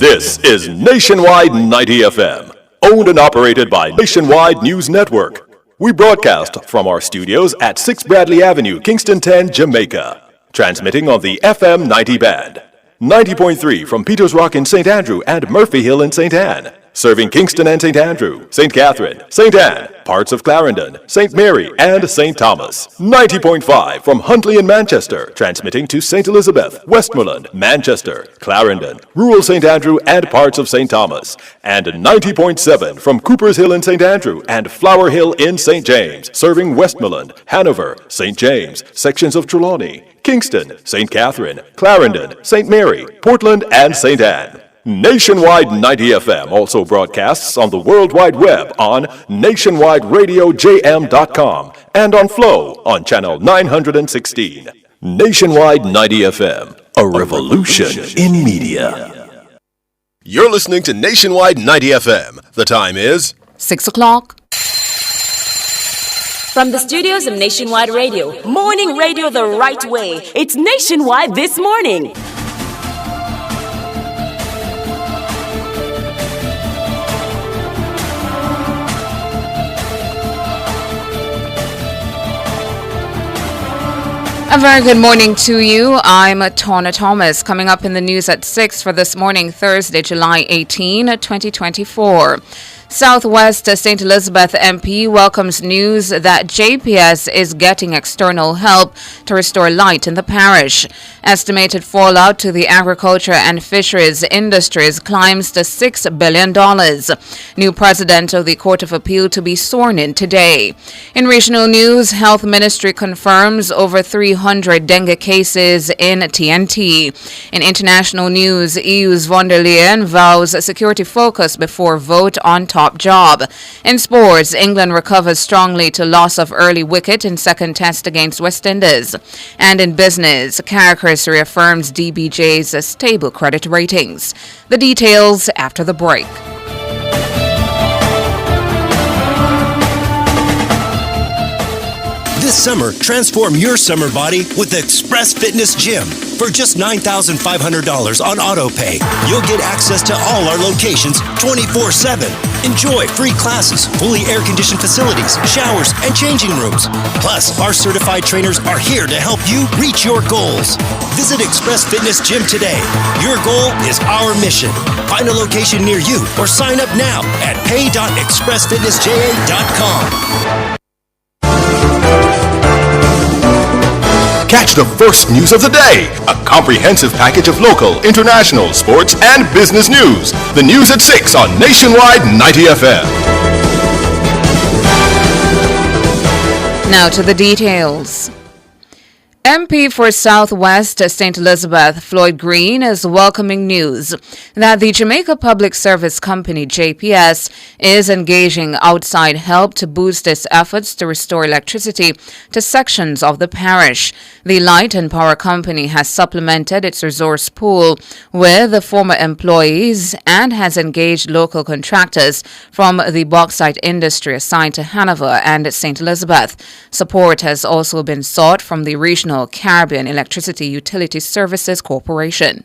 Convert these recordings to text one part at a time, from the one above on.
This is Nationwide 90 FM, owned and operated by Nationwide News Network. We broadcast from our studios at 6 Bradley Avenue, Kingston 10, Jamaica. Transmitting on the FM 90 band. 90.3 from Peters Rock in St. Andrew and Murphy Hill in St. Anne. Serving Kingston and St. Andrew, St. Catherine, St. Anne, parts of Clarendon, St. Mary, and St. Thomas. 90.5 from Huntley in Manchester, transmitting to St. Elizabeth, Westmoreland, Manchester, Clarendon, rural St. Andrew, and parts of St. Thomas. And 90.7 from Cooper's Hill in St. Andrew and Flower Hill in St. James, serving Westmoreland, Hanover, St. James, sections of Trelawney, Kingston, St. Catherine, Clarendon, St. Mary, Portland, and St. Anne. Nationwide 90 FM also broadcasts on the World Wide Web on nationwideradiojm.com and on Flow on channel 916. Nationwide 90 FM, a revolution in media. You're listening to Nationwide 90 FM. The time is 6 o'clock. From the studios of Nationwide Radio, morning radio the right way. It's Nationwide This Morning. A very good morning to you. I'm Tawna Thomas. Coming up in the news at 6 for this morning, Thursday, July 18, 2024. Southwest St. Elizabeth MP welcomes news that JPS is getting external help to restore light in the parish. Estimated fallout to the agriculture and fisheries industries climbs to $6 billion. New president of the Court of Appeal to be sworn in today. In regional news, Health Ministry confirms over 300 dengue cases in TNT. In international news, EU's von der Leyen vows security focus before vote on top job. In sports, England recovers strongly to loss of early wicket in second test against West Indies. And in business, Caracas reaffirms DBJ's stable credit ratings. The details after the break. This summer, transform your summer body with the Express Fitness Gym. For just $9,500 on AutoPay, you'll get access to all our locations 24/7. Enjoy free classes, fully air-conditioned facilities, showers, and changing rooms. Plus, our certified trainers are here to help you reach your goals. Visit Express Fitness Gym today. Your goal is our mission. Find a location near you or sign up now at pay.expressfitnessja.com. Catch the first news of the day, a comprehensive package of local, international, sports, and business news. The news at 6 on Nationwide 90 FM. Now to the details. MP for Southwest St. Elizabeth, Floyd Green, is welcoming news that the Jamaica Public Service Company, JPS, is engaging outside help to boost its efforts to restore electricity to sections of the parish. The Light and Power Company has supplemented its resource pool with former employees and has engaged local contractors from the bauxite industry assigned to Hanover and St. Elizabeth. Support has also been sought from the regional Caribbean Electricity Utility Services Corporation.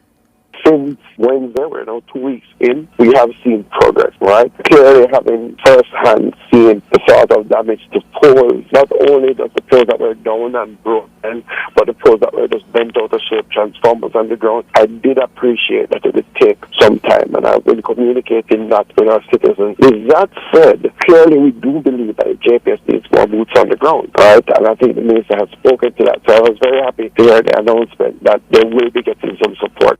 Since Wednesday, we're now 2 weeks in, we have seen progress, right? Clearly having first-hand seen the sort of damage to poles, not only just the poles that were down and broken, but the poles that were just bent out of shape, transformers on the ground. I did appreciate that it would take some time, and I've been communicating that with our citizens. With that said, clearly we do believe that JPS needs more boots on the ground, right? And I think the minister has spoken to that, so I was very happy to hear the announcement that they will be getting some support.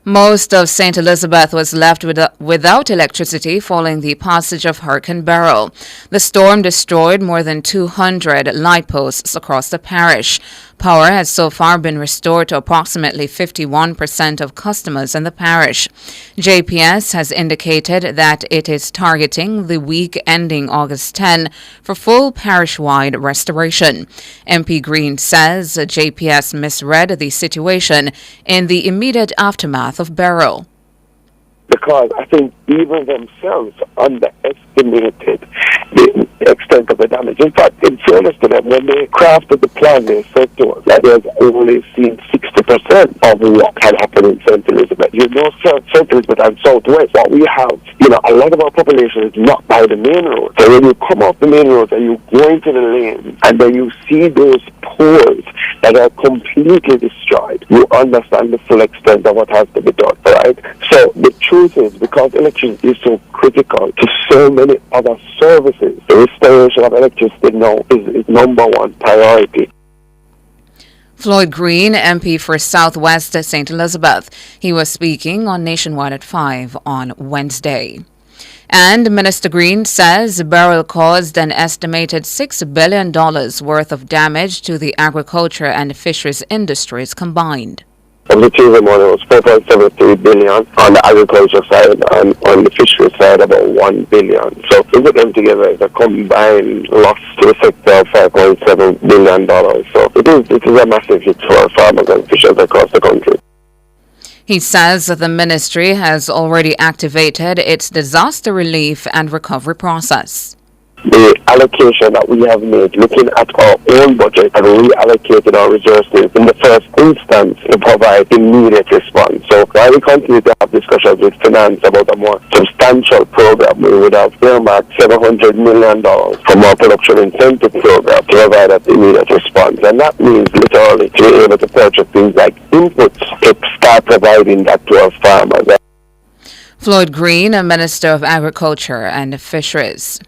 Most of St. Elizabeth was left without electricity following the passage of Hurricane Beryl. The storm destroyed more than 200 light posts across the parish. Power has so far been restored to approximately 51% of customers in the parish. JPS has indicated that it is targeting the week ending August 10 for full parish-wide restoration. MP Green says JPS misread the situation in the immediate aftermath of Beryl. because I think even themselves underestimated the extent of the damage. In fact, in fairness to them, when they crafted the plan, they said to us that there's only seen 60% of what had happened in St. Elizabeth. You know, St. Elizabeth and Southwest, what we have, a lot of our population is not by the main road. So when you come off the main road and you go into the lane and then you see those poles that are completely destroyed, you understand the full extent of what has to be done, right? So the truth is, because electricity is so critical to so many other services, the restoration of electricity now is number one priority. Floyd Green, MP for Southwest St. Elizabeth. He was speaking on Nationwide at 5 on Wednesday. And Minister Green says Beryl caused an estimated $6 billion worth of damage to the agriculture and fisheries industries combined. Of the two, money was 4.73 billion on the agriculture side, and on the fishery side about 1 billion. So if we put them together, it's a combined loss to the sector of $5.7 billion. So it is a massive hit for our farmers and fishers across the country. He says that the ministry has already activated its disaster relief and recovery process. The allocation that we have made, looking at our own budget, and reallocated our resources in the first instance to provide immediate response. So while we continue to have discussions with finance about a more substantial program, we would have earmarked $700 million from our production incentive program to provide that immediate response. And that means literally to be able to purchase things like inputs to start providing that to our farmers. Floyd Green, a Minister of Agriculture and Fisheries.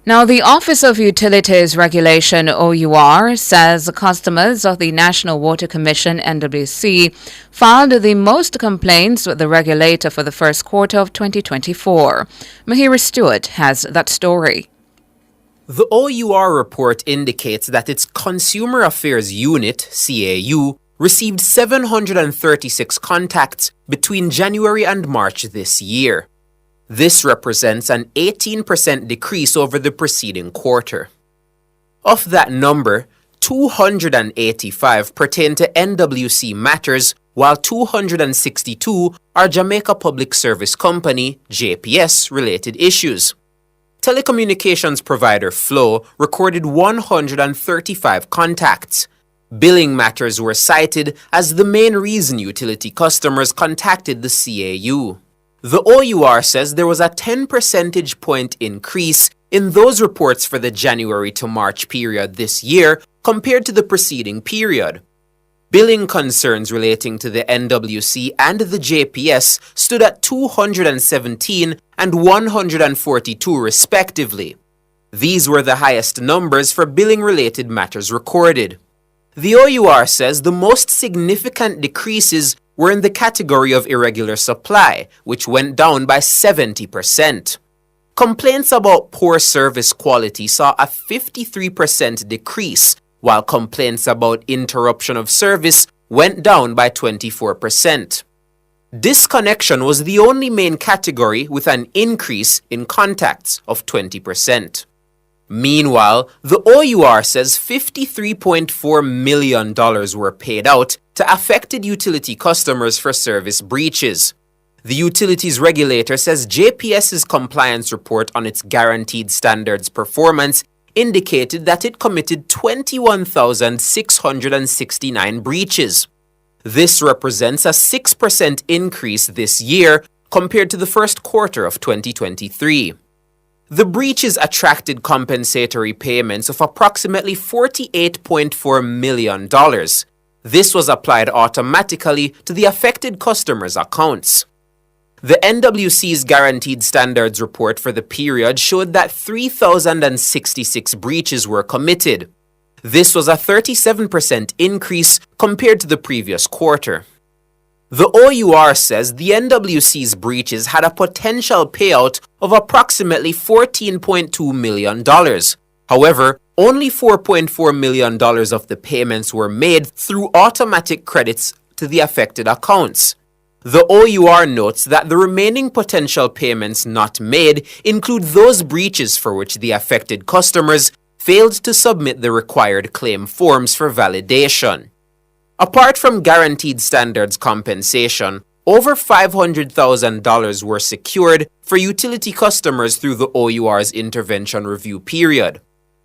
Now, the Office of Utilities Regulation, OUR, says customers of the National Water Commission, NWC, filed the most complaints with the regulator for the first quarter of 2024. Mahira Stewart has that story. The OUR report indicates that its Consumer Affairs Unit, CAU, received 736 contacts between January and March this year. This represents an 18% decrease over the preceding quarter. Of that number, 285 pertain to NWC matters, while 262 are Jamaica Public Service Company, JPS, related issues. Telecommunications provider Flow recorded 135 contacts. Billing matters were cited as the main reason utility customers contacted the CAU. The OUR says there was a 10 percentage point increase in those reports for the January to March period this year compared to the preceding period. Billing concerns relating to the NWC and the JPS stood at 217 and 142 respectively. These were the highest numbers for billing-related matters recorded. The OUR says the most significant decreases were in the category of irregular supply, which went down by 70%. Complaints about poor service quality saw a 53% decrease, while complaints about interruption of service went down by 24%. Disconnection was the only main category with an increase in contacts of 20%. Meanwhile, the OUR says $53.4 million were paid out to affected utility customers for service breaches. The utilities regulator says JPS's compliance report on its guaranteed standards performance indicated that it committed 21,669 breaches. This represents a 6% increase this year compared to the first quarter of 2023. The breaches attracted compensatory payments of approximately $48.4 million. This was applied automatically to the affected customers' accounts. The NWC's Guaranteed Standards report for the period showed that 3,066 breaches were committed. This was a 37% increase compared to the previous quarter. The OUR says the NWC's breaches had a potential payout of approximately $14.2 million. However, only $4.4 million of the payments were made through automatic credits to the affected accounts. The OUR notes that the remaining potential payments not made include those breaches for which the affected customers failed to submit the required claim forms for validation. Apart from guaranteed standards compensation, over $500,000 were secured for utility customers through the OUR's intervention review period.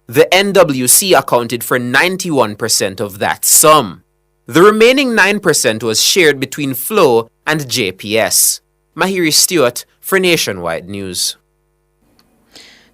The NWC accounted for 91% of that sum. The remaining 9% was shared between Flow and JPS. Mahiri Stewart for Nationwide News.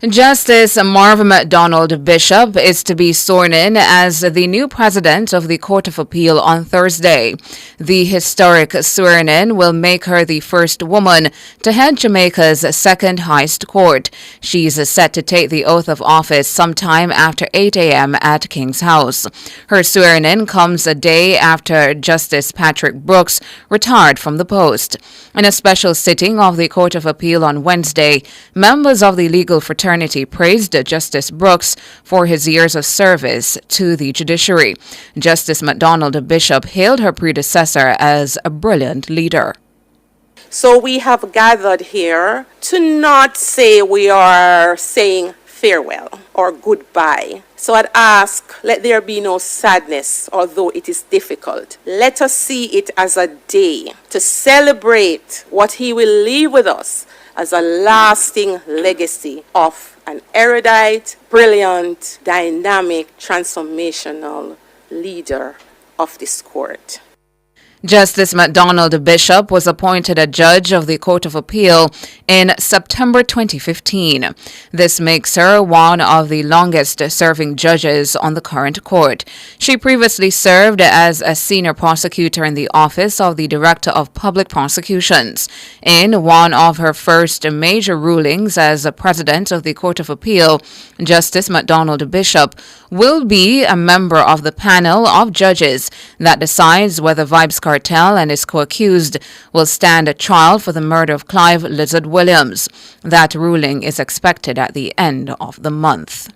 Justice Marvin McDonald Bishop is to be sworn in as the new president of the Court of Appeal on Thursday. The historic swearing-in will make her the first woman to head Jamaica's second highest court. She's set to take the oath of office sometime after 8 a.m. at King's House. Her swearing-in comes a day after Justice Patrick Brooks retired from the post. In a special sitting of the Court of Appeal on Wednesday, members of the legal fraternity praised Justice Brooks for his years of service to the judiciary. Justice McDonald Bishop hailed her predecessor as a brilliant leader. So we have gathered here to not say we are saying farewell or goodbye. So I'd ask, let there be no sadness, although it is difficult. Let us see it as a day to celebrate what he will leave with us as a lasting legacy of an erudite, brilliant, dynamic, transformational leader of this court. Justice McDonald Bishop was appointed a judge of the Court of Appeal in September 2015. This makes her one of the longest-serving judges on the current court. She previously served as a senior prosecutor in the Office of the Director of Public Prosecutions. In one of her first major rulings as president of the Court of Appeal, Justice McDonald Bishop will be a member of the panel of judges that decides whether Vybz Kartel and his co-accused will stand trial for the murder of Clive Lizard Williams. That ruling is expected at the end of the month.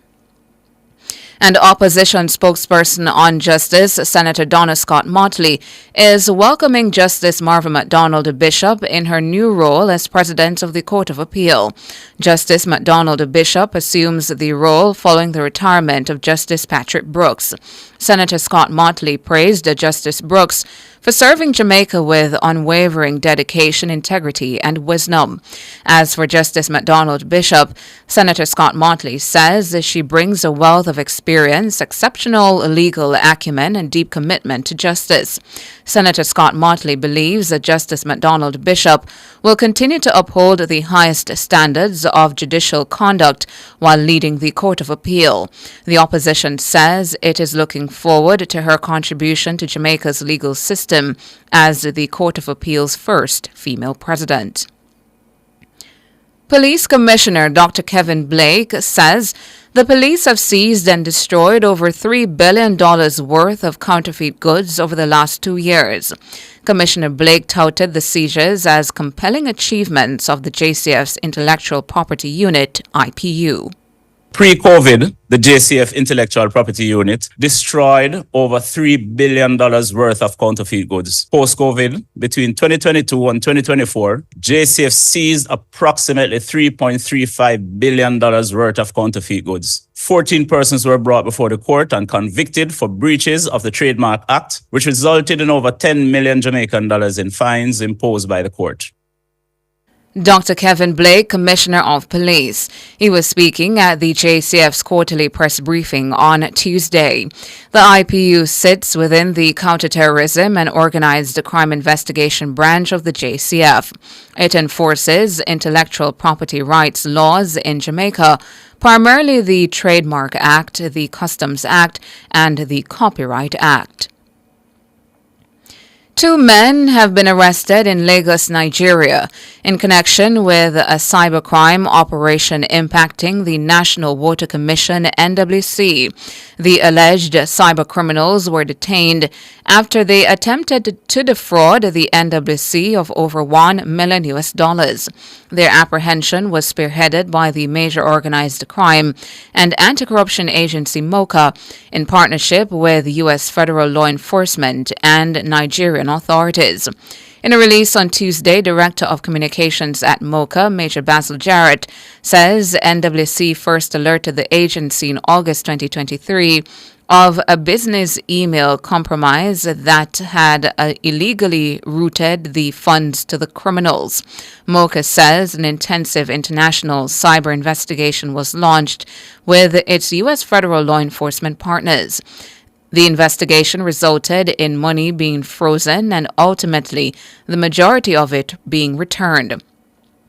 And opposition spokesperson on justice, Senator Donna Scott Motley, is welcoming Justice Marvin McDonald Bishop in her new role as president of the Court of Appeal. Justice McDonald Bishop assumes the role following the retirement of Justice Patrick Brooks. Senator Scott Motley praised Justice Brooks for serving Jamaica with unwavering dedication, integrity, and wisdom. As for Justice McDonald Bishop, Senator Scott Motley says she brings a wealth of experience, exceptional legal acumen, and deep commitment to justice. Senator Scott Motley believes that Justice McDonald Bishop will continue to uphold the highest standards of judicial conduct while leading the Court of Appeal. The opposition says it is looking forward to her contribution to Jamaica's legal system as the Court of Appeal's first female president. Police Commissioner Dr. Kevin Blake says the police have seized and destroyed over $3 billion worth of counterfeit goods over the last 2 years. Commissioner Blake touted the seizures as compelling achievements of the JCF's Intellectual Property Unit, IPU. Pre-COVID, the JCF Intellectual Property Unit destroyed over $3 billion worth of counterfeit goods. Post-COVID, between 2022 and 2024, JCF seized approximately $3.35 billion worth of counterfeit goods. 14 persons were brought before the court and convicted for breaches of the Trademark Act, which resulted in over 10 million Jamaican dollars in fines imposed by the court. Dr. Kevin Blake, Commissioner of Police. He was speaking at the JCF's quarterly press briefing on Tuesday. The IPU sits within the Counterterrorism and Organized Crime Investigation branch of the JCF. It enforces intellectual property rights laws in Jamaica, primarily the Trademark Act, the Customs Act, and the Copyright Act. 2 men have been arrested in Lagos, Nigeria, in connection with a cybercrime operation impacting the National Water Commission, NWC. The alleged cybercriminals were detained after they attempted to defraud the NWC of over $1 million. Their apprehension was spearheaded by the Major Organized Crime and Anti-Corruption Agency, MOCA, in partnership with U.S. federal law enforcement and Nigerian authorities. In a release on Tuesday, Director of Communications at MOCA, Major Basil Jarrett, says NWC first alerted the agency in August 2023 of a business email compromise that had illegally routed the funds to the criminals. MOCA says an intensive international cyber investigation was launched with its U.S. federal law enforcement partners. The investigation resulted in money being frozen and ultimately the majority of it being returned.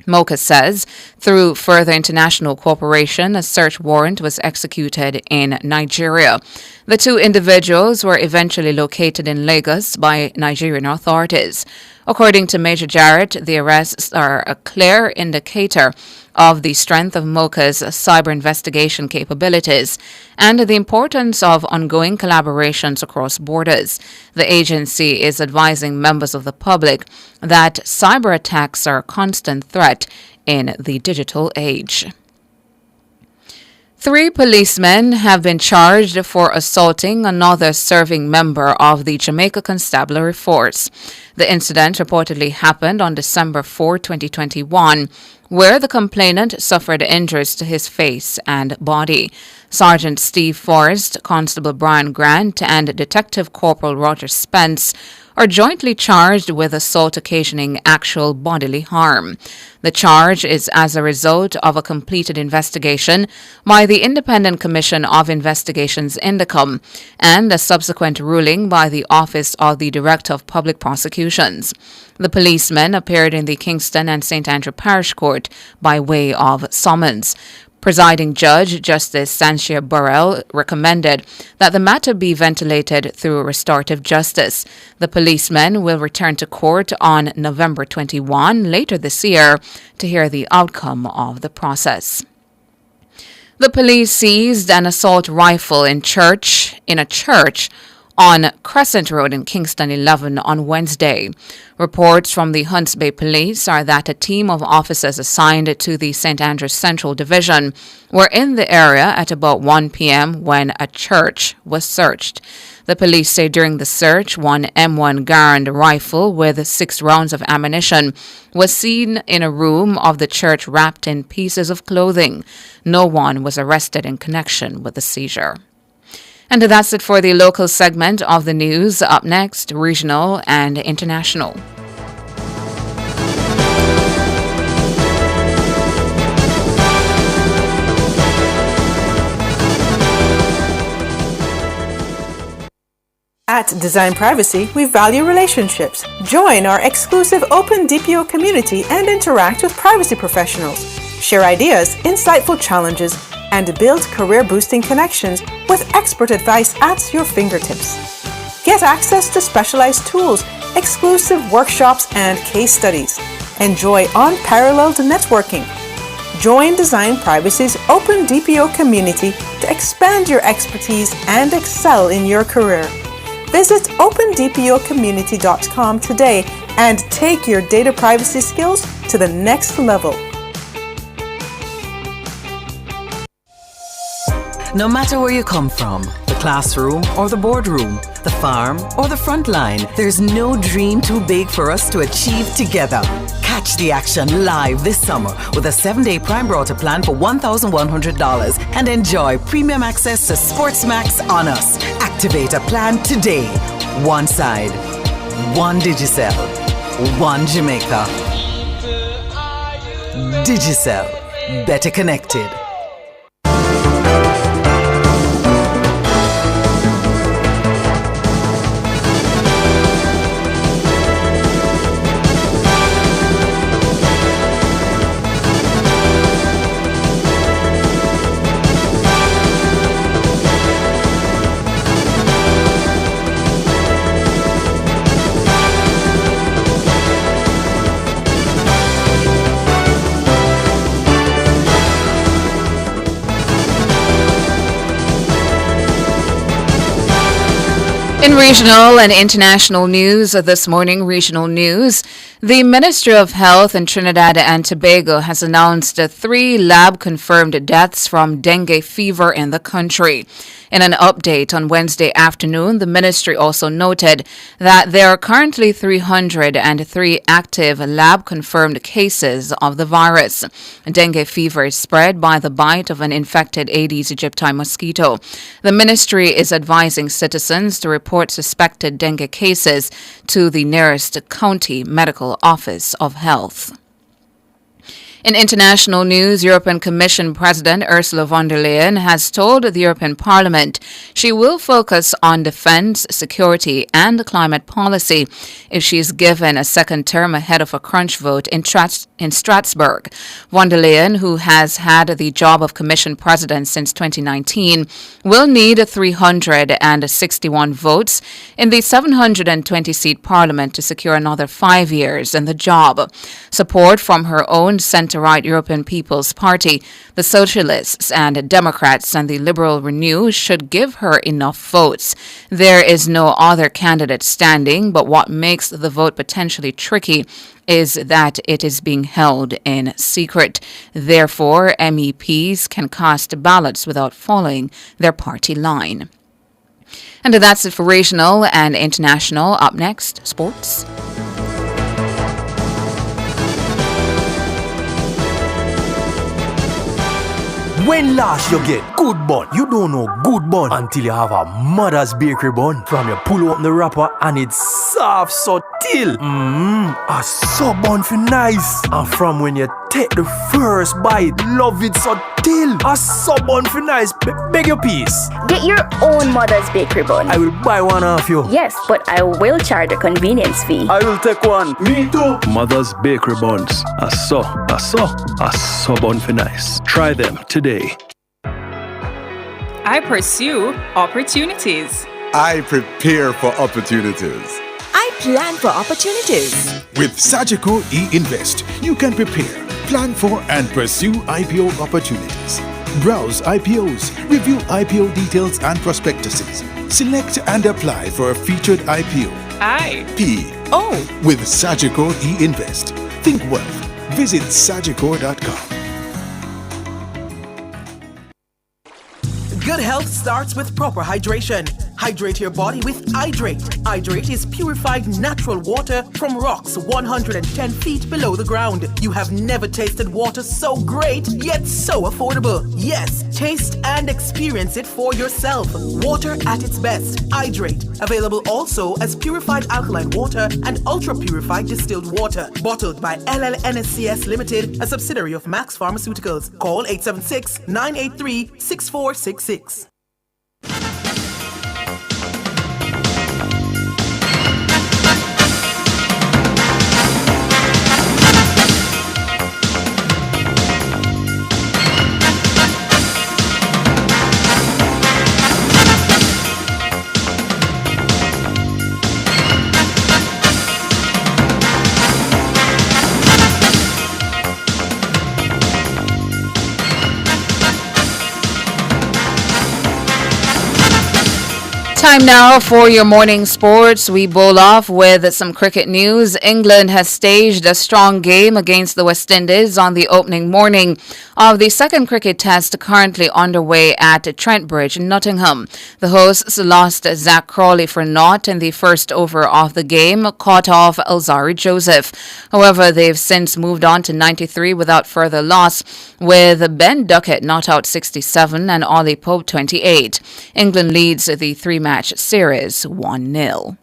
MOCA says through further international cooperation, a search warrant was executed in Nigeria. The two individuals were eventually located in Lagos by Nigerian authorities. According to Major Jarrett, the arrests are a clear indicator of the strength of MOCA's cyber investigation capabilities and the importance of ongoing collaborations across borders. The agency is advising members of the public that cyber attacks are a constant threat in the digital age. 3 policemen have been charged for assaulting another serving member of the Jamaica Constabulary Force. The incident reportedly happened on December 4, 2021, where the complainant suffered injuries to his face and body. Sergeant Steve Forrest, Constable Brian Grant, and Detective Corporal Roger Spence are jointly charged with assault occasioning actual bodily harm. The charge is as a result of a completed investigation by the Independent Commission of Investigations Indicom and a subsequent ruling by the Office of the Director of Public Prosecutions. The policemen appeared in the Kingston and St. Andrew Parish Court by way of summons. Presiding Judge Justice Sanshia Beryl recommended that the matter be ventilated through restorative justice. The policemen will return to court on November 21 later this year to hear the outcome of the process. The police seized an assault rifle in a church on Crescent Road in Kingston 11 on Wednesday. Reports from the Hunts Bay Police are that a team of officers assigned to the St. Andrews Central Division were in the area at about 1 p.m. when a church was searched. The police say during the search, one M1 Garand rifle with 6 rounds of ammunition was seen in a room of the church wrapped in pieces of clothing. No one was arrested in connection with the seizure. And that's it for the local segment of the news. Up next, regional and international. At Design Privacy, we value relationships. Join our exclusive open DPO community and interact with privacy professionals. Share ideas, insightful challenges, and build career-boosting connections with expert advice at your fingertips. Get access to specialized tools, exclusive workshops, and case studies. Enjoy unparalleled networking. Join Design Privacy's open DPO community to expand your expertise and excel in your career. Visit opendpocommunity.com today and take your data privacy skills to the next level. No matter where you come from, the classroom or the boardroom, the farm or the front line, there's no dream too big for us to achieve together. Catch the action live this summer with a 7-day Prime Router plan for $1,100 and enjoy premium access to SportsMax on us. Activate a plan today. One side, one Digicel, one Jamaica. Digicel, better connected. In regional and international news this morning, regional news, the Ministry of Health in Trinidad and Tobago has announced 3 lab-confirmed deaths from dengue fever in the country. In an update on Wednesday afternoon, the ministry also noted that there are currently 303 active lab-confirmed cases of the virus. Dengue fever is spread by the bite of an infected Aedes aegypti mosquito. The ministry is advising citizens to report suspected dengue cases to the nearest county medical office of health. In international news, European Commission President Ursula von der Leyen has told the European Parliament she will focus on defence, security and climate policy if she is given a second term ahead of a crunch vote in Strasbourg. Von der Leyen, who has had the job of Commission President since 2019, will need 361 votes in the 720-seat Parliament to secure another 5 years in the job. Support from her own centre-right European People's Party, the Socialists and Democrats and the Liberal Renew should give her enough votes. There is no other candidate standing, but what makes the vote potentially tricky is that it is being held in secret. Therefore, MEPs can cast ballots without following their party line. And that's it for regional and international. Up next, sports. When last you get good bun, you don't know good bun until you have a mother's bakery bun. From you pull open the wrapper and it's soft so till. A sub bun for nice. And from when you take the first bite, love it so till. A sub bun for nice. Beg your piece. Get your own mother's bakery bun. I will buy one off you. Yes, but I will charge a convenience fee. I will take one. Me too. Mother's bakery buns. A sub bun for nice. Try them today. I pursue opportunities. I prepare for opportunities. I plan for opportunities. With Sagicor e-Invest, you can prepare, plan for and pursue IPO opportunities. Browse IPOs, review IPO details and prospectuses. Select and apply for a featured IPO. With Sagicor e-Invest. Think wealth. Visit sagicor.com. Good health starts with proper hydration. Hydrate your body with Hydrate. Hydrate is purified natural water from rocks 110 feet below the ground. You have never tasted water so great, yet so affordable. Yes, taste and experience it for yourself. Water at its best. Hydrate. Available also as purified alkaline water and ultra-purified distilled water. Bottled by LLNSCS Limited, a subsidiary of Max Pharmaceuticals. Call 876-983-6466. Time now for your morning sports. We bowl off with some cricket news. England has staged a strong game against the West Indies on the opening morning of the second cricket test currently underway at Trent Bridge, Nottingham. The hosts lost Zach Crawley for naught in the first over of the game, caught off Alzari Joseph. However, they've since moved on to 93 without further loss, with Ben Duckett not out 67 and Ollie Pope 28. England leads the three-match series 1-0.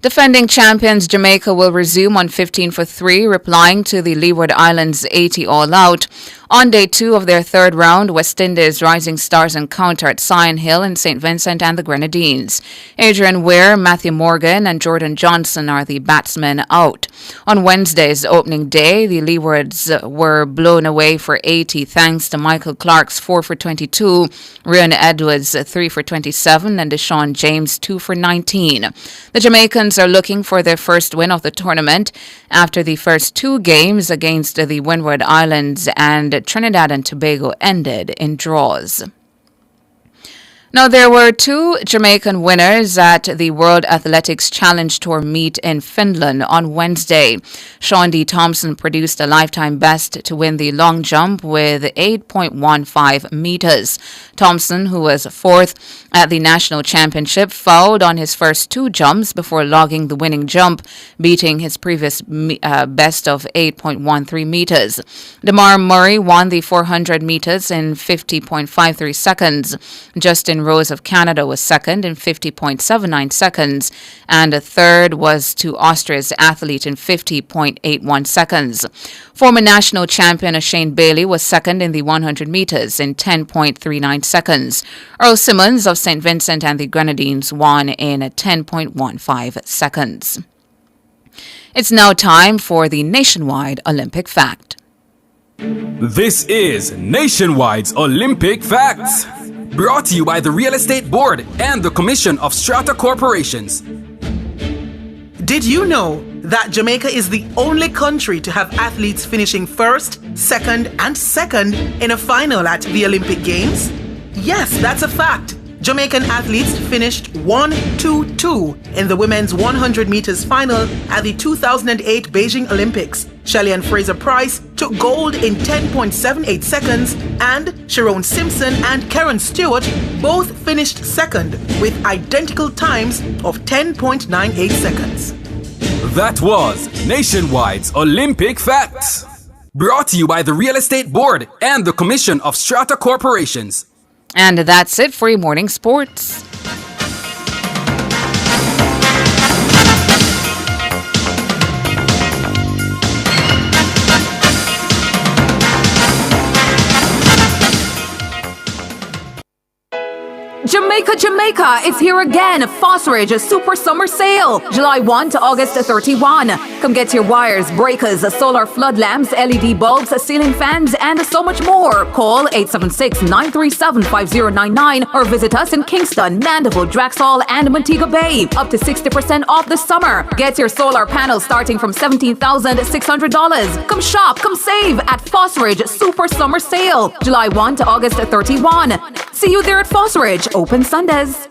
Defending champions Jamaica will resume on 15 for 3, replying to the Leeward Islands 80 all-out. On day 2 of their third round, West Indies Rising Stars encounter at Sion Hill in St. Vincent and the Grenadines. Adrian Weir, Matthew Morgan and Jordan Johnson are the batsmen out. On Wednesday's opening day, the Leewards were blown away for 80 thanks to Michael Clark's 4 for 22, Ryan Edwards 3 for 27 and Deshaun James 2 for 19. The Jamaicans are looking for their first win of the tournament after the first 2 games against the Windward Islands and Trinidad and Tobago ended in draws. Now, there were two Jamaican winners at the World Athletics Challenge Tour meet in Finland on Wednesday. Sean D. Thompson produced a lifetime best to win the long jump with 8.15 meters. Thompson, who was fourth at the national championship, fouled on his first two jumps before logging the winning jump, beating his previous best of 8.13 meters. DeMar Murray won the 400 meters in 50.53 seconds. Justin Rose of Canada was second in 50.79 seconds, and a third was to Austria's athlete in 50.81 seconds. Former national champion Shane Bailey was second in the 100 meters in 10.39 seconds. Earl Simmons of St. Vincent and the Grenadines won in 10.15 seconds. It's now time for the Nationwide Olympic Fact. This is Nationwide's Olympic Facts, brought to you by the Real Estate Board and the Commission of Strata Corporations. Did you know that Jamaica is the only country to have athletes finishing first, second, and second in a final at the Olympic Games? Yes, that's a fact. Jamaican athletes finished 1-2-2 in the women's 100 meters final at the 2008 Beijing Olympics. Shelley-Ann Fraser-Price took gold in 10.78 seconds, and Sharon Simpson and Karen Stewart both finished second with identical times of 10.98 seconds. That was Nationwide's Olympic Facts, brought to you by the Real Estate Board and the Commission of Strata Corporations. And that's it for your morning sports. Jamaica, it's here again. Phosphorage Super Summer Sale, July 1 to August 31. Come get your wires, breakers, solar flood lamps, LED bulbs, ceiling fans, and so much more. Call 876-937-5099 or visit us in Kingston, Mandeville, Draxall, and Montego Bay. Up to 60% off this summer. Get your solar panels starting from $17,600. Come shop, come save at Phosphorage Super Summer Sale, July 1 to August 31. See you there at Phosphorage. Open Sundays.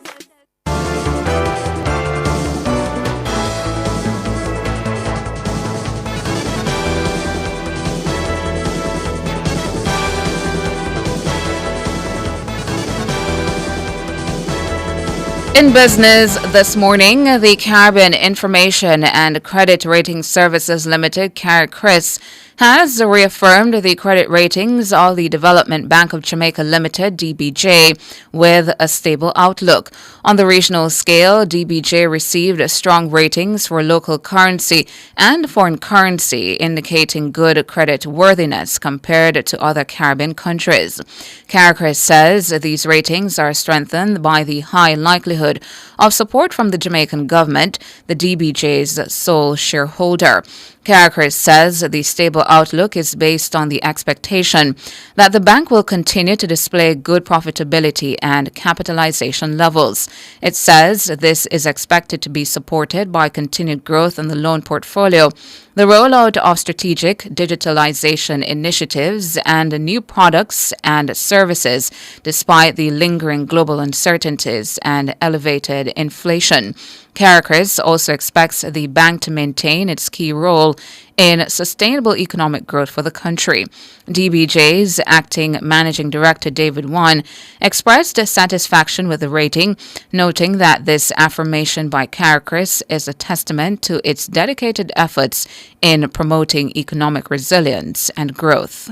In business this morning, the Caribbean Information and Credit Rating Services Limited, CARICRIS, has reaffirmed the credit ratings of the Development Bank of Jamaica Limited, DBJ, with a stable outlook. On the regional scale, DBJ received strong ratings for local currency and foreign currency, indicating good credit worthiness compared to other Caribbean countries. CARICRIS says these ratings are strengthened by the high likelihood of support from the Jamaican government, the DBJ's sole shareholder. CARICRIS says the stable outlook is based on the expectation that the bank will continue to display good profitability and capitalization levels. It says this is expected to be supported by continued growth in the loan portfolio, the rollout of strategic digitalization initiatives, and new products and services, despite the lingering global uncertainties and elevated inflation. CARICRIS also expects the bank to maintain its key role in sustainable economic growth for the country. DBJ's acting managing director, David Wan, expressed satisfaction with the rating, noting that this affirmation by CARICRIS is a testament to its dedicated efforts in promoting economic resilience and growth.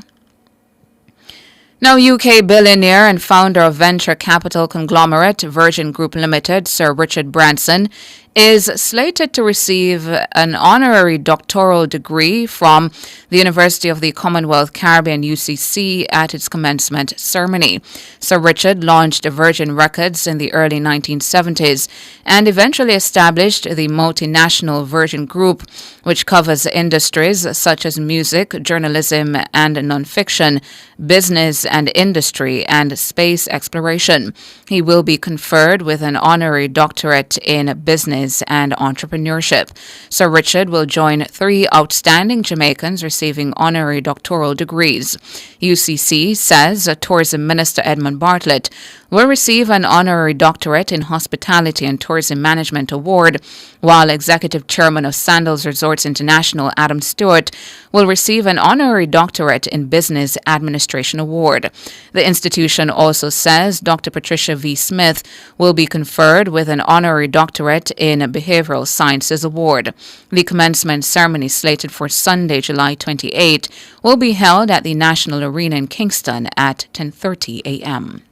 Now, UK billionaire and founder of venture capital conglomerate Virgin Group Limited, Sir Richard Branson, is slated to receive an honorary doctoral degree from the University of the Commonwealth Caribbean UCC at its commencement ceremony. Sir Richard launched Virgin Records in the early 1970s and eventually established the multinational Virgin Group, which covers industries such as music, journalism and nonfiction, business and industry, and space exploration. He will be conferred with an honorary doctorate in business and entrepreneurship. Sir Richard will join 3 outstanding Jamaicans receiving honorary doctoral degrees. UCC says Tourism Minister Edmund Bartlett will receive an honorary doctorate in Hospitality and Tourism Management Award, while Executive Chairman of Sandals Resorts International, Adam Stewart, will receive an honorary doctorate in Business Administration Award. The institution also says Dr. Patricia V. Smith will be conferred with an honorary doctorate in Behavioral Sciences Award. The commencement ceremony, slated for Sunday, July 28, will be held at the National Arena in Kingston at 10:30 a.m.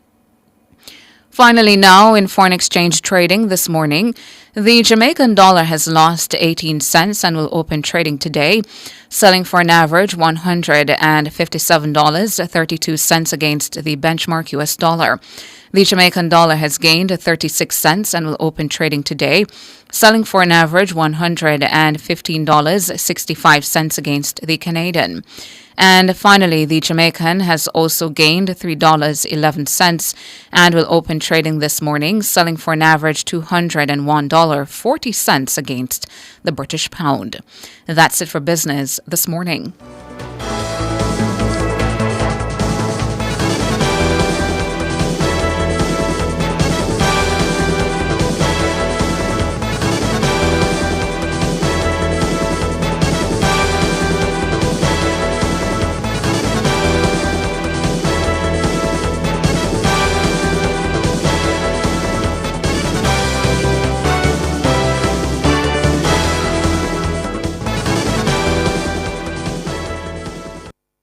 Finally, now in foreign exchange trading this morning, the Jamaican dollar has lost 18 cents and will open trading today, selling for an average $157.32 against the benchmark U.S. dollar. The Jamaican dollar has gained 36 cents and will open trading today, selling for an average $115.65 against the Canadian. And finally, the Jamaican has also gained $3.11 and will open trading this morning, selling for an average $201.40 against the British pound. That's it for business this morning.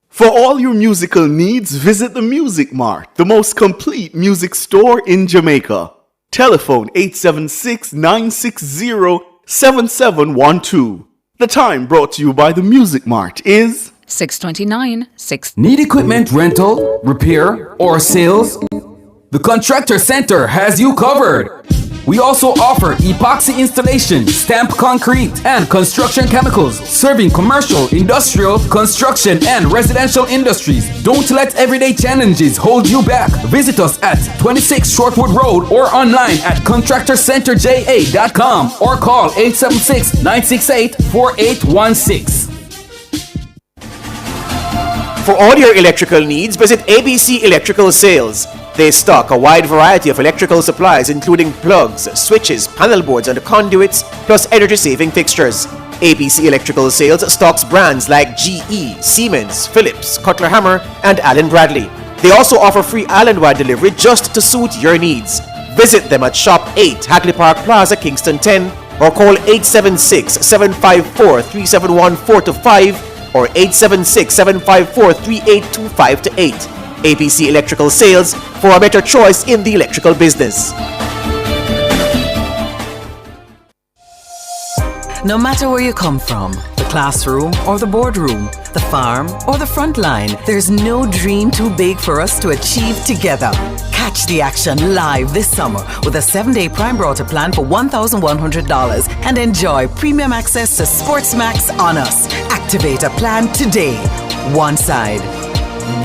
For all your musical needs, visit the Music Mart, the most complete music store in Jamaica. Telephone 876-960-7712. The time brought to you by the Music Mart is 6:29. Need equipment rental, repair, or sales? The Contractor Center has you covered. We also offer epoxy installation, stamp concrete, and construction chemicals, serving commercial, industrial, construction, and residential industries. Don't let everyday challenges hold you back. Visit us at 26 Shortwood Road or online at contractorcenterja.com or call 876-968-4816. For all your electrical needs, visit ABC Electrical Sales. They stock a wide variety of electrical supplies including plugs, switches, panel boards, and conduits, plus energy-saving fixtures. ABC Electrical Sales stocks brands like GE, Siemens, Philips, Cutler Hammer, and Allen Bradley. They also offer free island-wide delivery just to suit your needs. Visit them at Shop 8, Hagley Park Plaza, Kingston 10, or call 876-754-3714-5 or 876-754-3825-8. ABC Electrical Sales, for a better choice in the electrical business. No matter where you come from, the classroom or the boardroom, the farm or the front line, there's no dream too big for us to achieve together. Catch the action live this summer with a 7-day Prime Router plan for $1,100 and enjoy premium access to SportsMax on us. Activate a plan today. One side,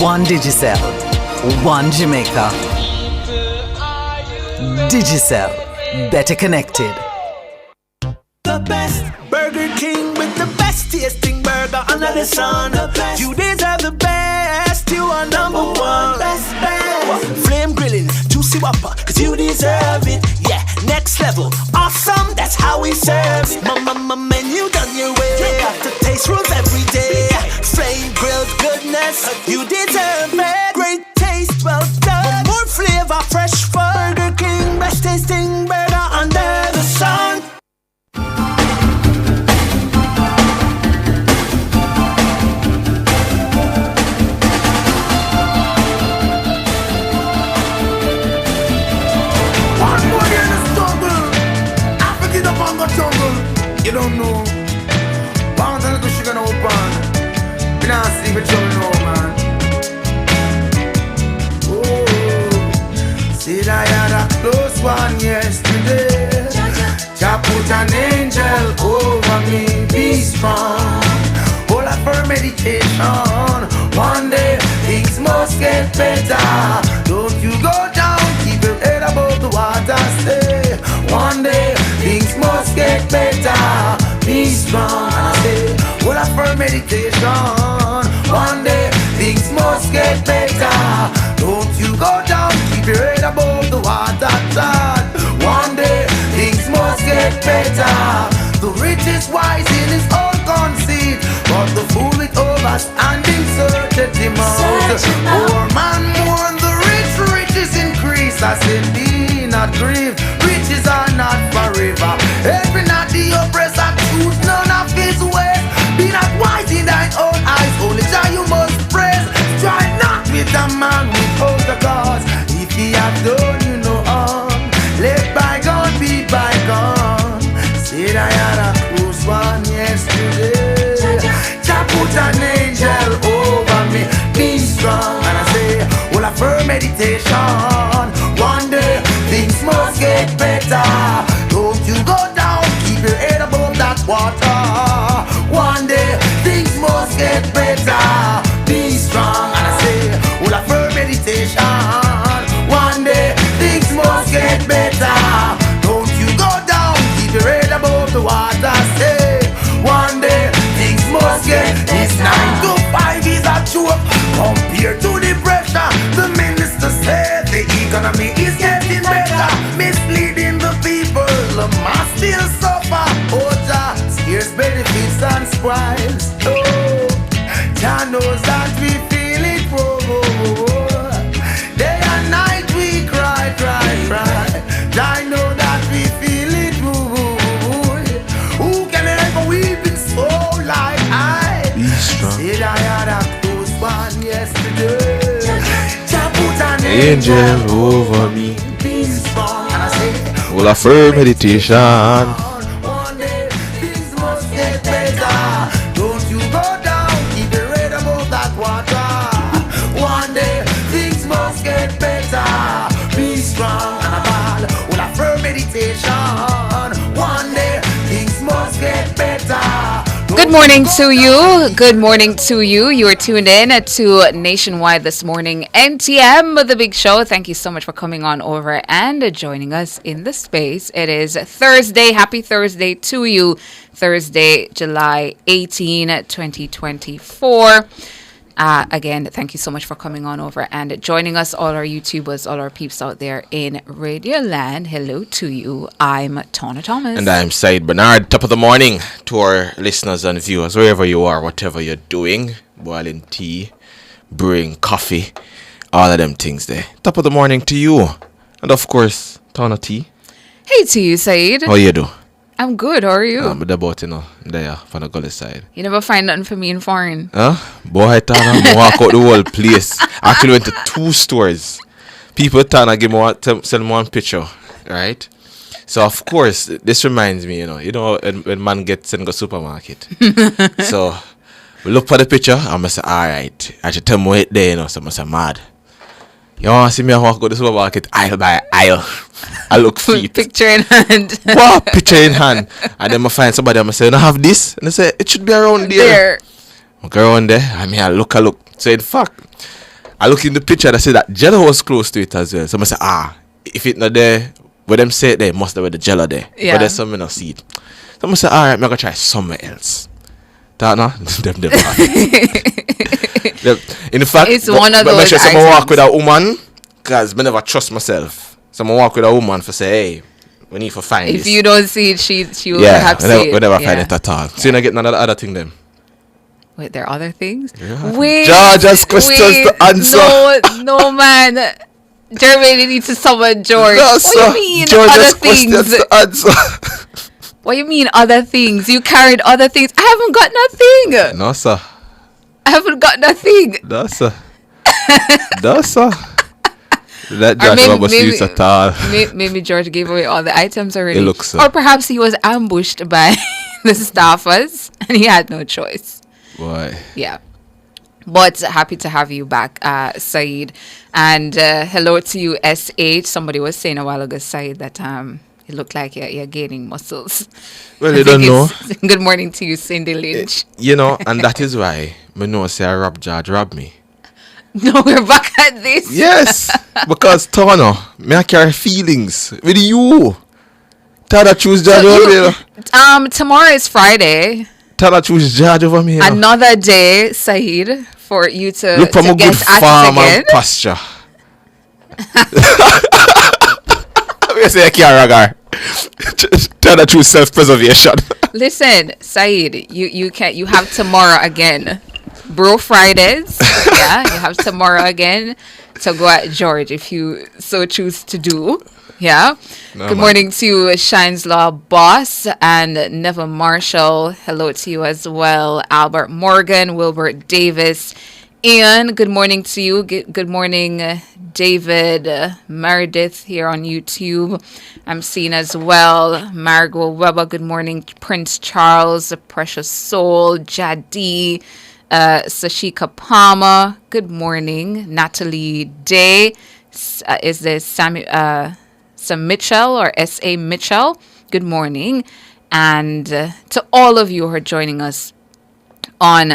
one Digicel, one Jamaica. Digicel, better connected. The best Burger King with the best tasting burger under the sun. You deserve the best, you are number one. Best. Flame grilling, juicy whopper, cause you deserve it. Yeah, next level, awesome, that's how we serve it. Mama menu done your way. You got the taste rules every day. Flame grilled goodness, you deserve it. Great taste, well done. More flavor, fresh Burger King, best tasting burger under the sun. You don't know. Pound a little sugar no pan. We not sleep with trouble no man. Oh, said I had a close one yesterday. Jah put an angel over me. Be strong. All of her meditation. One day things must get better. Don't you go down. Keep your head above the water. Stay. One day things must get better. Be strong. And I say, all of her meditation. One day things must get better. Don't you go down. keep your head above the water, Lord. One day things must get better. The rich is wise in his own conceit, but the fool with overstanding searcheth him out. Poor man mourn the rich, riches increase. I said, be not grieved, riches are not forever. Every night the oppressor choose none of his ways. Be not wise in thine own eyes, only Jah you must praise. Strive not with a man without a cause. If he have done you no harm, let bygone be bygone. Said I had a close one yesterday. Jah put an angel over me, be strong. And I say, well, a firm meditation. One day things must get better. Don't you go down, keep your head above that water. One day things must get better. Be strong. And I say, well, a firm meditation. One day things must get better. Don't you go down, keep your head above the water. Say, one day things must get. This 9 to 5 is a joke compared to the pressure. The minister said the economy is getting better, misleading the people. The mass still suffer. Oh, Jah scarce benefits and spoils. Oh, Jah knows that we feel it. Day and night we cry, cry, cry. Jah know that we feel it. Who can ever weep in soul like I? Said I had a close one yesterday. Jah put an Angel over me. Be strong. And I say, Well, a firm meditation. one day things must get better. Don't you go down, keep your head above that water. One day things must get better. Be strong and a ball. Well, a firm meditation. One day things must get better. Good morning to you. Good morning to you. You are tuned in to Nationwide this morning. NTM, the big show. Thank you so much for coming on over and joining us in the space. It is Thursday. Happy Thursday to you. Thursday, July 18, 2024. Again, thank you so much for coming on over and joining us, all our YouTubers, all our peeps out there in Radio Land. Hello to you. I'm Tawna Thomas. And I'm Said Bernard. Top of the morning to our listeners and viewers, wherever you are, whatever you're doing, boiling tea, brewing coffee, all of them things there. Top of the morning to you. And of course, Tawna T. Hey to you, Said. How you do? I'm good. How are you? I'm about, there, from the gully side. You never find nothing for me in foreign. Huh? Boy, Tana, walk out the whole place. I actually went to 2 stores. People Tana give me send me one picture, right? So of course, this reminds me, when man gets sent to supermarket. So we look for the picture, and I say, all right. I should tell me it there, so I say, mad. You want to see me walk go to the supermarket aisle by aisle? I look feet. Picture in hand. Wow, picture in hand. And then I find somebody and I say, you don't have this? And they say, it should be around there. I go around there. I look. So in fact, I look in the picture and I see that Jello was close to it as well. So I say, if it's not there, where them say it there, must have been the Jello there. Yeah. But there's something I see it. So I say, all right, I'm going to try somewhere else. That no? In fact, it's one of those make sure items. someone walk with a woman, because I never trust myself. Someone walk with a woman for say, hey, we need to find if this. you don't see it, she will perhaps see it. We never find it at all. So you not get none of the other thing then. Wait, there are other things? Yeah. Wait. George's questions to answer. No, man. Jeremy needs to summon George. No, what do you mean George's other things? questions to answer. What do you mean other things? You carried other things. I haven't got nothing. No, sir. I haven't got nothing. No, sir. No, sir. That Joshua was used at all. Maybe George gave away all the items already. It looks so. Or perhaps he was ambushed by the staffers and he had no choice. Boy. Yeah. But happy to have you back, Saeed. And hello to you, SH. Somebody was saying a while ago, Saeed, that it looked like you're gaining muscles. Well, you don't know. Good morning to you, Cindy Lynch. And that is why I know say George robbed me. No, we're back at this. Yes, because Tawna, I carry feelings with you. Tawna choose George over me. Tomorrow is Friday. Tawna choose George over me. Another day, Saeed, for you to look from a get good at farm it again. and pasture. I say I can't ragar. Tell the true self-preservation. Listen, Saeed, you have tomorrow again. Bro Fridays. Yeah, you have tomorrow again to go at George if you so choose to do. Yeah. No, Good man. morning to Shines Law Boss and Neva Marshall. Hello to you as well. Albert Morgan, Wilbert Davis. Ian, good morning to you. Good morning, David Meredith here on YouTube. I'm seeing as well Margot Weber. Good morning, Prince Charles, Precious Soul, Jadi, Sashika Palmer. Good morning, Natalie Day. Is this Sam Mitchell or S.A. Mitchell? Good morning. And to all of you who are joining us on,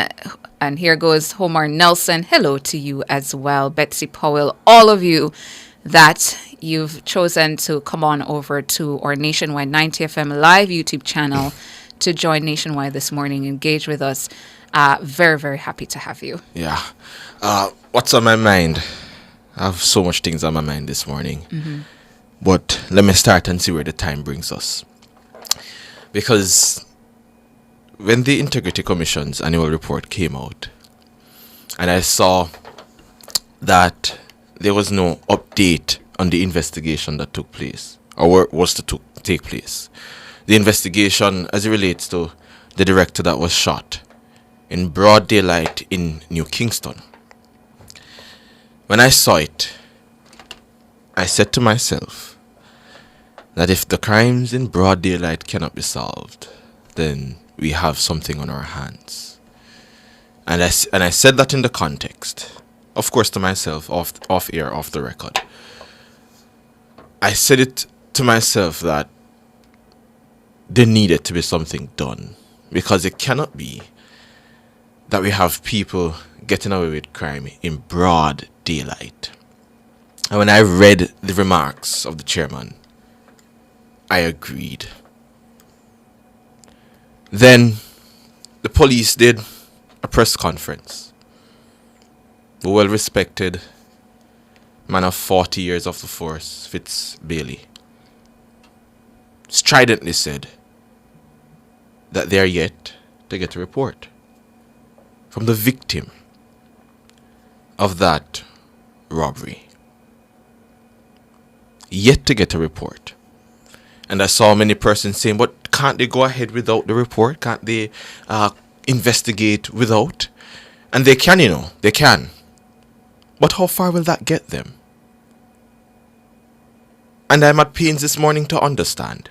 and here goes Homar Nelson. Hello to you as well. Betsy Powell, all of you that you've chosen to come on over to our Nationwide 90 FM live YouTube channel to join Nationwide this morning, engage with us. Very, very happy to have you. Yeah. What's on my mind? I have so much things on my mind this morning. Mm-hmm. But let me start and see where the time brings us. Because when the Integrity Commission's annual report came out, and I saw that there was no update on the investigation that took place, or was to take place. The investigation as it relates to the director that was shot in broad daylight in New Kingston. When I saw it, I said to myself that if the crimes in broad daylight cannot be solved, then we have something on our hands. And I said that in the context, of course to myself, off air, off the record. I said it to myself that there needed to be something done, because it cannot be that we have people getting away with crime in broad daylight. And when I read the remarks of the chairman, I agreed. Then the police did a press conference. The well-respected man of 40 years of the force, Fitz Bailey, stridently said that they are yet to get a report from the victim of that robbery. Yet to get a report. And I saw many persons saying, but can't they go ahead without the report? Can't they investigate without? And they can, they can. But how far will that get them? And I'm at pains this morning to understand.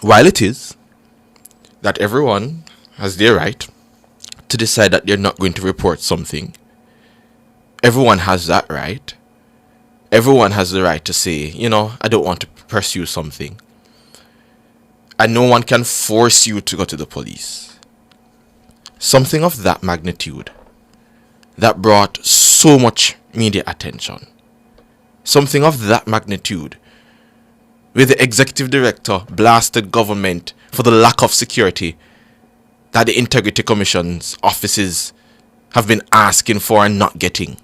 While it is that everyone has their right to decide that they're not going to report something, everyone has that right. Everyone has the right to say, I don't want to pursue something. And no one can force you to go to the police. Something of that magnitude that brought so much media attention. Something of that magnitude where the executive director blasted government for the lack of security that the Integrity Commission's offices have been asking for and not getting.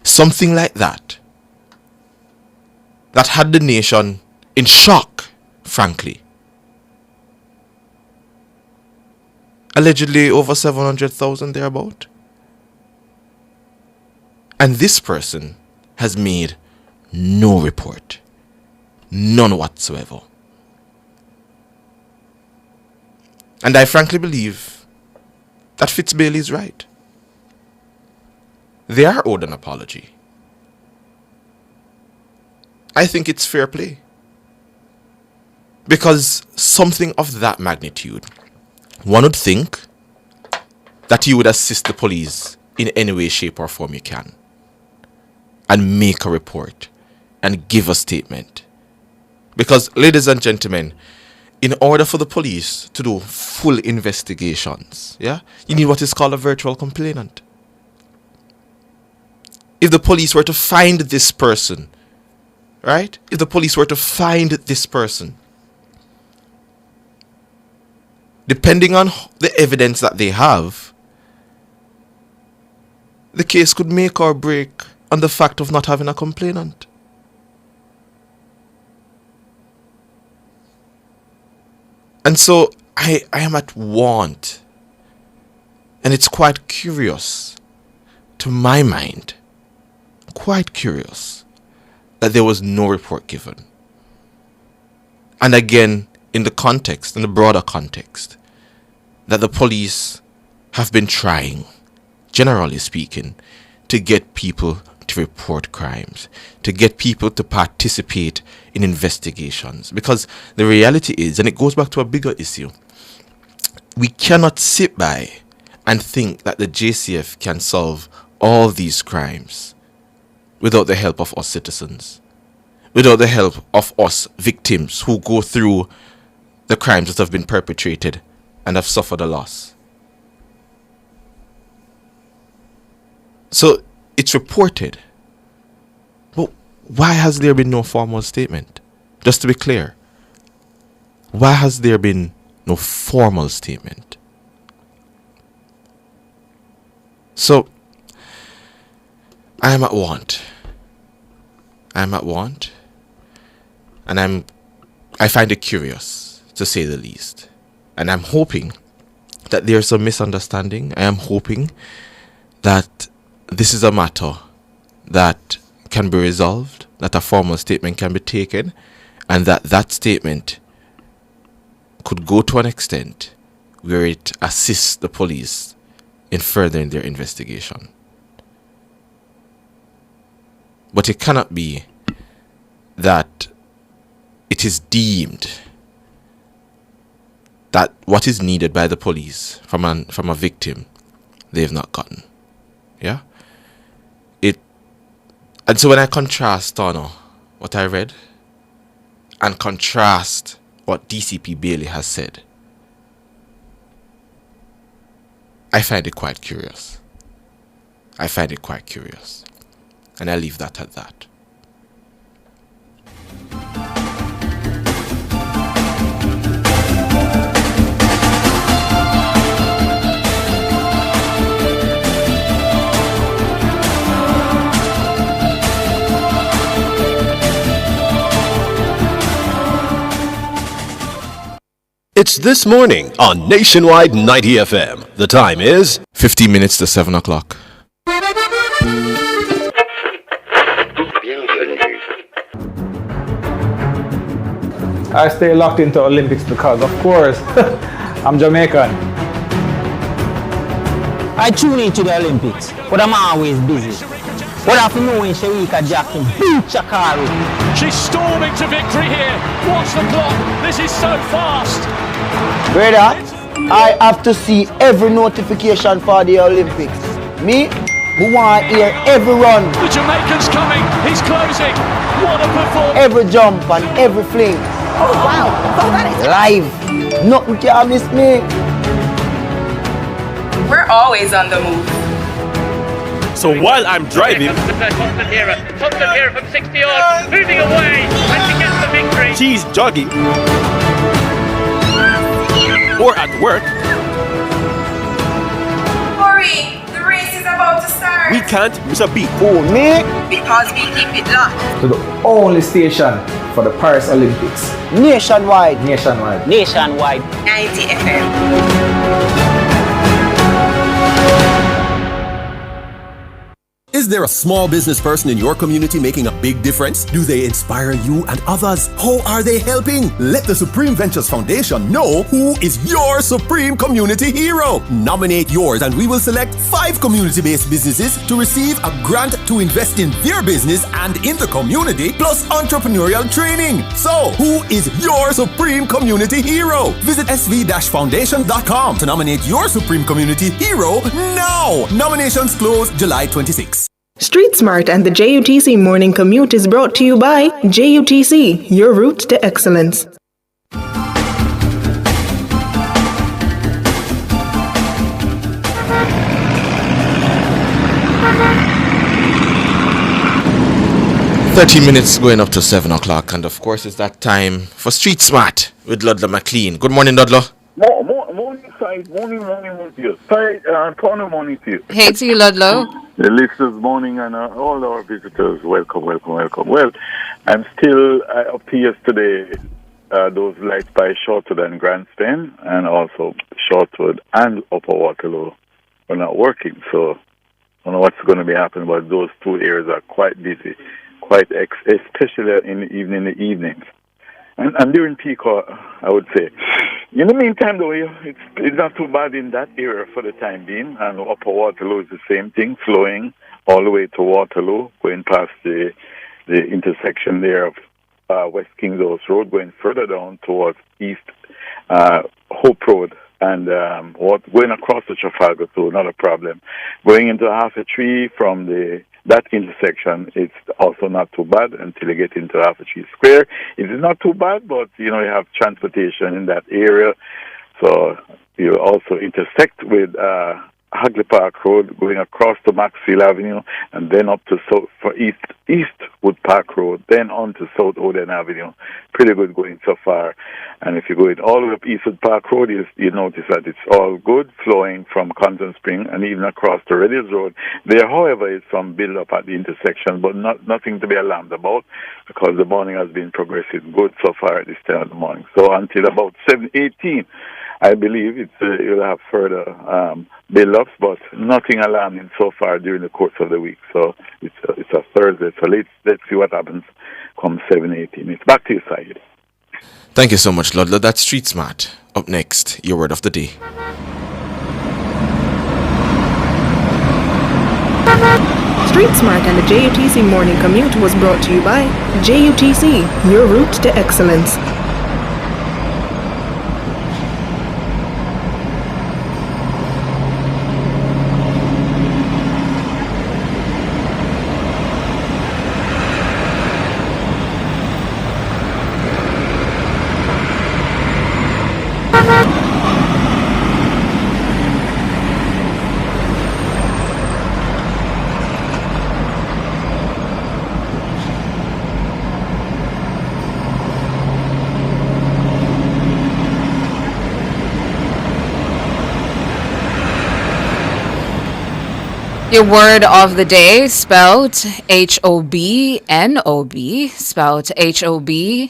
Something like that. That had the nation in shock, frankly. Allegedly over 700,000 thereabout. And this person has made no report. None whatsoever. And I frankly believe that Fitzbailey is right. They are owed an apology. I think it's fair play. Because something of that magnitude, one would think that you would assist the police in any way, shape, or form you can. And make a report. And give a statement. Because, ladies and gentlemen, in order for the police to do full investigations, you need what is called a virtual complainant. If the police were to find this person, right? If the police were to find this person, depending on the evidence that they have, the case could make or break on the fact of not having a complainant. And so I am at want. And it's quite curious, to my mind, quite curious, that there was no report given. And again, in the broader context, that the police have been trying, generally speaking, to get people to report crimes, to get people to participate in investigations. Because the reality is, and it goes back to a bigger issue, we cannot sit by and think that the JCF can solve all these crimes without the help of us citizens, without the help of us victims who go through the crimes that have been perpetrated and have suffered a loss. So it's reported. But why has there been no formal statement? Just to be clear, why has there been no formal statement? So I am at want. And I find it curious, to say the least. And I'm hoping that there's some misunderstanding. I am hoping that this is a matter that can be resolved, that a formal statement can be taken, and that statement could go to an extent where it assists the police in furthering their investigation. But it cannot be that it is deemed that what is needed by the police from a victim, they have not gotten. Yeah? And so when I contrast, what I read, and contrast what DCP Bailey has said, I find it quite curious. And I leave that at that. It's This Morning on Nationwide 90 FM. The time is 15 minutes to 7 o'clock. I stay locked into Olympics because, of course, I'm Jamaican. I tune into the Olympics, but I'm always busy. What have you know when Sharika Jackson beat Chakari? She's storming to victory here. Watch the clock. This is so fast. Brother, I have to see every notification for the Olympics. Me, who want to hear every run. The Jamaican's coming. He's closing. What a performance. Every jump and every fling. Oh, wow. Oh, that is live. Nothing can miss me. We're always on the move. So while I'm driving, Thompson here from 60 odd, moving away, and she gets the victory. She's jogging, or at work. Hurry, the race is about to start. We can't miss a beat. Oh, me? Because we keep it locked. To the only station for the Paris Olympics. Nationwide. 90 FM. Is there a small business person in your community making a big difference? Do they inspire you and others? How are they helping? Let the Supreme Ventures Foundation know who is your Supreme Community Hero. Nominate yours and we will select 5 community-based businesses to receive a grant to invest in their business and in the community, plus entrepreneurial training. So, who is your Supreme Community Hero? Visit sv-foundation.com to nominate your Supreme Community Hero now. Nominations close July 26. Street Smart and the JUTC Morning Commute is brought to you by JUTC, your route to excellence. Minutes going up to 7 o'clock, and of course it's that time for Street Smart with Ludlow McLean. Good morning, Ludlow. Morning to you. Sorry, morning to you. Hey to you, Ludlow. The listeners morning and all our visitors, welcome. Well, I'm still up to yesterday. Those lights by Shortwood and Grandstand, and also Shortwood and Upper Waterloo are not working. So I don't know what's going to be happening, but those two areas are quite busy, especially in the evenings. And during peak hour, I would say. In the meantime, though, it's not too bad in that area for the time being. And Upper Waterloo is the same thing, flowing all the way to Waterloo, going past the intersection there of West Kingshouse Road, going further down towards East Hope Road, and going across the Trafalgar, so not a problem. Going into Half a Tree from that intersection, it's also not too bad until you get into Half a Tree Square. It is not too bad, but you have transportation in that area, so you also intersect with Hagley Park Road, going across to Maxfield Avenue, and then up to Eastwood Park Road, then on to South Oden Avenue. Pretty good going so far. And if you're going all the way up Eastwood Park Road, you notice that it's all good, flowing from Compton Spring and even across to Red Hills Road. There, however, is some build-up at the intersection, but nothing to be alarmed about, because the morning has been progressing good so far at this time of the morning. So until about 7:18, I believe you'll have further build-ups, but nothing alarming so far during the course of the week. So it's a Thursday, so let's see what happens come 7:18. It's back to you, Syed. Thank you so much, Lord. That's Street Smart. Up next, your word of the day. Street Smart and the JUTC Morning Commute was brought to you by JUTC, your route to excellence. Your word of the day, spelled H-O-B-N-O-B, spelled H-O-B-N-O-B.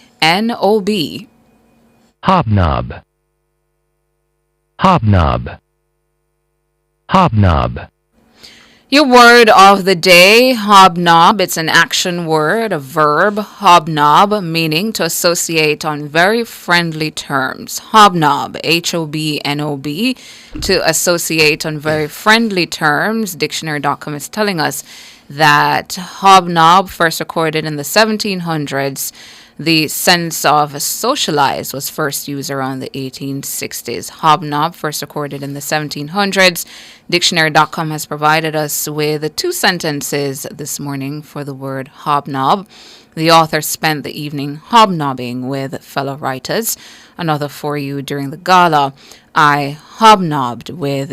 Hobnob. Hobnob. Hobnob. Your word of the day, hobnob. It's an action word, a verb, hobnob, meaning to associate on very friendly terms. Hobnob, H-O-B-N-O-B, to associate on very friendly terms. Dictionary.com is telling us that hobnob, first recorded in the 1700s, the sense of socialize was first used around the 1860s. Hobnob, first recorded in the 1700s. Dictionary.com has provided us with 2 sentences this morning for the word hobnob. The author spent the evening hobnobbing with fellow writers. Another for you during the gala. I hobnobbed with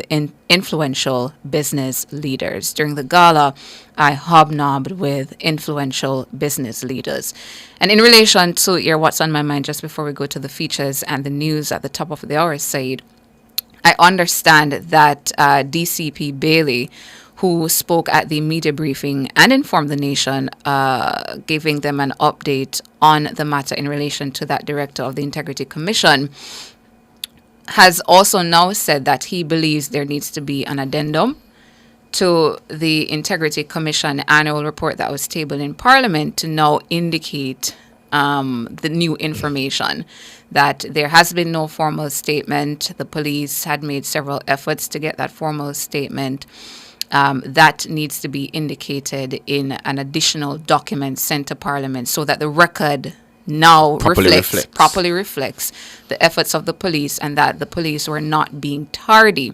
influential business leaders. During the gala, I hobnobbed with influential business leaders. And in relation to your What's on My Mind, just before we go to the features and the news at the top of the hour, Said, I understand that DCP Bailey, who spoke at the media briefing and informed the nation, giving them an update on the matter in relation to that director of the Integrity Commission, has also now said that he believes there needs to be an addendum to the Integrity Commission annual report that was tabled in Parliament to now indicate the new information, that there has been no formal statement. The police had made several efforts to get that formal statement. That needs to be indicated in an additional document sent to Parliament so that the record now properly reflects the efforts of the police, and that the police were not being tardy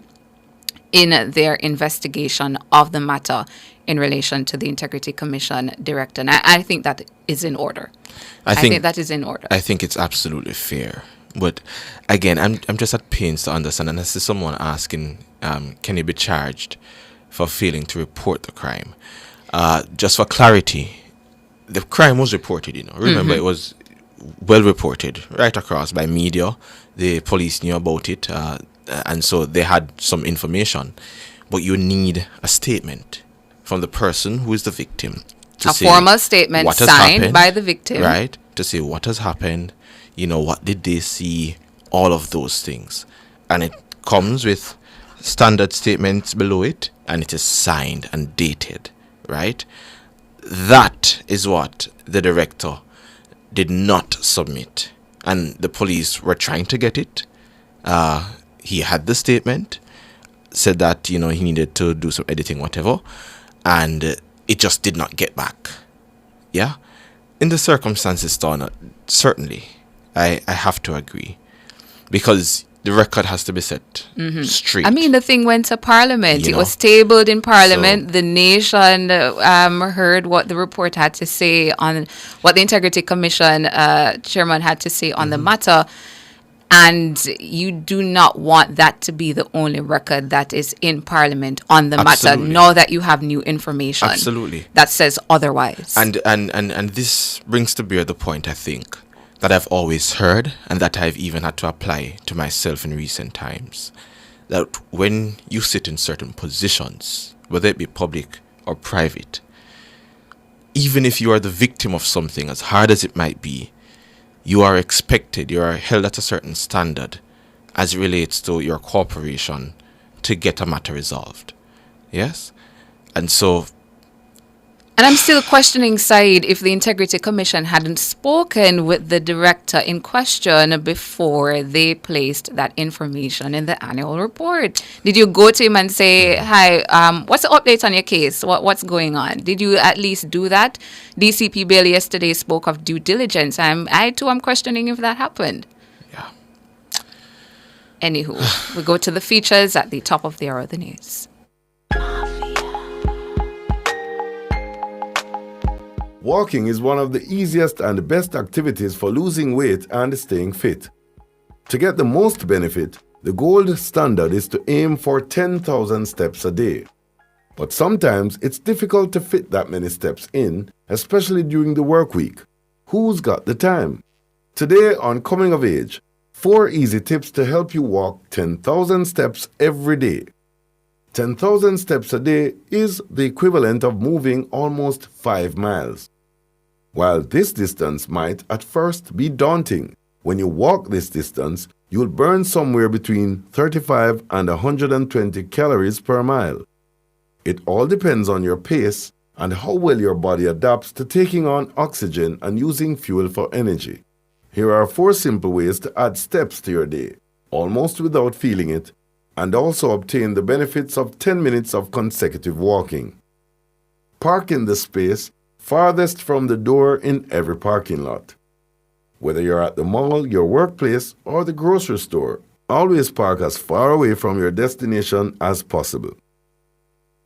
in their investigation of the matter in relation to the Integrity Commission director. And I think that is in order. I think that is in order. I think it's absolutely fair. But again, I'm just at pains to understand, and I see someone asking, can he be charged for failing to report the crime? Just for clarity, the crime was reported, Remember, it was well reported right across by media. The police knew about it, and so they had some information. But you need a statement from the person who is the victim. A formal statement signed by the victim. Right, to say what has happened, what did they see, all of those things. And it comes with standard statements below it, and it is signed and dated, right? That is what the director did not submit. And the police were trying to get it. He had the statement, said that, he needed to do some editing, whatever, and it just did not get back. Yeah? In the circumstances, Donna, certainly, I have to agree. Because the record has to be set straight. I mean, the thing went to Parliament. It was tabled in Parliament. The nation heard what the report had to say on what the Integrity Commission chairman had to say on the matter. And you do not want that to be the only record that is in Parliament on the matter, now that you have new information. Absolutely. That says otherwise. And this brings to bear the point, I think, that I've always heard and that I've even had to apply to myself in recent times. That when you sit in certain positions, whether it be public or private, even if you are the victim of something, as hard as it might be, you are expected, you are held at a certain standard as it relates to your cooperation to get a matter resolved. Yes? And so... And I'm still questioning, Said, if the Integrity Commission hadn't spoken with the director in question before they placed that information in the annual report. Did you go to him and say, hi, what's the update on your case? What's going on? Did you at least do that? DCP Beryl yesterday spoke of due diligence. I too am questioning if that happened. Yeah. Anywho, we go to the features at the top of the hour of the news. Walking is one of the easiest and best activities for losing weight and staying fit. To get the most benefit, the gold standard is to aim for 10,000 steps a day. But sometimes it's difficult to fit that many steps in, especially during the work week. Who's got the time? Today on Coming of Age, 4 easy tips to help you walk 10,000 steps every day. 10,000 steps a day is the equivalent of moving almost 5 miles. While this distance might at first be daunting, when you walk this distance, you'll burn somewhere between 35 and 120 calories per mile. It all depends on your pace and how well your body adapts to taking on oxygen and using fuel for energy. Here are 4 simple ways to add steps to your day, almost without feeling it, and also obtain the benefits of 10 minutes of consecutive walking. Park in the space farthest from the door in every parking lot. Whether you're at the mall, your workplace, or the grocery store, always park as far away from your destination as possible.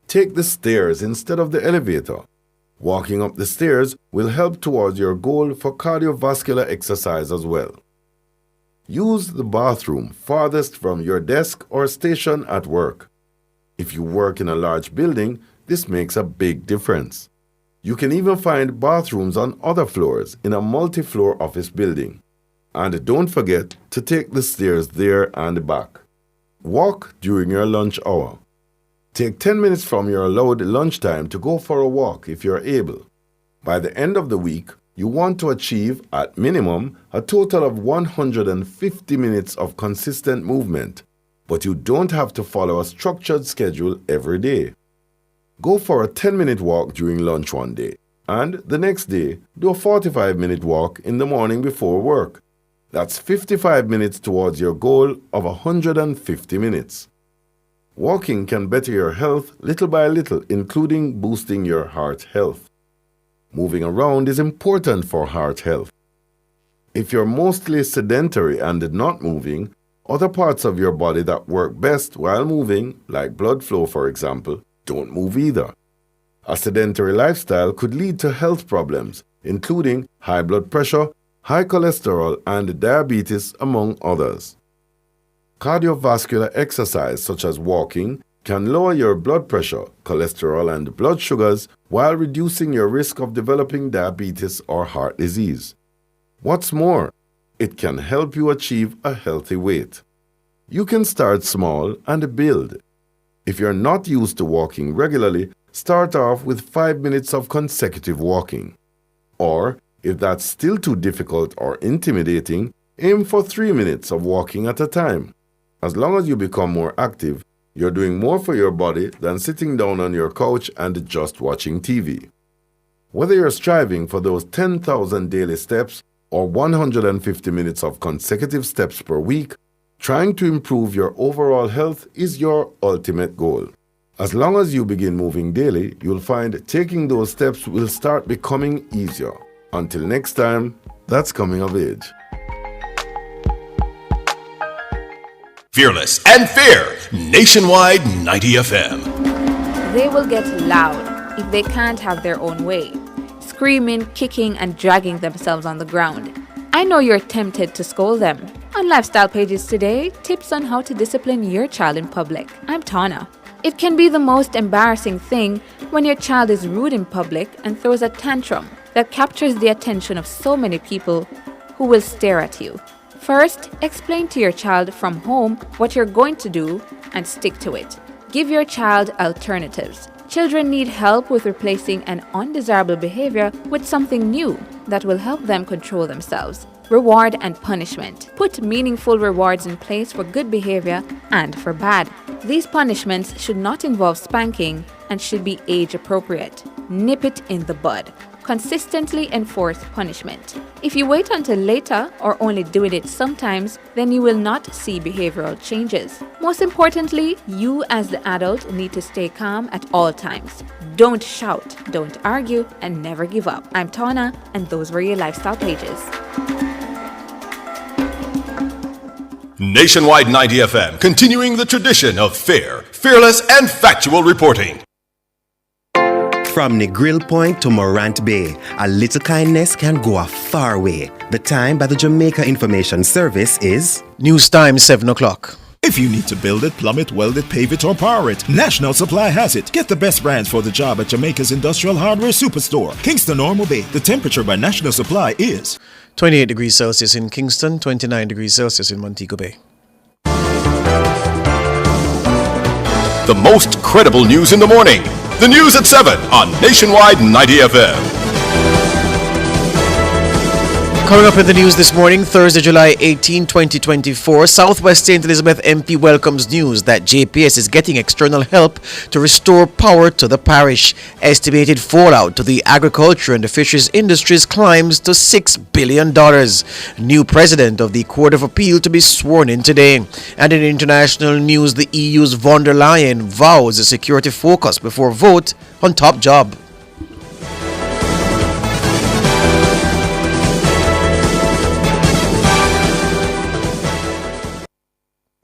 Take the stairs instead of the elevator. Walking up the stairs will help towards your goal for cardiovascular exercise as well. Use the bathroom farthest from your desk or station at work. If you work in a large building, this makes a big difference. You can even find bathrooms on other floors in a multi-floor office building. And don't forget to take the stairs there and back. Walk during your lunch hour. Take 10 minutes from your allowed lunchtime to go for a walk if you're able. By the end of the week, you want to achieve, at minimum, a total of 150 minutes of consistent movement, but you don't have to follow a structured schedule every day. Go for a 10-minute walk during lunch one day, and the next day, do a 45-minute walk in the morning before work. That's 55 minutes towards your goal of 150 minutes. Walking can better your health little by little, including boosting your heart health. Moving around is important for heart health. If you're mostly sedentary and not moving, other parts of your body that work best while moving, like blood flow for example, don't move either. A sedentary lifestyle could lead to health problems, including high blood pressure, high cholesterol, and diabetes, among others. Cardiovascular exercise such as walking can lower your blood pressure, cholesterol, and blood sugars while reducing your risk of developing diabetes or heart disease. What's more, it can help you achieve a healthy weight. You can start small and build. If you're not used to walking regularly, start off with 5 minutes of consecutive walking. Or, if that's still too difficult or intimidating, aim for 3 minutes of walking at a time. As long as you become more active, you're doing more for your body than sitting down on your couch and just watching TV. Whether you're striving for those 10,000 daily steps or 150 minutes of consecutive steps per week, trying to improve your overall health is your ultimate goal. As long as you begin moving daily, you'll find taking those steps will start becoming easier. Until next time, that's coming of age. Fearless and fair, Nationwide 90 FM. They will get loud if they can't have their own way, screaming, kicking, and dragging themselves on the ground. I know you're tempted to scold them. On Lifestyle Pages today, tips on how to discipline your child in public. I'm Tana. It can be the most embarrassing thing when your child is rude in public and throws a tantrum that captures the attention of so many people who will stare at you. First, explain to your child from home what you're going to do and stick to it. Give your child alternatives. Children need help with replacing an undesirable behavior with something new that will help them control themselves. Reward and punishment. Put meaningful rewards in place for good behavior and for bad. These punishments should not involve spanking and should be age appropriate. Nip it in the bud. Consistently enforce punishment. If you wait until later or only doing it sometimes, then you will not see behavioral changes. Most importantly, you as the adult need to stay calm at all times. Don't shout, don't argue, and never give up. I'm Tana, and those were your Lifestyle Pages. Nationwide 90 FM, continuing the tradition of fair, fearless, and factual reporting. From Negril Point to Morant Bay, a little kindness can go a far way. The time by the Jamaica Information Service is News time 7 o'clock. If you need to build it, plumb it, weld it, pave it, or power it, National Supply has it. Get the best brands for the job at Jamaica's Industrial Hardware Superstore, Kingston Normal Bay. The temperature by National Supply is 28 degrees Celsius in Kingston, 29 degrees Celsius in Montego Bay. The most credible news in the morning. The news at 7 on Nationwide 90 FM. Coming up in the news this morning, Thursday, July 18, 2024, Southwest St. Elizabeth MP welcomes news that JPS is getting external help to restore power to the parish. Estimated fallout to the agriculture and the fisheries industries climbs to $6 billion. New president of the Court of Appeal to be sworn in today. And in international news, the EU's von der Leyen vows a security focus before vote on top job.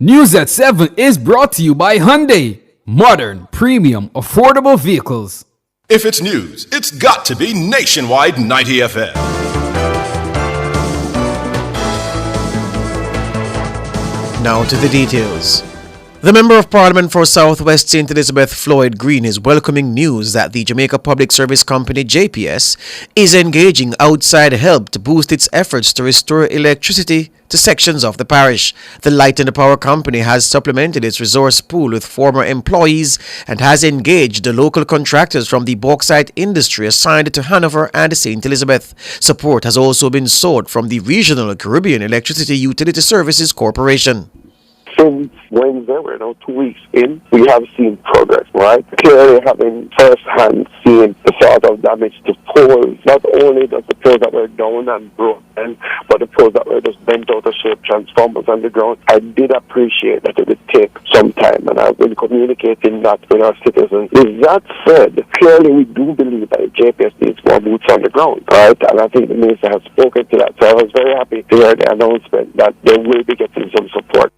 News at 7 is brought to you by Hyundai. Modern, premium, affordable vehicles. If it's news, it's got to be Nationwide 90 FM. Now to the details. The Member of Parliament for Southwest St. Elizabeth, Floyd Green, is welcoming news that the Jamaica Public Service Company, JPS, is engaging outside help to boost its efforts to restore electricity to sections of the parish. The Light and the Power Company has supplemented its resource pool with former employees and has engaged the local contractors from the bauxite industry assigned to Hanover and St. Elizabeth. Support has also been sought from the Regional Caribbean Electricity Utility Services Corporation. Since Wednesday, we're now 2 weeks in, we have seen progress, right? Clearly having first-hand seen the sort of damage to poles, not only just the poles that were down and broken, but the poles that were just bent out of shape, transformers underground. I did appreciate that it would take some time, and I've been communicating that with our citizens. With that said, clearly we do believe that JPS needs more boots on the ground, right? And I think the minister has spoken to that. So I was very happy to hear the announcement that they will be getting some support.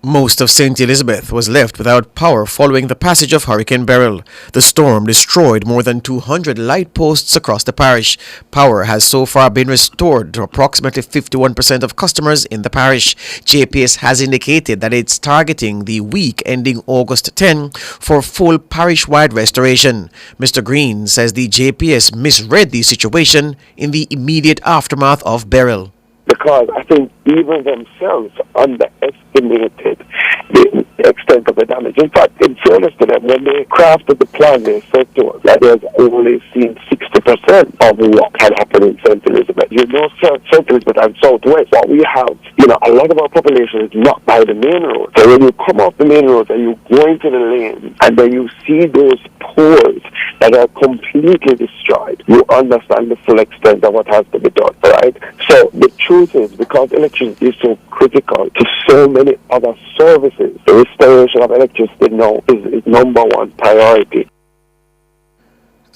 Most of St. Elizabeth was left without power following the passage of Hurricane Beryl. The storm destroyed more than 200 light posts across the parish. Power has so far been restored to approximately 51% of customers in the parish. JPS has indicated that it's targeting the week ending August 10 for full parish-wide restoration. Mr. Green says the JPS misread the situation in the immediate aftermath of Beryl. Because I think even themselves underestimated the the extent of the damage. In fact, in fairness to them, when they crafted the plan, they said to us that there's only seen 60% of what had happened in St. Elizabeth. You know, St. Elizabeth and Southwest, what we have, you know, a lot of our population is not by the main road. So when you come off the main road and you go into the lane and then you see those poles that are completely destroyed, you understand the full extent of what has to be done, right? So the truth is, because electricity is so critical to so many other services, the restoration of electricity now is number one priority.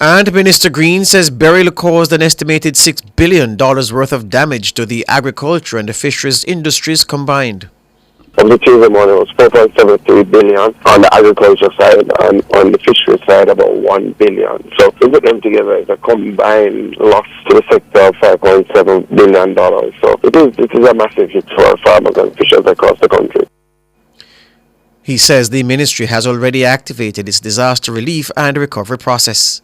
And Minister Green says Beryl caused an estimated $6 billion worth of damage to the agriculture and the fisheries industries combined. Of the tourism one, it was 4.73 billion on the agriculture side, and on the fishery side about 1 billion. So if we put them together, it's a combined loss to the sector of $5.7 billion. So it is a massive hit for farmers and fishers across the country. He says the ministry has already activated its disaster relief and recovery process.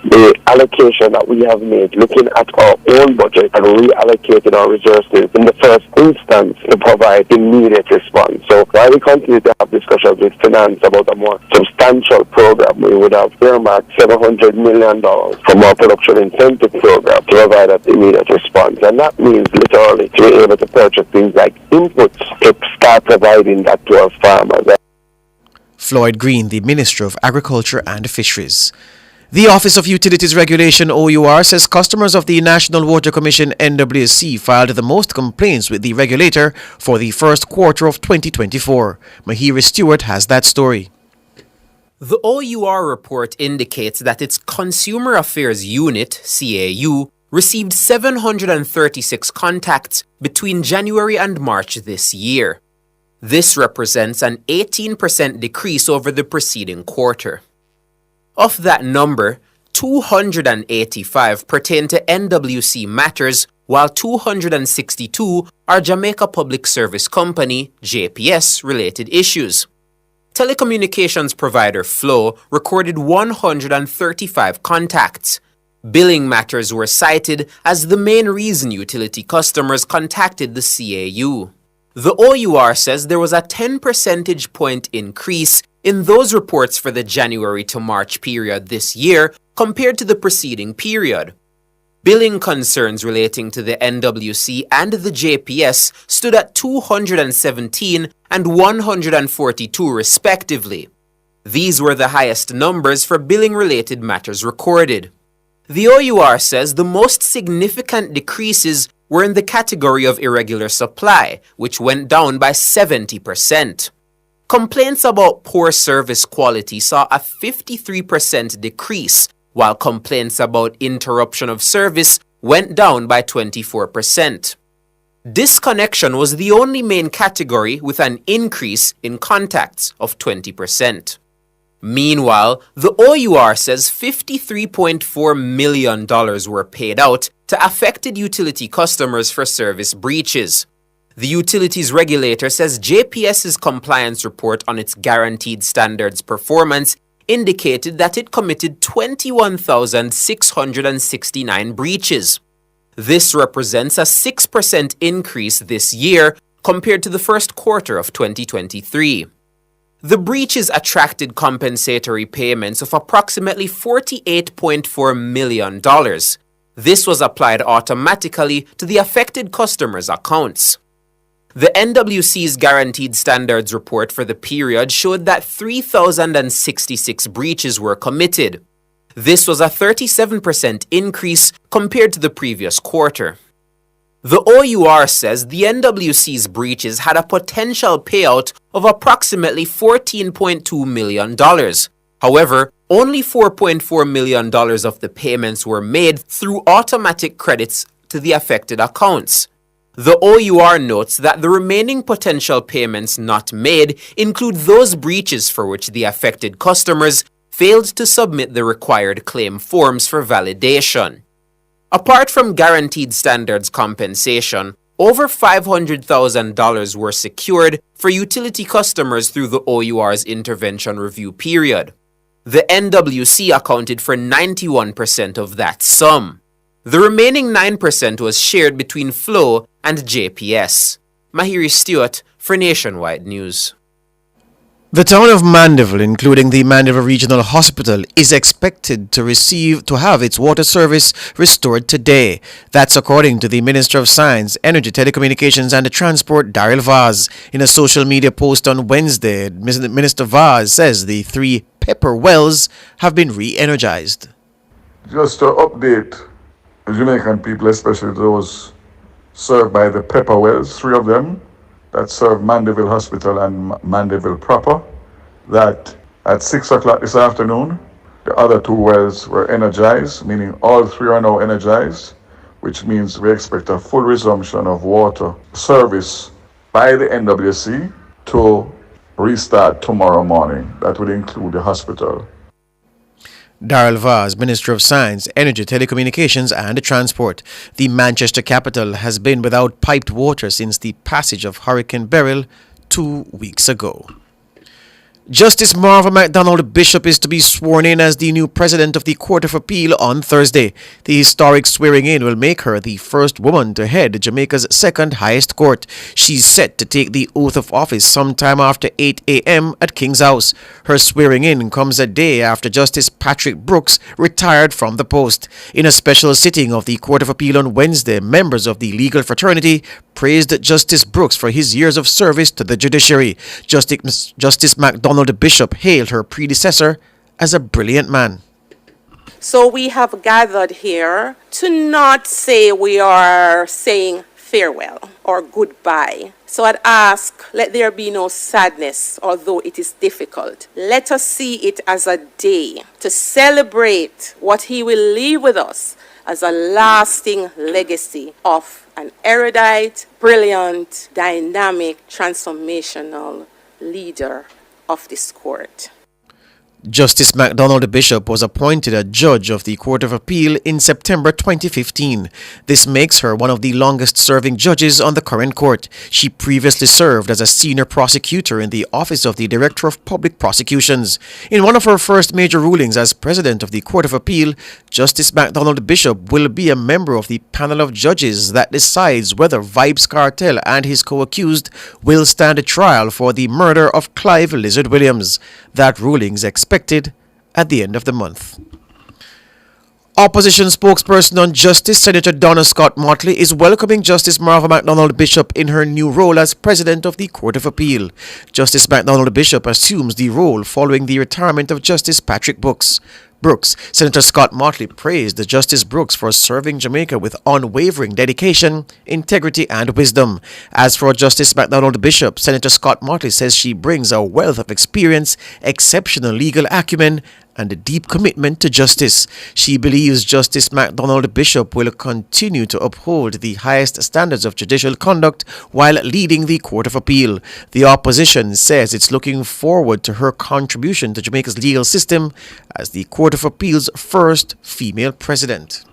The allocation that we have made, looking at our own budget and reallocating our resources in the first instance to provide immediate response. So while we continue to have discussions with finance about a more substantial program, we would have earmarked $700 million from our production incentive program to provide that immediate response. And that means literally to be able to purchase things like inputs to start providing that to our farmers. Floyd Green, the Minister of Agriculture and Fisheries. The Office of Utilities Regulation OUR says customers of the National Water Commission NWC filed the most complaints with the regulator for the first quarter of 2024. Mahiri Stewart has that story. The OUR report indicates that its Consumer Affairs Unit, CAU, received 736 contacts between January and March this year. This represents an 18% decrease over the preceding quarter. Of that number, 285 pertain to NWC matters, while 262 are Jamaica Public Service Company, JPS, related issues. Telecommunications provider Flow recorded 135 contacts. Billing matters were cited as the main reason utility customers contacted the CAU. The OUR says there was a 10 percentage point increase in those reports for the January to March period this year compared to the preceding period. Billing concerns relating to the NWC and the JPS stood at 217 and 142 respectively. These were the highest numbers for billing-related matters recorded. The OUR says the most significant decreases were in the category of irregular supply, which went down by 70%. Complaints about poor service quality saw a 53% decrease, while complaints about interruption of service went down by 24%. Disconnection was the only main category with an increase in contacts of 20%. Meanwhile, the OUR says $53.4 million were paid out to affected utility customers for service breaches. The utilities regulator says JPS's compliance report on its guaranteed standards performance indicated that it committed 21,669 breaches. This represents a 6% increase this year compared to the first quarter of 2023. The breaches attracted compensatory payments of approximately $48.4 million. This was applied automatically to the affected customers' accounts. The NWC's Guaranteed Standards report for the period showed that 3,066 breaches were committed. This was a 37% increase compared to the previous quarter. The OUR says the NWC's breaches had a potential payout of approximately $14.2 million. However, only $4.4 million of the payments were made through automatic credits to the affected accounts. The OUR notes that the remaining potential payments not made include those breaches for which the affected customers failed to submit the required claim forms for validation. Apart from guaranteed standards compensation, over $500,000 were secured for utility customers through the OUR's intervention review period. The NWC accounted for 91% of that sum. The remaining 9% was shared between Flow and JPS. Mahiri Stewart for Nationwide News. The town of Mandeville, including the Mandeville Regional Hospital, is expected to have its water service restored today. That's according to the Minister of Science, Energy, Telecommunications and Transport, Beryl. In a social media post on Wednesday, Minister Vaz says the 3 pepper wells have been re-energized. Just to update the Jamaican people, especially those served by the pepper wells, 3 of them, that serve Mandeville Hospital and Mandeville proper, that at 6 o'clock this afternoon, the other 2 wells were energized, meaning all 3 are now energized, which means we expect a full resumption of water service by the NWC to restart tomorrow morning. That would include the hospital. Beryl Vaz, Minister of Science, Energy, Telecommunications and Transport. The Manchester capital has been without piped water since the passage of Hurricane Beryl 2 weeks ago. Justice Marva MacDonald Bishop is to be sworn in as the new president of the Court of Appeal on Thursday. The historic swearing-in will make her the first woman to head Jamaica's second highest court. She's set to take the oath of office sometime after 8 a.m. at King's House. Her swearing-in comes a day after Justice Patrick Brooks retired from the post. In a special sitting of the Court of Appeal on Wednesday, members of the legal fraternity praised Justice Brooks for his years of service to the judiciary. Justice MacDonald Bishop hailed her predecessor as a brilliant man. So we have gathered here to not say we are saying farewell or goodbye. So I'd ask, let there be no sadness, although it is difficult. Let us see it as a day to celebrate what he will leave with us as a lasting legacy of an erudite, brilliant, dynamic, transformational leader of this court. Justice MacDonald Bishop was appointed a judge of the Court of Appeal in September 2015. This makes her one of the longest-serving judges on the current court. She previously served as a senior prosecutor in the Office of the Director of Public Prosecutions. In one of her first major rulings as president of the Court of Appeal, Justice MacDonald Bishop will be a member of the panel of judges that decides whether Vybz Kartel and his co-accused will stand a trial for the murder of Clive Lizard Williams. That ruling is expected at the end of the month. Opposition spokesperson on justice, Senator Donna Scott Motley, is welcoming Justice Marva MacDonald Bishop in her new role as President of the Court of Appeal. Justice MacDonald Bishop assumes the role following the retirement of Justice Patrick Brooks. Senator Scott Motley praised Justice Brooks for serving Jamaica with unwavering dedication, integrity and wisdom. As for Justice MacDonald Bishop, Senator Scott Motley says she brings a wealth of experience, exceptional legal acumen and a deep commitment to justice. She believes Justice MacDonald Bishop will continue to uphold the highest standards of judicial conduct while leading the Court of Appeal. The opposition says it's looking forward to her contribution to Jamaica's legal system as the Court of Appeal's first female president.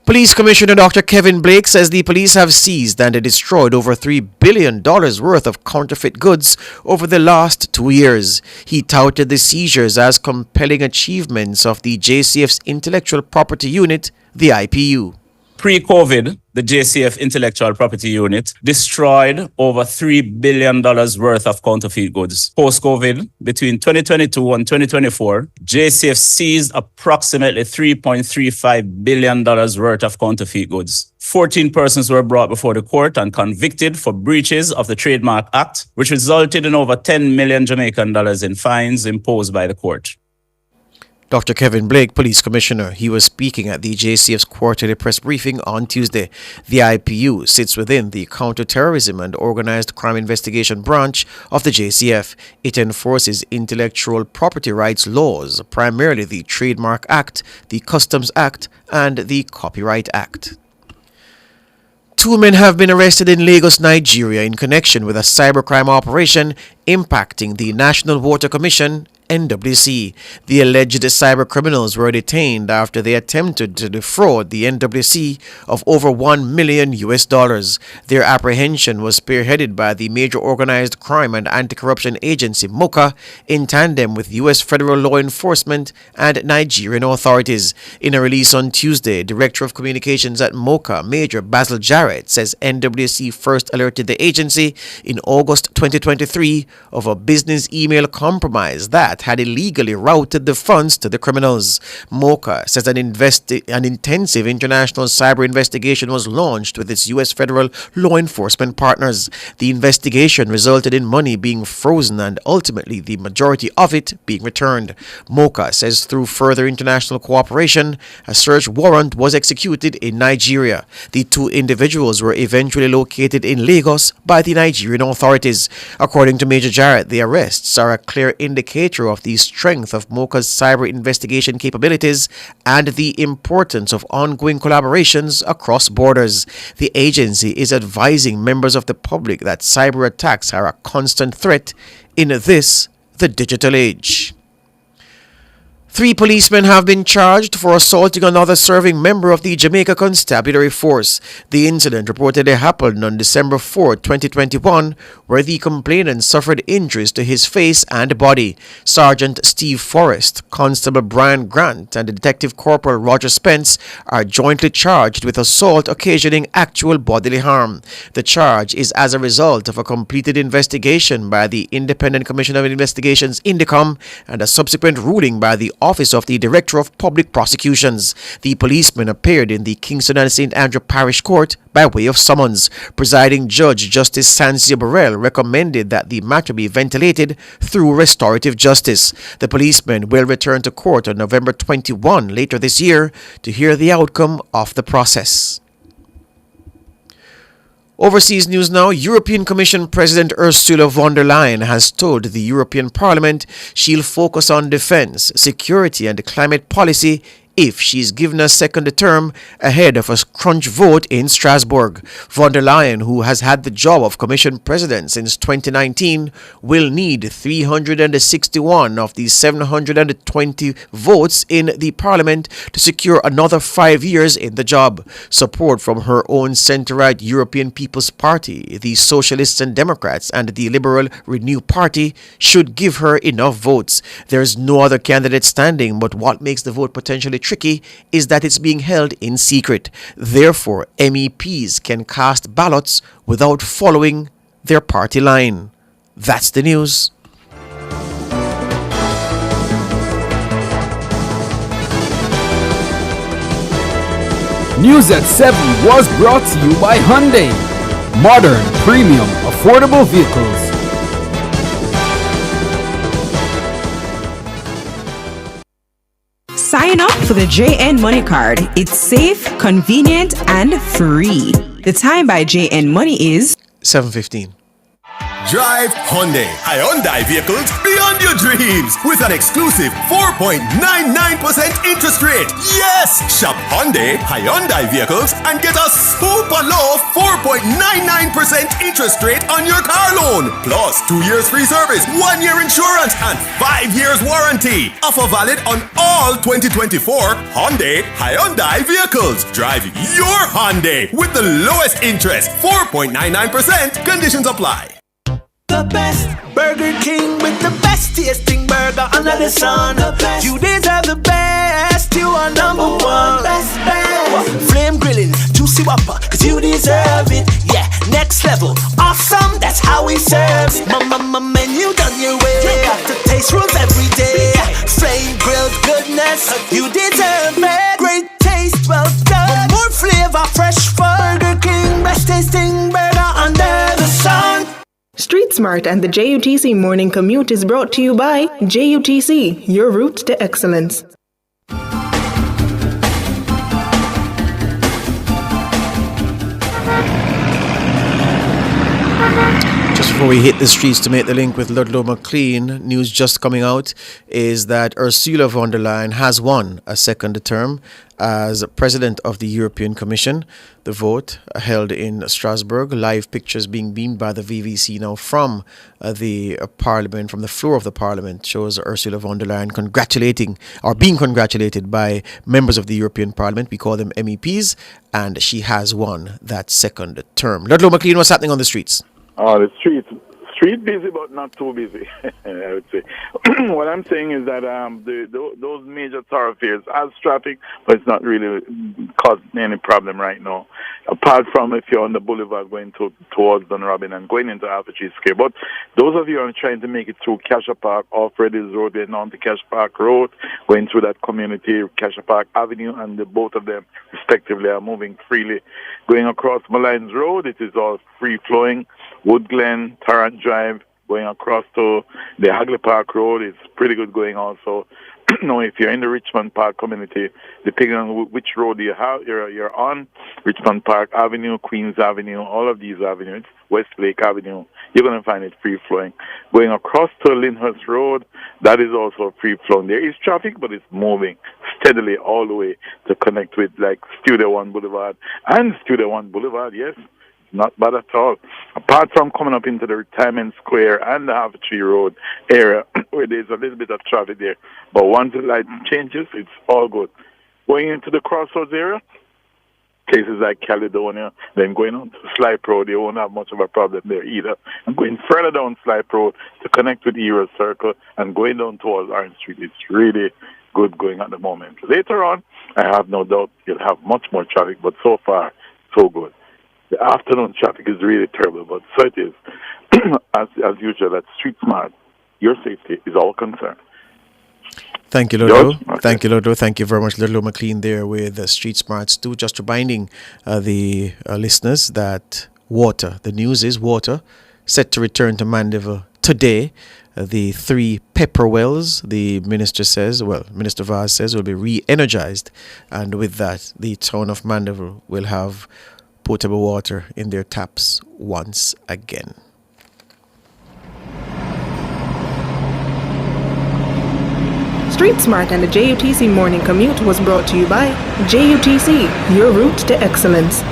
Police Commissioner Dr. Kevin Blake says the police have seized and destroyed over $3 billion worth of counterfeit goods over the last 2 years. He touted the seizures as compelling achievements of the JCF's Intellectual Property Unit, the IPU. Pre-COVID, the JCF Intellectual Property Unit destroyed over $3 billion worth of counterfeit goods. Post-COVID, between 2022 and 2024, JCF seized approximately $3.35 billion worth of counterfeit goods. 14 persons were brought before the court and convicted for breaches of the Trademark Act, which resulted in over 10 million Jamaican dollars in fines imposed by the court. Dr. Kevin Blake, Police Commissioner, he was speaking at the JCF's quarterly press briefing on Tuesday. The IPU sits within the Counterterrorism and Organized Crime Investigation branch of the JCF. It enforces intellectual property rights laws, primarily the Trademark Act, the Customs Act, and the Copyright Act. 2 men have been arrested in Lagos, Nigeria in connection with a cybercrime operation impacting the National Water Commission, NWC. The alleged cyber criminals were detained after they attempted to defraud the NWC of over $1 million. Their apprehension was spearheaded by the Major Organized Crime and Anti-Corruption Agency, MOCA, in tandem with U.S. federal law enforcement and Nigerian authorities. In a release on Tuesday, Director of Communications at MOCA, Major Basil Jarrett, says NWC first alerted the agency in August 2023 of a business email compromise that had illegally routed the funds to the criminals. MOCA says an intensive international cyber investigation was launched with its U.S. federal law enforcement partners. The investigation resulted in money being frozen and ultimately the majority of it being returned. MOCA says through further international cooperation, a search warrant was executed in Nigeria. The two individuals were eventually located in Lagos by the Nigerian authorities. According to Major Jarrett, the arrests are a clear indicator of the strength of MOCA's cyber investigation capabilities and the importance of ongoing collaborations across borders. The agency is advising members of the public that cyber attacks are a constant threat in the digital age. 3 policemen have been charged for assaulting another serving member of the Jamaica Constabulary Force. The incident reportedly happened on December 4, 2021, where the complainant suffered injuries to his face and body. Sergeant Steve Forrest, Constable Brian Grant, and Detective Corporal Roger Spence are jointly charged with assault occasioning actual bodily harm. The charge is as a result of a completed investigation by the Independent Commission of Investigations, INDECOM, and a subsequent ruling by the Office of the Director of Public Prosecutions. The policemen appeared in the Kingston and St. Andrew Parish Court by way of summons. Presiding Judge Justice Sansia Beryl recommended that the matter be ventilated through restorative justice. The policemen will return to court on November 21 later this year to hear the outcome of the process. Overseas news now. European Commission President Ursula von der Leyen has told the European Parliament she'll focus on defense, security and climate policy if she's given a second term ahead of a crunch vote in Strasbourg. Von der Leyen, who has had the job of Commission President since 2019, will need 361 of the 720 votes in the Parliament to secure another 5 years in the job. Support from her own centre-right European People's Party, the Socialists and Democrats, and the Liberal Renew Party should give her enough votes. There's no other candidate standing, but what makes the vote potentially tricky is that it's being held in secret. Therefore, MEPs can cast ballots without following their party line. That's the news. News at 7 was brought to you by Hyundai. Modern, premium, affordable vehicles. Sign up for the JN Money Card. It's safe, convenient, and free. The time by JN Money is 7:15. Drive Hyundai vehicles beyond your dreams with an exclusive 4.99% interest rate. Yes! Shop Hyundai vehicles and get a super low 4.99% interest rate on your car loan. Plus 2 years free service, 1 year insurance, and 5 years warranty. Offer valid on all 2024 Hyundai vehicles. Drive your Hyundai with the lowest interest, 4.99%. Conditions apply. The best Burger King with the best tasting burger under the sun. You deserve the best, you are number one. Best. Flame grilling, juicy whopper, cause you deserve it. Yeah, next level, awesome, that's how we serve it. Mama menu done your way. You got the taste rules every day. Flame grilled goodness, you deserve it. Great taste, well done. More flavor, fresh Burger King, best tasting burger under the sun. Street Smart and the JUTC Morning Commute is brought to you by JUTC, your route to excellence. Just Before we hit the streets to make the link with Ludlow McLean, news just coming out is that Ursula von der Leyen has won a second term as President of the European Commission. The vote held in Strasbourg, live pictures being beamed by the VVC now from the Parliament, from the floor of the Parliament, shows Ursula von der Leyen congratulating or being congratulated by members of the European Parliament. We call them MEPs, and she has won that second term. Ludlow McLean, what's happening on the streets? Oh, the street busy, but not too busy, I would say. What I'm saying is that those major thoroughfares has traffic, but it's not really causing any problem right now. Apart from if you're on the boulevard going towards Dunrobin and going into Alpha Tree Square. But those of you who are trying to make it through Cassia Park, off Reddy's Road, getting on to Cassia Park Road, going through that community, Cassia Park Avenue, and both of them respectively are moving freely. Going across Malines Road, it is all free-flowing. Wood Glen, Tarrant Drive, going across to the Hagley Park Road, it's pretty good going also. Now, if you're in the Richmond Park community, depending on which road you're on, Richmond Park Avenue, Queens Avenue, all of these avenues, Westlake Avenue, you're going to find it free-flowing. Going across to Lyndhurst Road, that is also free-flowing. There is traffic, but it's moving steadily all the way to connect with, like, Studio One Boulevard. And Studio One Boulevard, yes, not bad at all. Apart from coming up into the Retirement Square and the Half Tree Road area, where there's a little bit of traffic there. But once the light changes, it's all good. Going into the Crossroads area, places like Caledonia, then going on to Slipe Road, you won't have much of a problem there either. And going further down Slipe Road to connect with Eros Circle and going down towards Orange Street, it's really good going at the moment. Later on, I have no doubt you'll have much more traffic, but so far, so good. The afternoon traffic is really terrible, but so it is. as usual, that's street smart. Your safety is our concern. Thank you, Ludlow. Okay. Thank you, Ludlow. Thank you very much, Ludlow McLean there with Street Smarts too. Just reminding the listeners that water, the news is water, set to return to Mandeville today. The 3 pepper wells, the Minister Vaz says, will be re-energized. And with that, the town of Mandeville will have potable water in their taps once again. Street Smart and the JUTC Morning Commute was brought to you by JUTC, your route to excellence.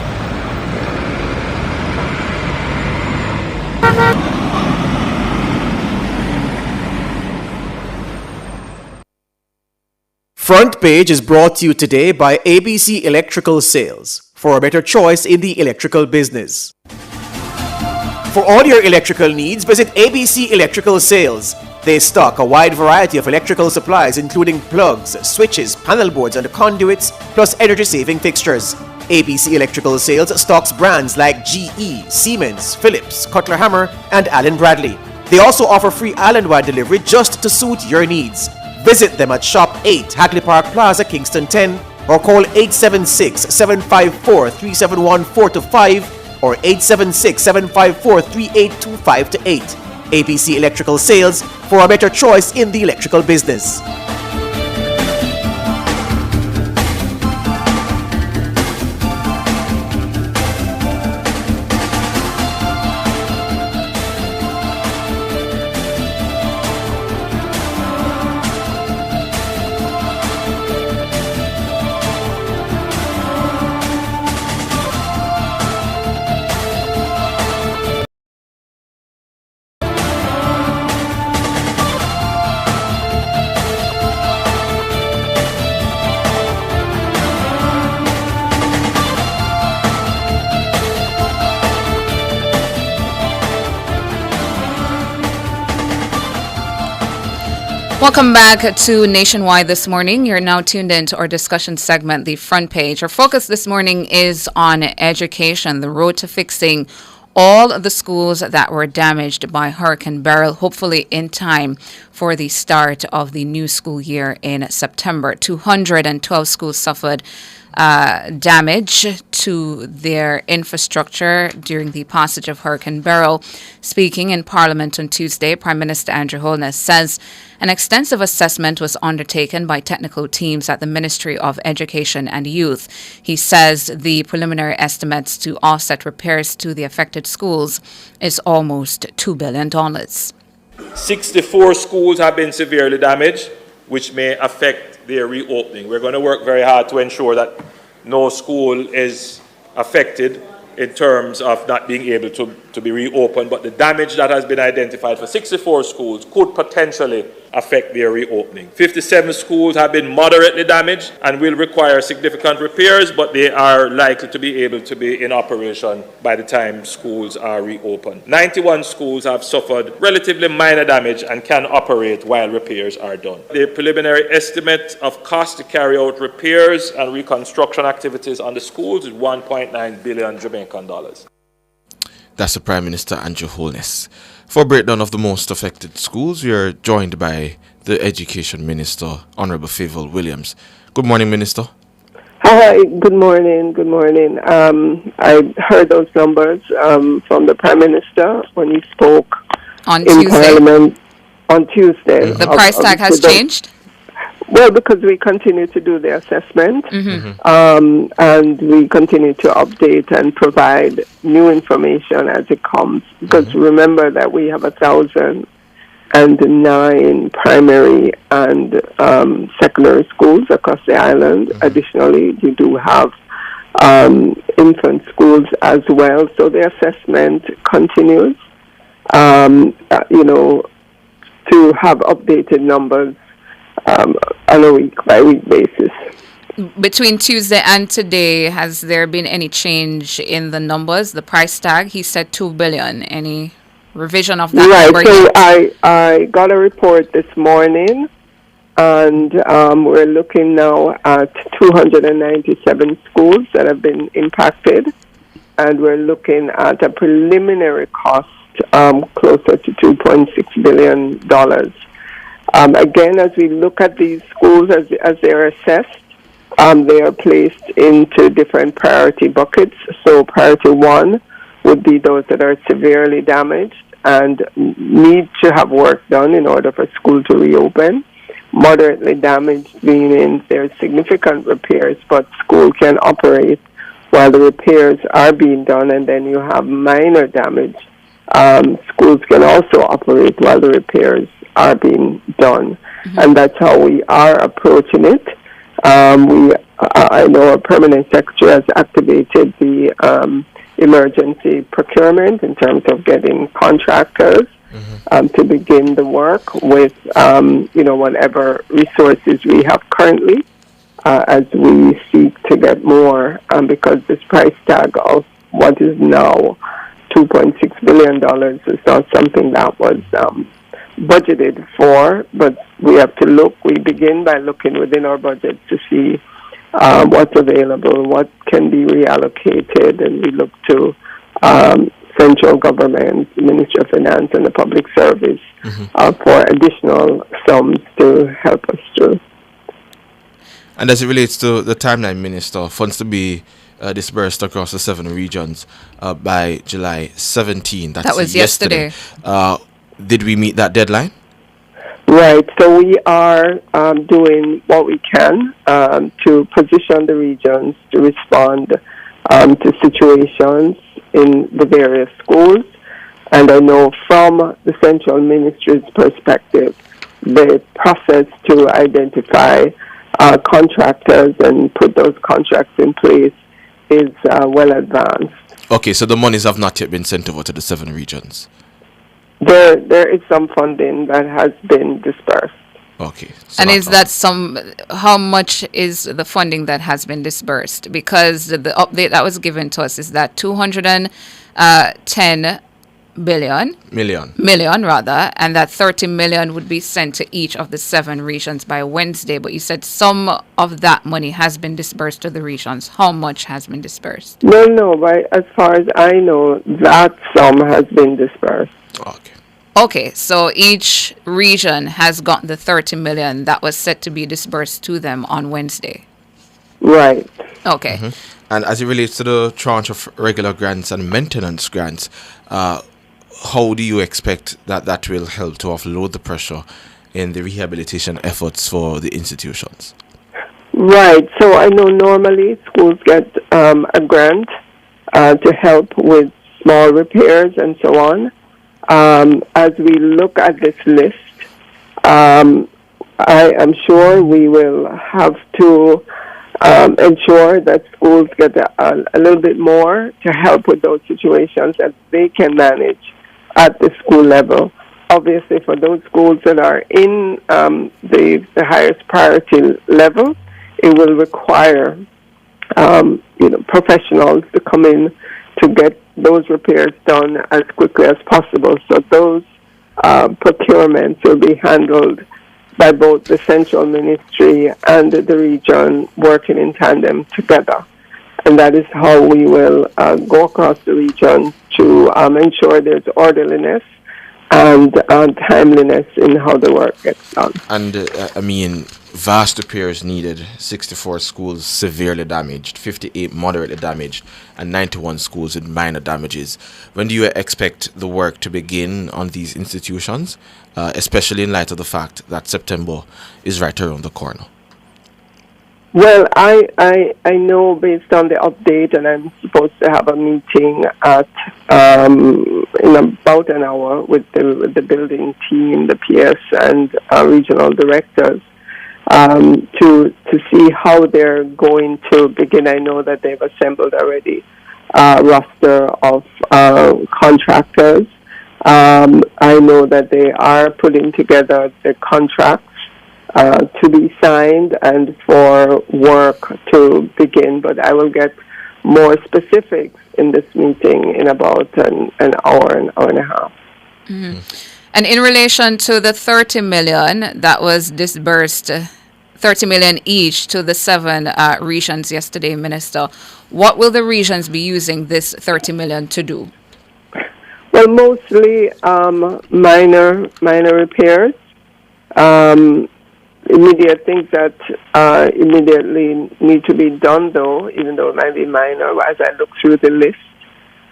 Front Page is brought to you today by ABC Electrical Sales, for a better choice in the electrical business. For all your electrical needs, visit ABC Electrical Sales. They stock a wide variety of electrical supplies including plugs, switches, panel boards and conduits, plus energy-saving fixtures. ABC Electrical Sales stocks brands like GE, Siemens, Philips, Cutler Hammer and Allen Bradley. They also offer free island-wide delivery just to suit your needs. Visit them at Shop 8, Hagley Park Plaza, Kingston 10, or call 876-754-3714-5 or 876-754-3825-8. ABC Electrical Sales, for a better choice in the electrical business. Welcome back to Nationwide this morning. You're now tuned into our discussion segment, The Front Page. Our focus this morning is on education, the road to fixing all of the schools that were damaged by Hurricane Beryl, hopefully in time for the start of the new school year in September. 212 schools suffered damage to their infrastructure during the passage of Hurricane Beryl. Speaking in Parliament on Tuesday, Prime Minister Andrew Holness says an extensive assessment was undertaken by technical teams at the Ministry of Education and Youth. He says the preliminary estimates to offset repairs to the affected schools is almost $2 billion. 64 schools have been severely damaged, which may affect their reopening. We're going to work very hard to ensure that no school is affected in terms of not being able to be reopened, but the damage that has been identified for 64 schools could potentially affect their reopening. 57 schools have been moderately damaged and will require significant repairs, but they are likely to be able to be in operation by the time schools are reopened. 91 schools have suffered relatively minor damage and can operate while repairs are done. The preliminary estimate of cost to carry out repairs and reconstruction activities on the schools is $1.9 billion Jamaican dollars. That's the Prime Minister Andrew Holness. For a breakdown of the most affected schools, we are joined by the Education Minister, Honourable Favour Williams. Good morning, Minister. Hi, good morning, good morning. I heard those numbers from the Prime Minister when he spoke on in Tuesday. Parliament on Tuesday. The price tag has changed? Well, because we continue to do the assessment, and we continue to update and provide new information as it comes. Because remember that we have 1,009 primary and secondary schools across the island. Additionally, we do have infant schools as well. So the assessment continues, to have updated numbers on a week-by-week basis. Between Tuesday and today, has there been any change in the numbers, the price tag? He said $2 billion. Any revision of that number So yet? I got a report this morning, and we're looking now at 297 schools that have been impacted, and we're looking at a preliminary cost closer to $2.6 billion. Again, as we look at these schools as they are assessed, they are placed into different priority buckets. So priority 1 would be those that are severely damaged and need to have work done in order for school to reopen. Moderately damaged meaning there's significant repairs, but school can operate while the repairs are being done. And then you have minor damage. Schools can also operate while the repairs are being done, and that's how we are approaching it. I know our permanent secretary has activated the emergency procurement in terms of getting contractors to begin the work with, whatever resources we have currently, as we seek to get more, because this price tag of what is now $2.6 billion is not something that was budgeted for, but we have to look. We begin by looking within our budget to see what's available, what can be reallocated, and we look to central government, Ministry of Finance, and the Public Service for additional sums to help us through. And as it relates to the timeline, Minister, funds to be dispersed across the 7 regions by July 17. That was yesterday. Did we meet that deadline? Right. So we are doing what we can to position the regions to respond to situations in the various schools. And I know from the Central Ministry's perspective, the process to identify contractors and put those contracts in place is well advanced. Okay, so the monies have not yet been sent over to the 7 regions. There is some funding that has been dispersed. Okay. And is that how much is the funding that has been dispersed? Because the update that was given to us is that 210 million rather, and that 30 million would be sent to each of the 7 regions by Wednesday. But you said some of that money has been dispersed to the regions. How much has been dispersed? No, but as far as I know, that sum has been dispersed. Okay, so each region has got the 30 million that was set to be dispersed to them on Wednesday. Right. Okay. And as it relates to the tranche of regular grants and maintenance grants, how do you expect that will help to offload the pressure in the rehabilitation efforts for the institutions? Right. So I know normally schools get a grant to help with small repairs and so on. As we look at this list, I am sure we will have to ensure that schools get a little bit more to help with those situations that they can manage at the school level. Obviously, for those schools that are in the highest priority level, it will require professionals to come in to get those repairs done as quickly as possible. So those procurements will be handled by both the central ministry and the region working in tandem together. And that is how we will go across the region to ensure there's orderliness and timeliness in how the work gets done. And vast repairs needed. 64 schools severely damaged, 58 moderately damaged, and 91 schools with minor damages. When do you expect the work to begin on these institutions, especially in light of the fact that September is right around the corner? Well, I know based on the update, and I'm supposed to have a meeting at in about an hour with the building team, the PS, and regional directors to see how they're going to begin. I know that they've assembled already a roster of contractors. I know that they are putting together the contracts to be signed and for work to begin, but I will get more specifics in this meeting in about an hour and a half. Mm-hmm. And in relation to the 30 million that was disbursed, 30 million each to the 7 regions yesterday, Minister, what will the regions be using this 30 million to do? Well, mostly minor repairs. Immediate things that immediately need to be done, though, even though it might be minor. As I look through the list,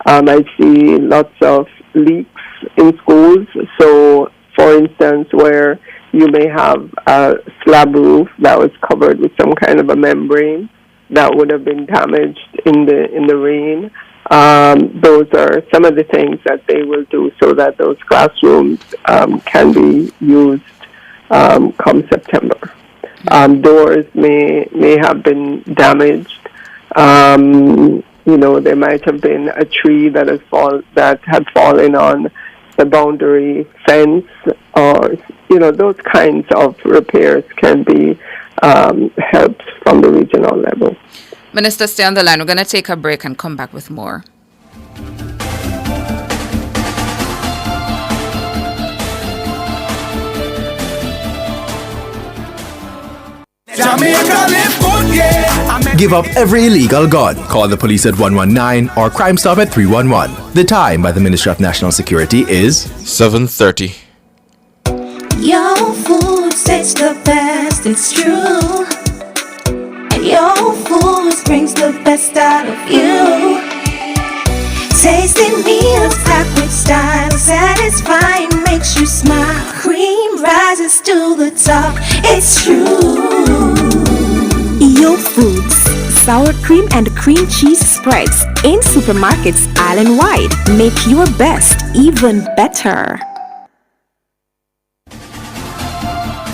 I see lots of leaks in schools. So, for instance, where you may have a slab roof that was covered with some kind of a membrane that would have been damaged in the rain. Those are some of the things that they will do so that those classrooms can be used come September. Doors may have been damaged. There might have been a tree that had fallen on the boundary fence, or those kinds of repairs can be helped from the regional level. Minister, stay on the line. We're going to take a break and come back with more. Give up every illegal gun. Call the police at 119 or Crime Stop at 311. The time by the Ministry of National Security is 7:30. Your food tastes the best, it's true. And your food brings the best out of you. Tasty meals packed with style, satisfying, makes you smile. Cream rises to the top, it's true. Your Foods, sour cream and cream cheese spreads in supermarkets island-wide. Make your best even better.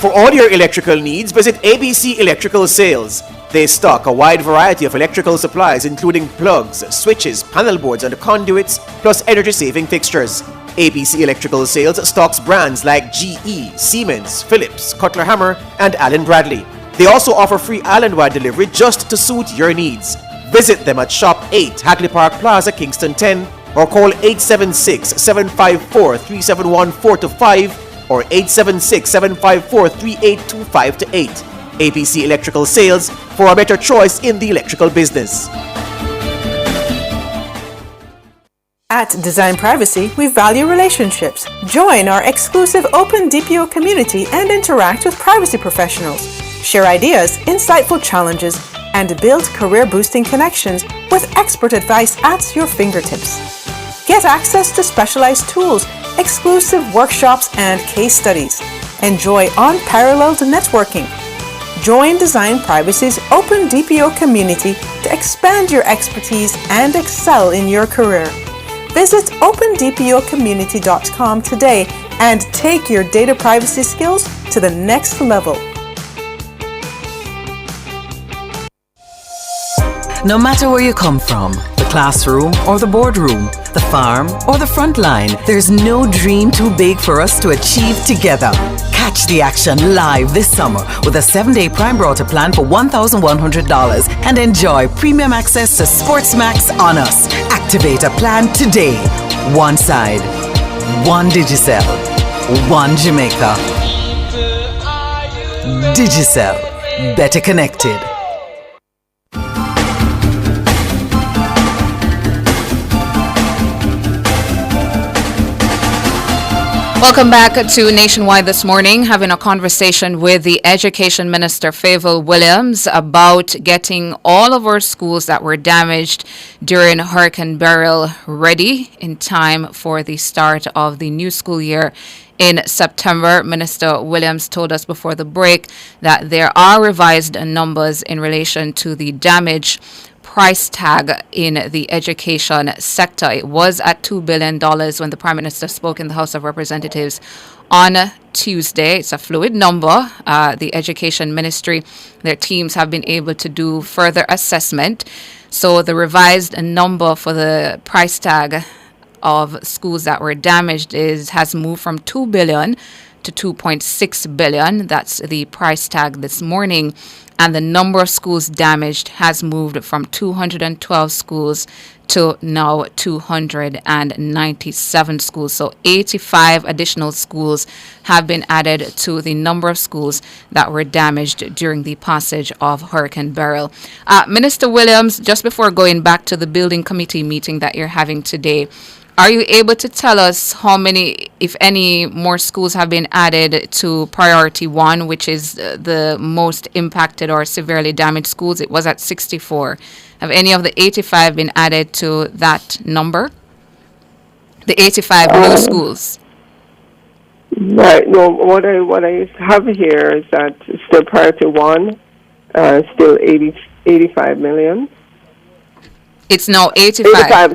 For all your electrical needs, visit ABC Electrical Sales. They stock a wide variety of electrical supplies including plugs, switches, panel boards and conduits, plus energy-saving fixtures. ABC Electrical Sales stocks brands like GE, Siemens, Philips, Cutler Hammer, and Allen Bradley. They also offer free island-wide delivery just to suit your needs. Visit them at Shop 8, Hagley Park Plaza, Kingston 10, or call 876-754-3714-5 or 876-754-3825-8. ABC Electrical Sales, for a better choice in the electrical business. At Design Privacy, we value relationships. Join our exclusive open DPO community and interact with privacy professionals. Share ideas, insightful challenges, and build career-boosting connections with expert advice at your fingertips. Get access to specialized tools, exclusive workshops, and case studies. Enjoy unparalleled networking. Join Design Privacy's open DPO community to expand your expertise and excel in your career. Visit opendpocommunity.com today and take your data privacy skills to the next level. No matter where you come from, the classroom or the boardroom, the farm or the front line, there's no dream too big for us to achieve together. Catch the action live this summer with a 7-day Prime Router plan for $1,100 and enjoy premium access to SportsMax on us. Activate a plan today. One side, one Digicel, one Jamaica. Digicel, better connected. Welcome back to Nationwide this morning, having a conversation with the Education Minister, Favour Williams, about getting all of our schools that were damaged during Hurricane Beryl ready in time for the start of the new school year in September. Minister Williams told us before the break that there are revised numbers in relation to the damage price tag in the education sector. It was at $2 billion when the Prime Minister spoke in the House of Representatives on Tuesday. It's a fluid number. The Education Ministry, their teams have been able to do further assessment. So the revised number for the price tag of schools that were damaged has moved from $2 billion to $2.6 billion. That's the price tag this morning. And the number of schools damaged has moved from 212 schools to now 297 schools. So 85 additional schools have been added to the number of schools that were damaged during the passage of Hurricane Beryl. Minister Williams, just before going back to the building committee meeting that you're having today, are you able to tell us how many, if any, more schools have been added to Priority 1, which is the most impacted or severely damaged schools? It was at 64. Have any of the 85 been added to that number? The 85 new schools. Right. No, what I have here is that still Priority 1, still 85 million. It's now 85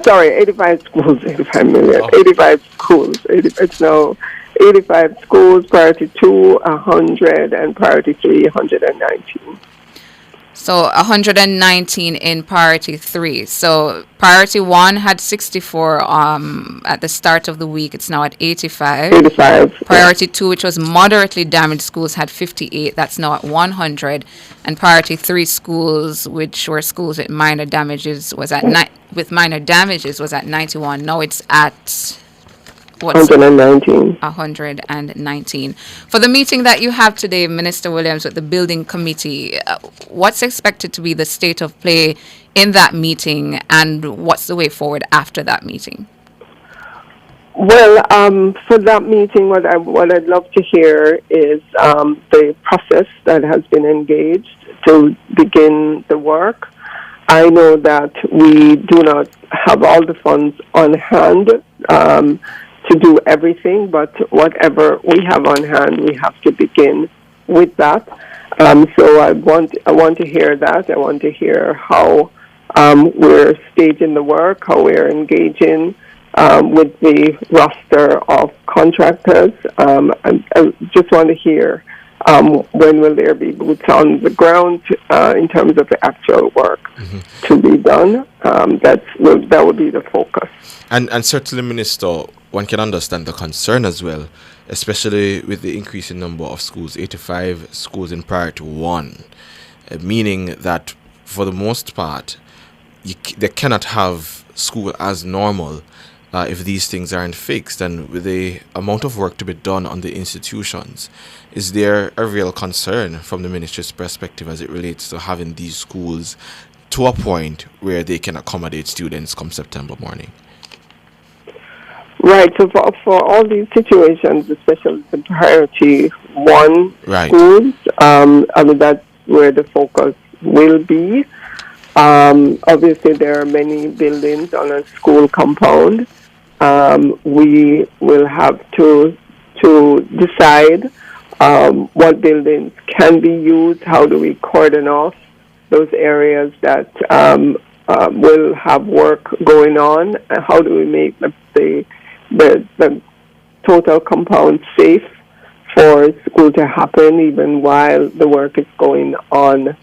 schools, 85 million. 85 schools. It's now 85 schools, Priority 2, 100, and Priority 3, 119. So 119 in Priority 3. So Priority 1 had 64 at the start of the week. It's now at 85. Priority 2, which was moderately damaged schools, had 58. That's now at 100. And Priority 3 schools, which were schools with minor damages, was at 91. Now it's at 119. 119. For the meeting that you have today, Minister Williams, with the building committee, what's expected to be the state of play in that meeting, and what's the way forward after that meeting? Well, for that meeting, what I'd love to hear is the process that has been engaged to begin the work. I know that we do not have all the funds on hand to do everything, but whatever we have on hand, we have to begin with that. So I want to hear that. I want to hear how we're staging the work, how we're engaging with the roster of contractors. I just want to hear when will there be boots on the ground in terms of the actual work to be done. That would be the focus. And certainly, Minister, one can understand the concern as well, especially with the increasing number of schools, 85 schools in Priority 1, meaning that for the most part, they cannot have school as normal if these things aren't fixed. And with the amount of work to be done on the institutions, is there a real concern from the ministry's perspective as it relates to having these schools to a point where they can accommodate students come September morning? Right, so for all these situations, especially the Priority 1 schools, I mean, that's where the focus will be. Obviously, there are many buildings on a school compound. We will have to decide what buildings can be used. How do we cordon off those areas that will have work going on? And how do we make the total compound safe for school to happen even while the work is going on?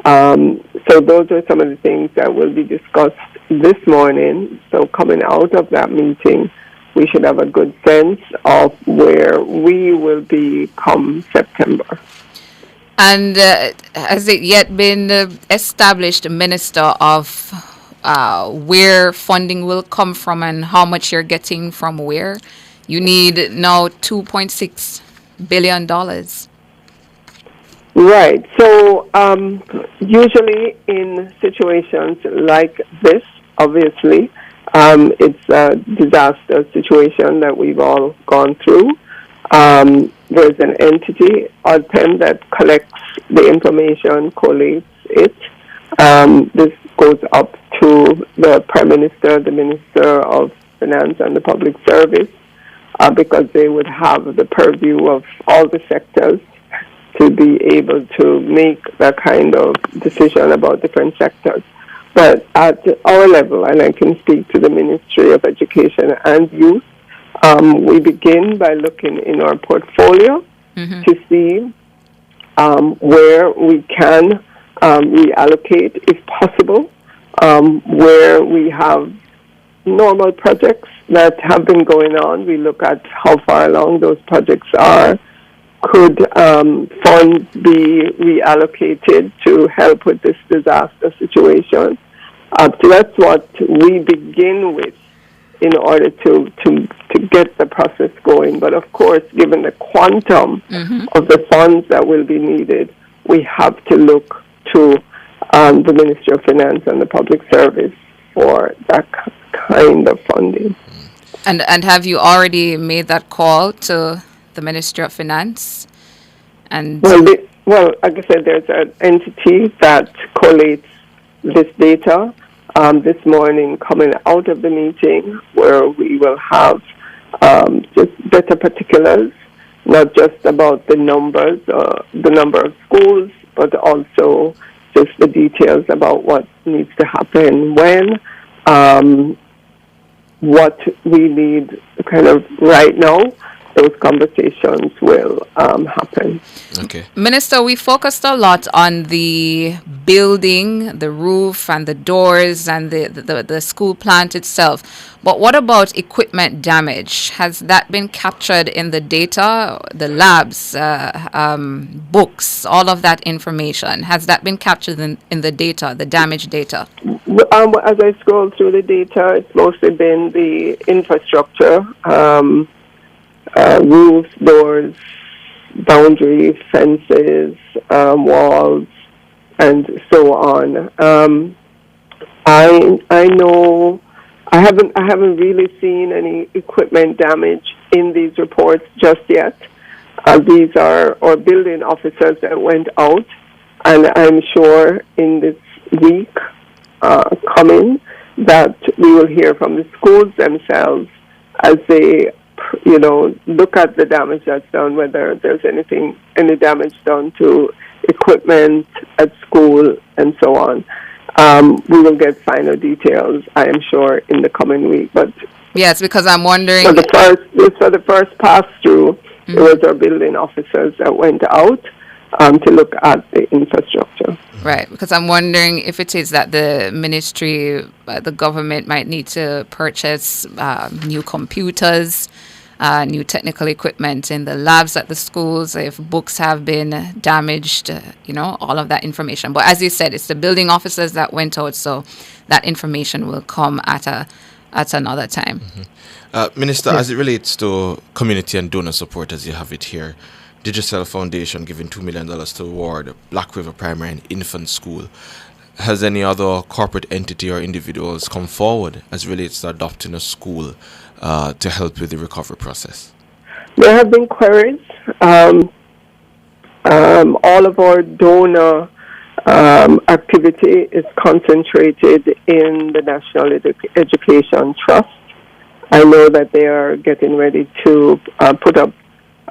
So those are some of the things that will be discussed this morning. So coming out of that meeting, we should have a good sense of where we will be come September. And has it yet been established, Minister, of where funding will come from and how much you're getting from where? You need now $2.6 billion. Right. So usually in situations like this, obviously, it's a disaster situation that we've all gone through. There's an entity, ODPEM, that collects the information, collates it. This goes up to the Prime Minister, the Minister of Finance and the Public Service, because they would have the purview of all the sectors to be able to make that kind of decision about different sectors. But at our level, and I can speak to the Ministry of Education and Youth, we begin by looking in our portfolio to see where we can reallocate, if possible, where we have normal projects that have been going on. We look at how far along those projects are. Could funds be reallocated to help with this disaster situation? So that's what we begin with in order to get the process going. But of course, given the quantum of the funds that will be needed, we have to look to the Ministry of Finance and the Public Service for that kind of funding. And have you already made that call to the Ministry of Finance? And well, like I said, there's an entity that collates this data. This morning, coming out of the meeting, where we will have just better particulars, not just about the numbers, the number of schools, but also just the details about what needs to happen when, what we need kind of right now. Those conversations will happen. Okay. Minister, we focused a lot on the building, the roof and the doors and the school plant itself. But what about equipment damage? Has that been captured in the data, the labs, books, all of that information? Has that been captured in the data, the damage data? As I scroll through the data, it's mostly been the infrastructure, roofs, doors, boundary, fences, walls, and so on. I know I haven't really seen any equipment damage in these reports just yet. These are our building officers that went out, and I'm sure in this week coming that we will hear from the schools themselves as they look at the damage that's done, whether there's any damage done to equipment at school and so on. We will get final details, I am sure, in the coming week. But yes, because I'm wondering for the first pass through, it was our building officers that went out to look at the infrastructure. Right, because I'm wondering if it is that the ministry, the government might need to purchase new computers, new technical equipment in the labs at the schools, if books have been damaged, all of that information. But as you said, it's the building officers that went out, so that information will come at another time. Minister, as it relates to community and donor support as you have it here, Judicial Foundation giving $2 million to award Black River Primary and Infant School. Has any other corporate entity or individuals come forward as relates to adopting a school to help with the recovery process? There have been queries. All of our donor activity is concentrated in the National Education Trust. I know that they are getting ready to put up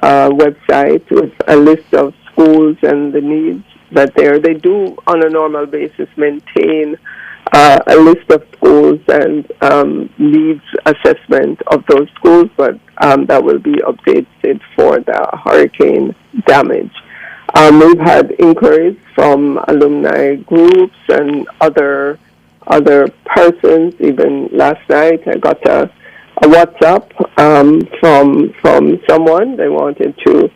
a website with a list of schools and the needs that they do on a normal basis maintain a list of schools and needs assessment of those schools, but that will be updated for the hurricane damage. We've had inquiries from alumni groups and other persons. Even last night, I got a WhatsApp from someone. They wanted to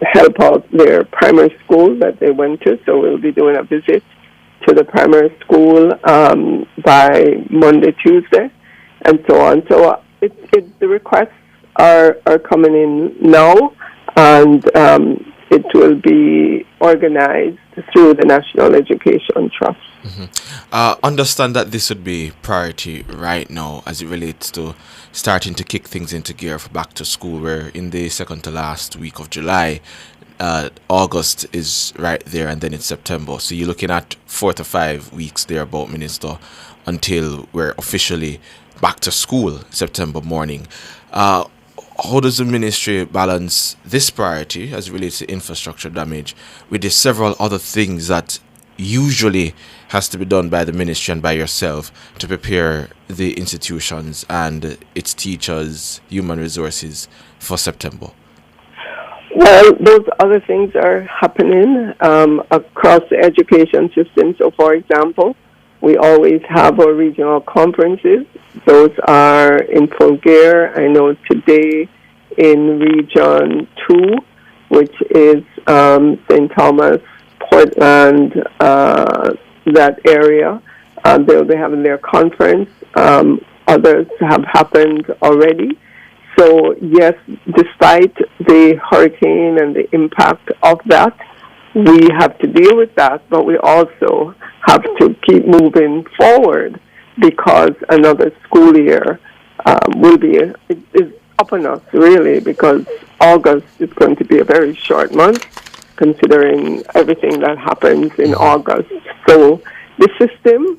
help out their primary school that they went to, so we'll be doing a visit to the primary school by Monday, Tuesday, and so on. So the requests are coming in now, and it will be organized through the National Education Trust. Understand that this would be priority right now as it relates to starting to kick things into gear for back to school. We're in the second to last week of July. August is right there, and then it's September. So you're looking at 4 to 5 weeks there, about Minister, until we're officially back to school September morning. How does the ministry balance this priority as it relates to infrastructure damage with the several other things that usually has to be done by the ministry and by yourself to prepare the institutions and its teachers, human resources for September? Well, those other things are happening across the education system. So, for example, we always have our regional conferences. Those are in full gear. I know today in Region 2, which is St. Thomas, Portland, that area, they'll be having their conference. Others have happened already. So, yes, despite the hurricane and the impact of that, we have to deal with that, but we also have to keep moving forward because another school year is upon us, really, because August is going to be a very short month, considering everything that happens in August. So the system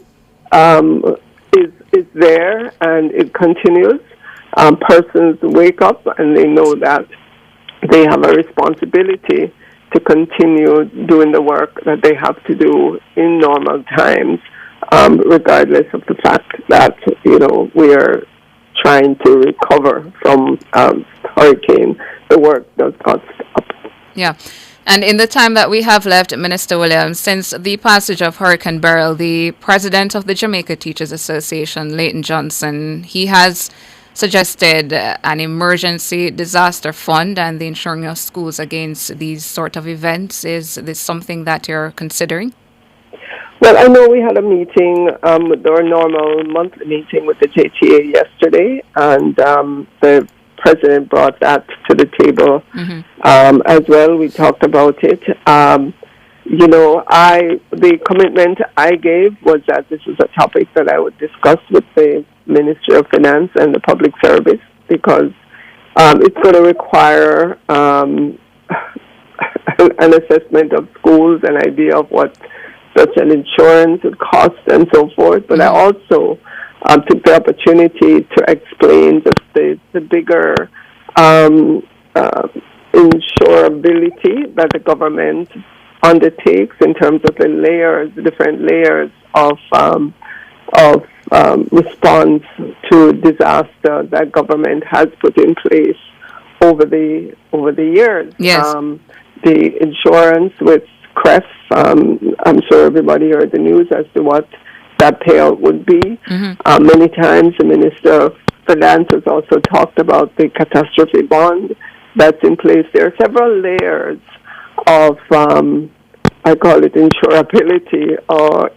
is there, and it continues. Persons wake up and they know that they have a responsibility to continue doing the work that they have to do in normal times, regardless of the fact that, we are trying to recover from hurricane. The work does not stop. Yeah. And in the time that we have left, Minister Williams, since the passage of Hurricane Beryl, the president of the Jamaica Teachers Association, Leighton Johnson, he has suggested an emergency disaster fund and the insuring of schools against these sort of events. Is this something that you're considering? Well, I know we had a meeting, our normal monthly meeting with the JTA yesterday, and the president brought that to the table as well. We talked about it. The commitment I gave was that this is a topic that I would discuss with the Ministry of Finance and the Public Service, because it's going to require an assessment of schools, an idea of what such an insurance would cost and so forth. But I also took the opportunity to explain just the bigger insurability that the government undertakes in terms of the different layers of response to disaster that government has put in place over the years. Yes. The insurance with CREF, I'm sure everybody heard the news as to what that payout would be. Many times the Minister of Finance has also talked about the catastrophe bond that's in place. There are several layers of, I call it insurability, or,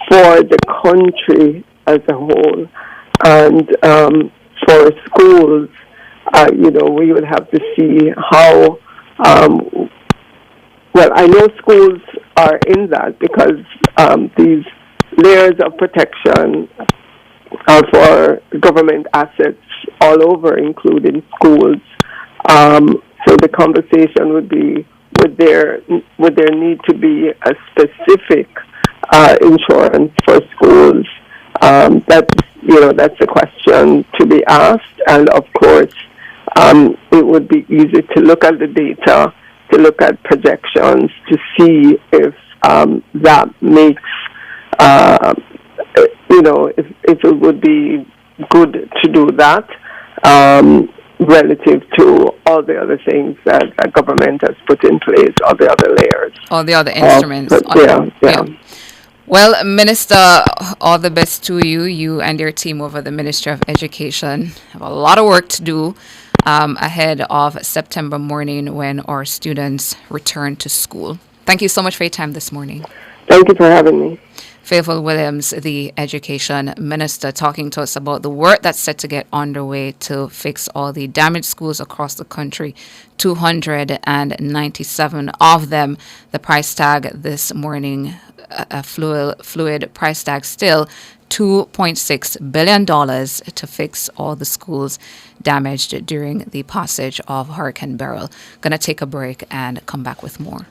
for the country as a whole. And for schools, we would have to see how, I know schools are in that because these layers of protection are for government assets all over, including schools. So the conversation would be, would there need to be a specific insurance for schools? That's a question to be asked, and of course, it would be easy to look at the data, to look at projections, to see if that makes, if it would be good to do that relative to all the other things that the government has put in place, all the other layers. All the other instruments. Yeah. Well, Minister, all the best to you and your team over the Ministry of Education. Have a lot of work to do ahead of September morning when our students return to school. Thank you so much for your time this morning. Thank you for having me. Faithful Williams, the Education Minister, talking to us about the work that's set to get underway to fix all the damaged schools across the country. 297 of them. The price tag this morning, a fluid price tag still, $2.6 billion to fix all the schools damaged during the passage of Hurricane Beryl. Going to take a break and come back with more.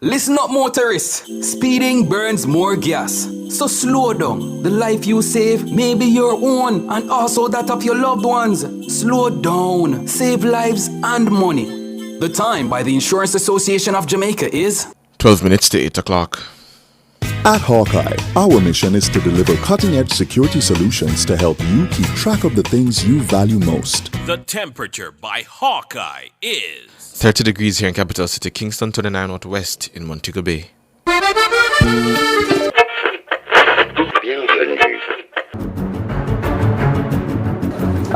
Listen up, motorists. Speeding burns more gas. So slow down. The life you save may be your own and also that of your loved ones. Slow down. Save lives and money. The time by the Insurance Association of Jamaica is 12 minutes to 8 o'clock. At Hawkeye, our mission is to deliver cutting-edge security solutions to help you keep track of the things you value most. The temperature by Hawkeye is 30 degrees here in capital city Kingston, 29 Northwest in Montego Bay.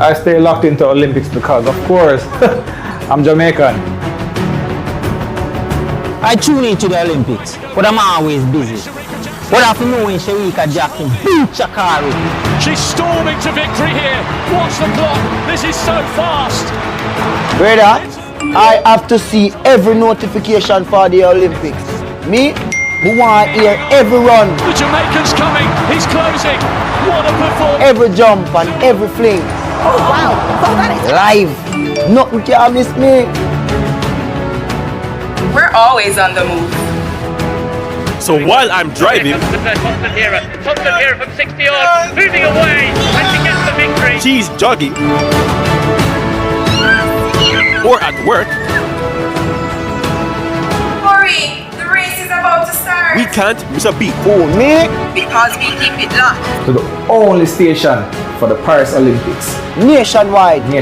I stay locked into Olympics because, of course, I'm Jamaican. I tune into the Olympics, but I'm always busy. What have you know when Sharika Jackson beat Shakari? She's storming to victory here. Watch the clock. This is so fast. Brother, I have to see every notification for the Olympics. Me, we want to hear every run. The Jamaican's coming. He's closing. What a performance. Every jump and every fling. Oh, wow. So that is live. Nothing can miss me. We're always on the move. So while I'm driving, Thompson here from 60 yards, moving away, and she gets the victory. she's jogging. Or at work, Hurry, the race is about to start. we can't miss a beat. Oh, me? Because we keep it locked. To the only station for the Paris Olympics. Nationwide. 90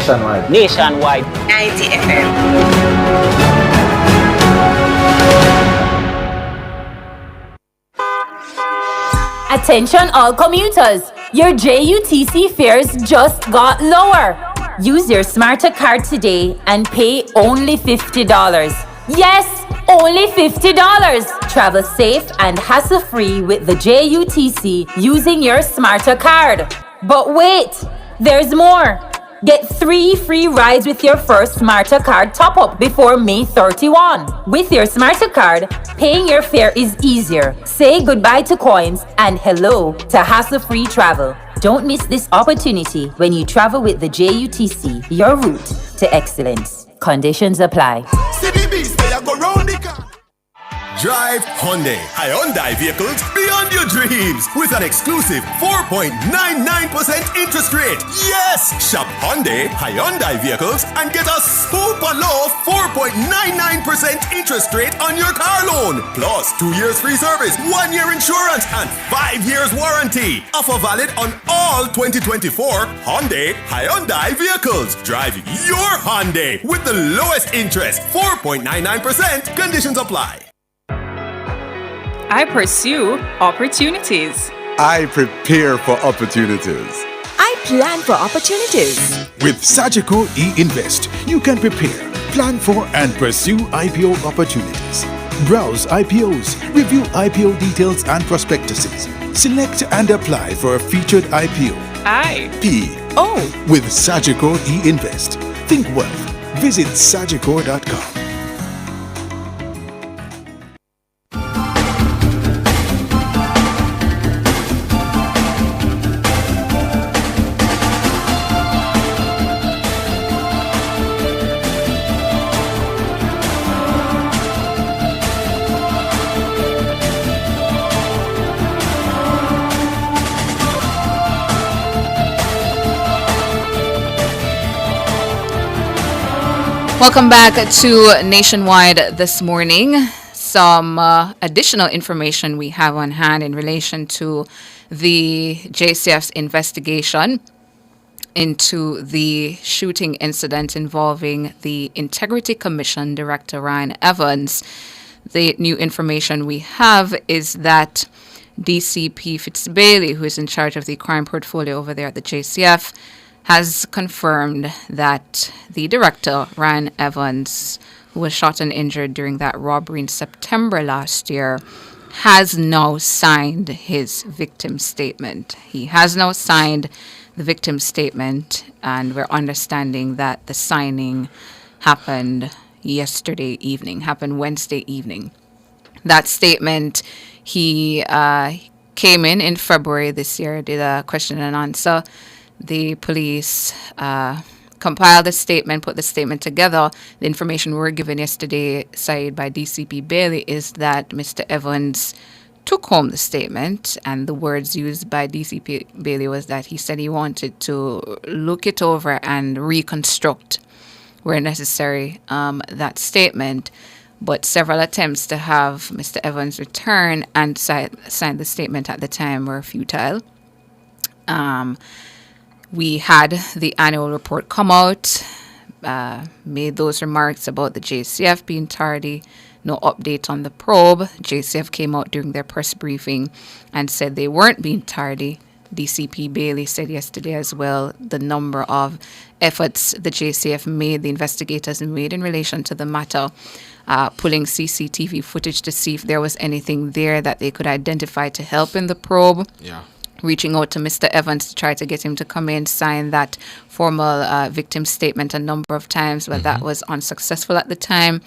FM. Attention all commuters, your JUTC fares just got lower. Use your Smarter card today and pay only $50. Yes, only $50. Travel safe and hassle-free with the JUTC using your Smarter card. But wait, there's more. Get 3 free rides with your first Smarter card top-up before May 31. With your Smarter card, paying your fare is easier. Say goodbye to coins and hello to hassle-free travel. Don't miss this opportunity when you travel with the JUTC, your route to excellence. Conditions apply. Drive Hyundai. Hyundai vehicles beyond your dreams with an exclusive 4.99% interest rate. Yes! Shop Hyundai vehicles and get a super low 4.99% interest rate on your car loan. Plus 2 years free service, 1 year insurance, and 5 years warranty. Offer valid on all 2024 Hyundai vehicles. Drive your Hyundai with the lowest interest, 4.99%. Conditions apply. I pursue opportunities. I prepare for opportunities. I plan for opportunities. With Sagicor e-Invest, you can prepare, plan for, and pursue IPO opportunities. Browse IPOs, review IPO details and prospectuses. Select and apply for a featured IPO. IPO with Sagicor e-Invest. Think wealth. Visit sagicor.com. Welcome back to Nationwide this morning. Some additional information we have on hand in relation to the JCF's investigation into the shooting incident involving the Integrity Commission Director Ryan Evans. The new information we have is that DCP Fitzbailey, who is in charge of the crime portfolio over there at the JCF, has confirmed that the director, Ryan Evans, who was shot and injured during that robbery in September last year, has now signed his victim statement. He has now signed the victim statement, and we're understanding that the signing happened Wednesday evening. That statement, he came in February this year, did a question and answer. The police compiled the statement, put the statement together. The information we were given yesterday, cited by DCP Bailey, is that Mr. Evans took home the statement, and the words used by DCP Bailey was that he said he wanted to look it over and reconstruct, where necessary, that statement. But several attempts to have Mr. Evans return and sign the statement at the time were futile. We had the annual report come out, made those remarks about the JCF being tardy, no update on the probe. JCF came out during their press briefing and said they weren't being tardy. DCP Bailey said yesterday as well the number of efforts the JCF made, the investigators made in relation to the matter, pulling CCTV footage to see if there was anything there that they could identify to help in the probe. Yeah. Reaching out to Mr. Evans to try to get him to come in, sign that formal victim statement a number of times, but that was unsuccessful at the time.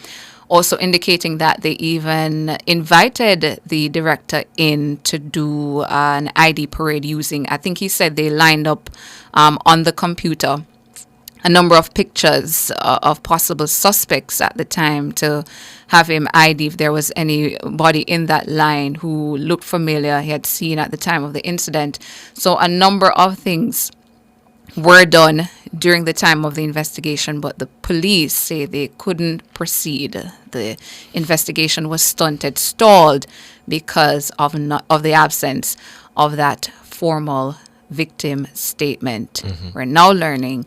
Also indicating that they even invited the director in to do an ID parade using, I think he said they lined up on the computer a number of pictures of possible suspects at the time to have him ID if there was anybody in that line who looked familiar, he had seen at the time of the incident. So a number of things were done during the time of the investigation, but the police say they couldn't proceed. The investigation was stalled because of the absence of that formal victim statement. We're now learning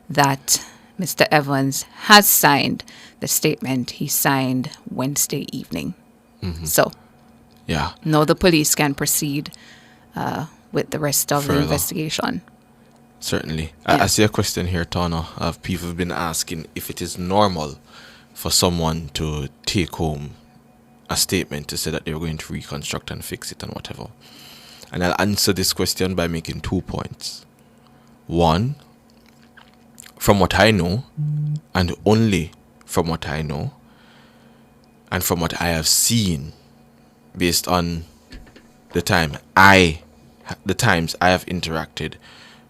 that Mr. Evans has signed the statement he signed Wednesday evening. So, yeah, now the police can proceed with the rest of the investigation. Certainly. I see a question here, Tana, of people have been asking if it is normal for someone to take home a statement to say that they're going to reconstruct and fix it and whatever. And I'll answer this question by making 2 points. One, from what I know, and only from what I know, and from what I have seen, based on the times I have interacted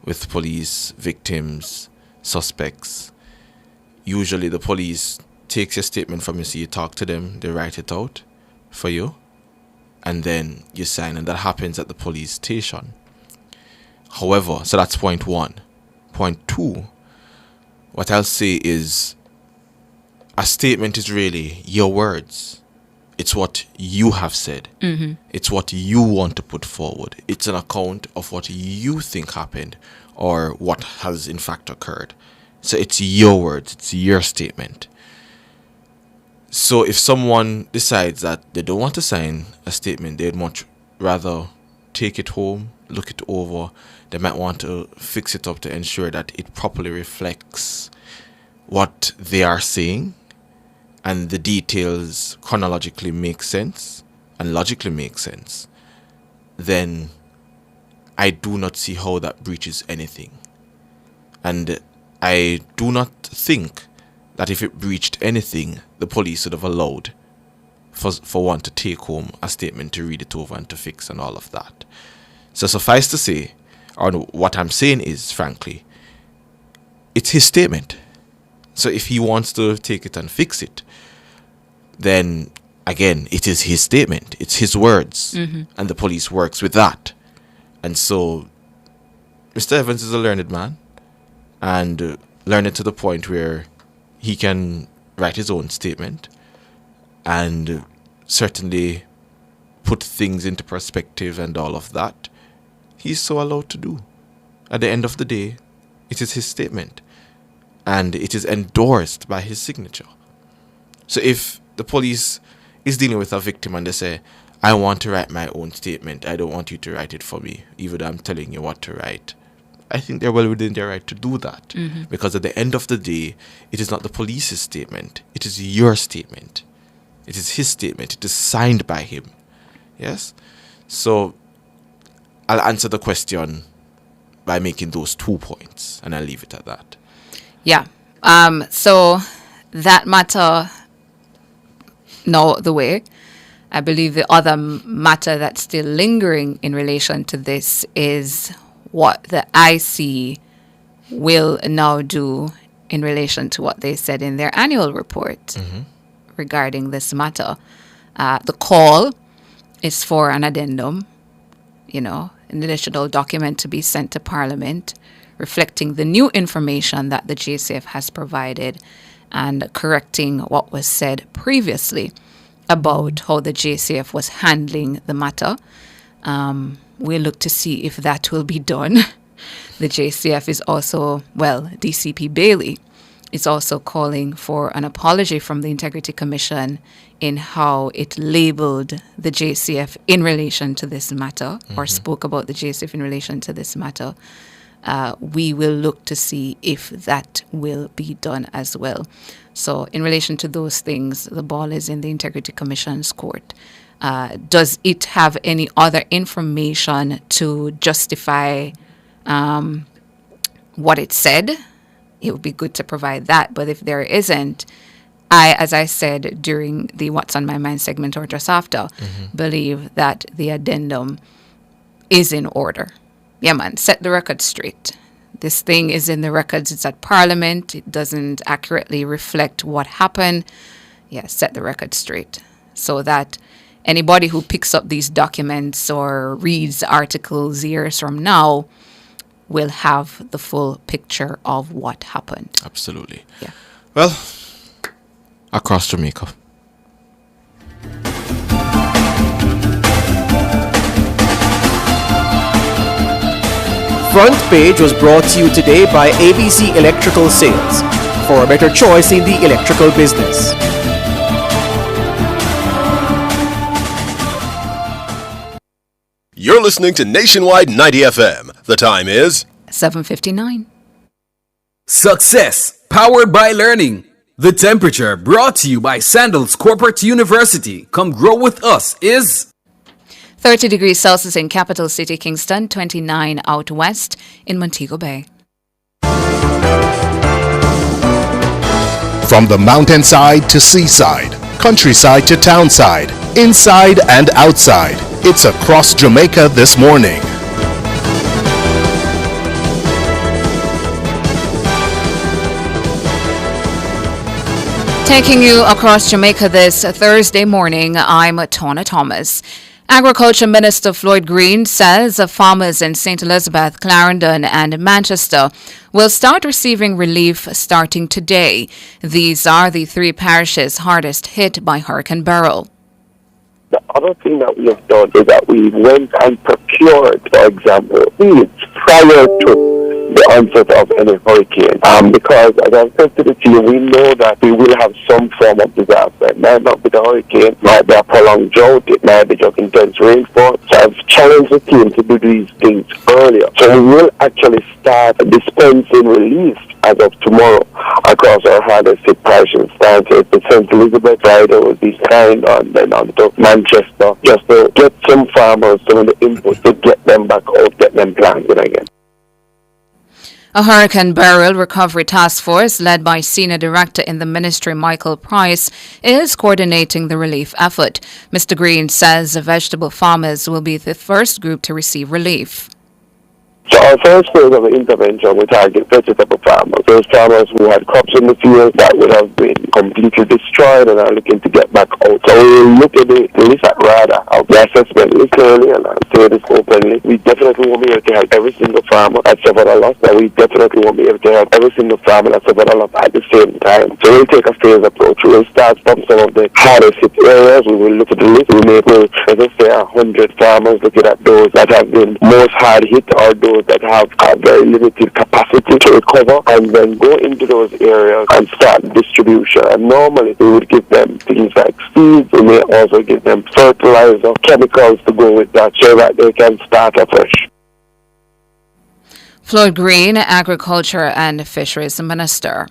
with police, victims, suspects, usually the police takes your statement from you, so you talk to them, they write it out for you, and then you sign, and that happens at the police station. However, so that's point one. Point two, what I'll say is a statement is really your words. It's what you have said. It's what you want to put forward. It's an account of what you think happened or what has in fact occurred. So it's your words. It's your statement. So if someone decides that they don't want to sign a statement, they'd much rather take it home, look it over. They might want to fix it up to ensure that it properly reflects what they are saying and the details chronologically make sense and logically make sense, then I do not see how that breaches anything. And I do not think that if it breached anything, the police would have allowed for one to take home a statement, to read it over and to fix and all of that. So suffice to say, or what I'm saying is, frankly, it's his statement. So if he wants to take it and fix it, then again, it is his statement. It's his words. And the police works with that. And so Mr. Evans is a learned man, and learned to the point where he can write his own statement and certainly put things into perspective and all of that. He's so allowed to do. At the end of the day, it is his statement and it is endorsed by his signature. So if the police is dealing with a victim and they say, I want to write my own statement, I don't want you to write it for me, even though I'm telling you what to write, I think they're well within their right to do that. Because at the end of the day, it is not the police's statement, it is your statement. It is his statement. It is signed by him. Yes? So I'll answer the question by making those 2 points, and I'll leave it at that. Yeah. So that matter, no, the way. I believe the other matter that's still lingering in relation to this is what the IC will now do in relation to what they said in their annual report regarding this matter. The call is for an addendum, an additional document to be sent to Parliament reflecting the new information that the JCF has provided and correcting what was said previously about how the JCF was handling the matter. We'll look to see if that will be done. The JCF is also, DCP Bailey is also calling for an apology from the Integrity Commission in how it labeled the JCF in relation to this matter, or spoke about the JCF in relation to this matter. We will look to see if that will be done as well. So in relation to those things, the ball is in the Integrity Commission's court. Does it have any other information to justify what it said? It would be good to provide that. But if there isn't, as I said during the What's on My Mind segment or just after, believe that the addendum is in order. Yeah, man, set the record straight. This thing is in the records. It's at Parliament. It doesn't accurately reflect what happened. Yeah, set the record straight so that anybody who picks up these documents or reads articles years from now will have the full picture of what happened. Absolutely. Yeah. Well, across Jamaica. Front Page was brought to you today by ABC Electrical Sales, for a better choice in the electrical business. You're listening to Nationwide 90 FM. The time is 7:59. Success, powered by learning. The temperature, brought to you by Sandals Corporate University. Come grow with us, is 30 degrees Celsius in capital city Kingston, 29 out west in Montego Bay. From the mountainside to seaside, countryside to townside, inside and outside, it's across Jamaica this morning. Taking you across Jamaica this Thursday morning, I'm Tona Thomas. Agriculture Minister Floyd Green says farmers in St. Elizabeth, Clarendon and Manchester will start receiving relief starting today. These are the three parishes hardest hit by Hurricane Beryl. The other thing that we have done is that we went and procured, for example, seeds prior to the onset of any hurricane. Because, as I said to the team, we know that we will have some form of disaster. It might not be the hurricane, it might be a prolonged drought, it might be just intense rainfall. So I've challenged the team to do these things earlier. So we will actually start dispensing relief as of tomorrow across our hardest hit parishes. Starting at the St. Elizabeth side, it will be kind on, then on to Manchester, just to get some farmers some of the input to get them back out, get them planted again. A Hurricane Beryl Recovery Task Force, led by Senior Director in the Ministry Michael Price, is coordinating the relief effort. Mr. Green says vegetable farmers will be the first group to receive relief. So our first phase of the intervention, we target vegetable farmers. Those farmers who had crops in the field that would have been completely destroyed and are looking to get back out. So we will look at the list at rather of the assessment list clearly, and I'll say this openly. We definitely won't be able to help every single farmer that suffered a loss, but we definitely won't be able to help every single farmer that suffered a loss at the same time. So we'll take a phased approach. We will start from some of the hardest hit areas. We will look at the list. We may pull, let us say, 100 farmers, looking at those that have been most hard hit or those that have a very limited capacity to recover, and then go into those areas and start distribution. And normally we would give them things like seeds. We may also give them fertilizer, chemicals to go with that so that they can start afresh. Floyd Green, Agriculture and Fisheries Minister.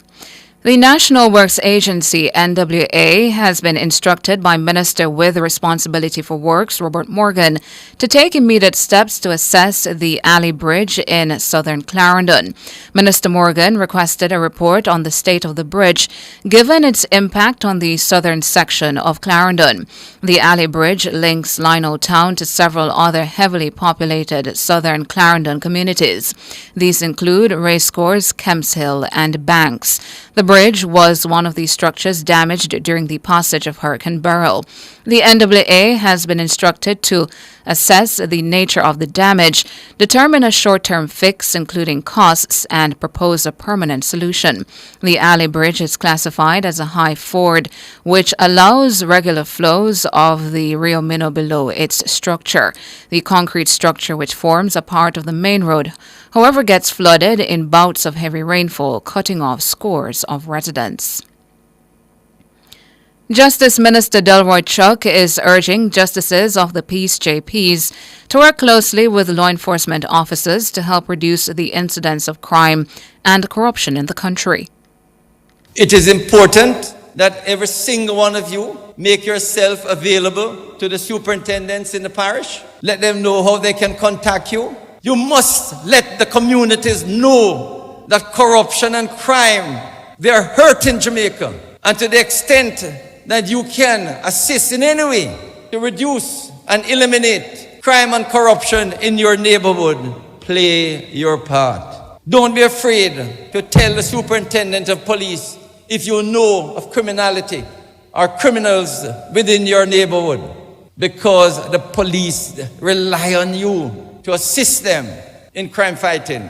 The National Works Agency, NWA, has been instructed by Minister with Responsibility for Works, Robert Morgan, to take immediate steps to assess the Alley Bridge in southern Clarendon. Minister Morgan requested a report on the state of the bridge, given its impact on the southern section of Clarendon. The Alley Bridge links Lino Town to several other heavily populated southern Clarendon communities. These include Racecourse, Kemps Hill, and Banks. The bridge was one of the structures damaged during the passage of Hurricane Beryl. The NWA has been instructed to assess the nature of the damage, determine a short-term fix, including costs, and propose a permanent solution. The Alley Bridge is classified as a high ford, which allows regular flows of the Rio Minho below its structure. The concrete structure, which forms a part of the main road, however, gets flooded in bouts of heavy rainfall, cutting off scores of residents. Justice Minister Delroy Chuck is urging justices of the peace JPs to work closely with law enforcement officers to help reduce the incidence of crime and corruption in the country. It is important that every single one of you make yourself available to the superintendents in the parish. Let them know how they can contact you. You must let the communities know that corruption and crime, they are hurting Jamaica. And to the extent that you can assist in any way to reduce and eliminate crime and corruption in your neighborhood, play your part. Don't be afraid to tell the superintendent of police if you know of criminality or criminals within your neighborhood, because the police rely on you to assist them in crime fighting.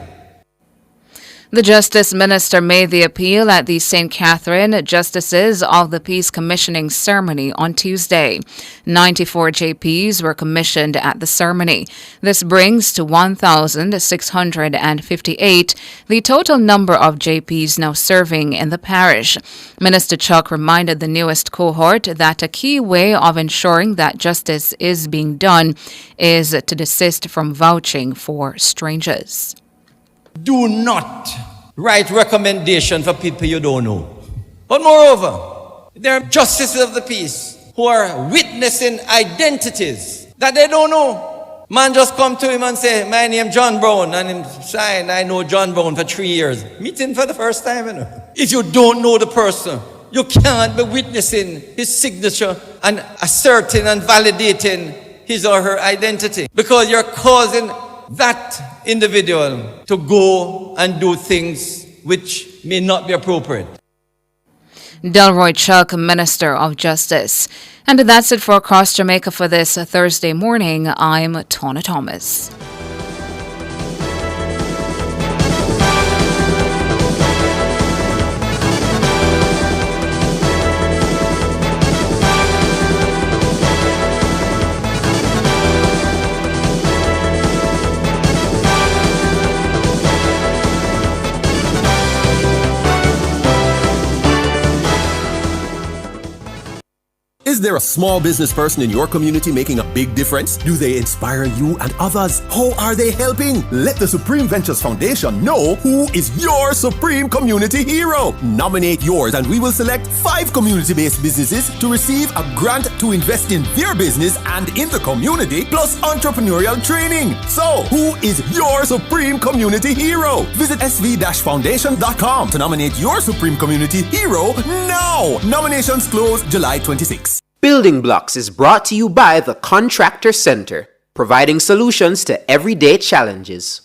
The Justice Minister made the appeal at the St. Catherine Justices of the Peace Commissioning Ceremony on Tuesday. 94 JPs were commissioned at the ceremony. This brings to 1,658 the total number of JPs now serving in the parish. Minister Chuck reminded the newest cohort that a key way of ensuring that justice is being done is to desist from vouching for strangers. Do not write recommendation for people you don't know. But moreover, there are justices of the peace who are witnessing identities that they don't know. Man just come to him and say, my name John Brown, and him sign, I know John Brown for 3 years. Meet him for the first time, you know. If you don't know the person, you can't be witnessing his signature and asserting and validating his or her identity, because you're causing that individual to go and do things which may not be appropriate. Delroy Chuck, Minister of Justice. And that's it for Across Jamaica for this Thursday morning. I'm Tawna Thomas. Is there a small business person in your community making a big difference? Do they inspire you and others? How are they helping? Let the Supreme Ventures Foundation know who is your Supreme Community Hero. Nominate yours and we will select 5 community-based businesses to receive a grant to invest in their business and in the community, plus entrepreneurial training. So, who is your Supreme Community Hero? Visit sv-foundation.com to nominate your Supreme Community Hero now. Nominations close July 26. Building Blocks is brought to you by the Contractor Center, providing solutions to everyday challenges.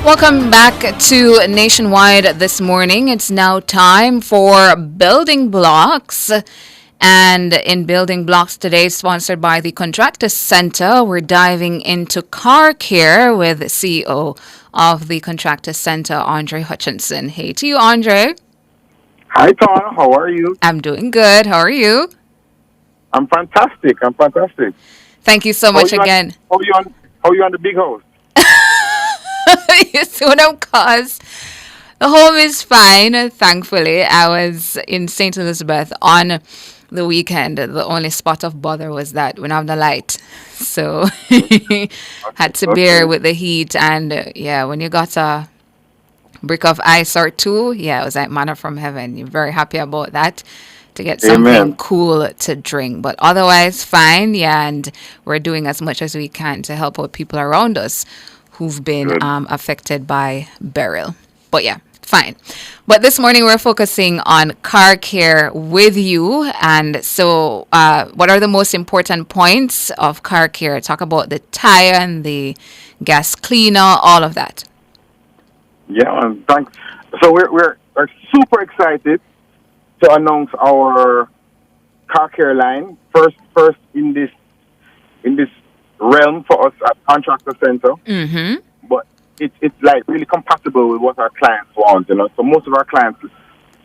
Welcome back to Nationwide this morning. It's now time for Building Blocks. And in Building Blocks today, sponsored by the Contractor Center, we're diving into car care with CEO of the Contractor Center, Andre Hutchinson. Hey to you, Andre. Hi, Tana. How are you? I'm doing good. How are you? I'm fantastic. Thank you so much again. How are you on the big house? You see what I'm caused? The home is fine, thankfully. I was in St. Elizabeth on the weekend. The only spot of bother was that we don't have the light. So had to bear with the heat. And when you got a brick of ice or two, it was like manna from heaven. You're very happy about that to get something cool to drink. But otherwise, fine. Yeah, and we're doing as much as we can to help out people around us who've been affected by Beryl. But fine. But this morning we're focusing on car care with you. And so what are the most important points of car care? Talk about the tire and the gas cleaner, all of that. Yeah, thanks. So we're super excited to announce our car care line first in this realm for us at Contractor Center. Mm-hmm. But it's like really compatible with what our clients want, So most of our clients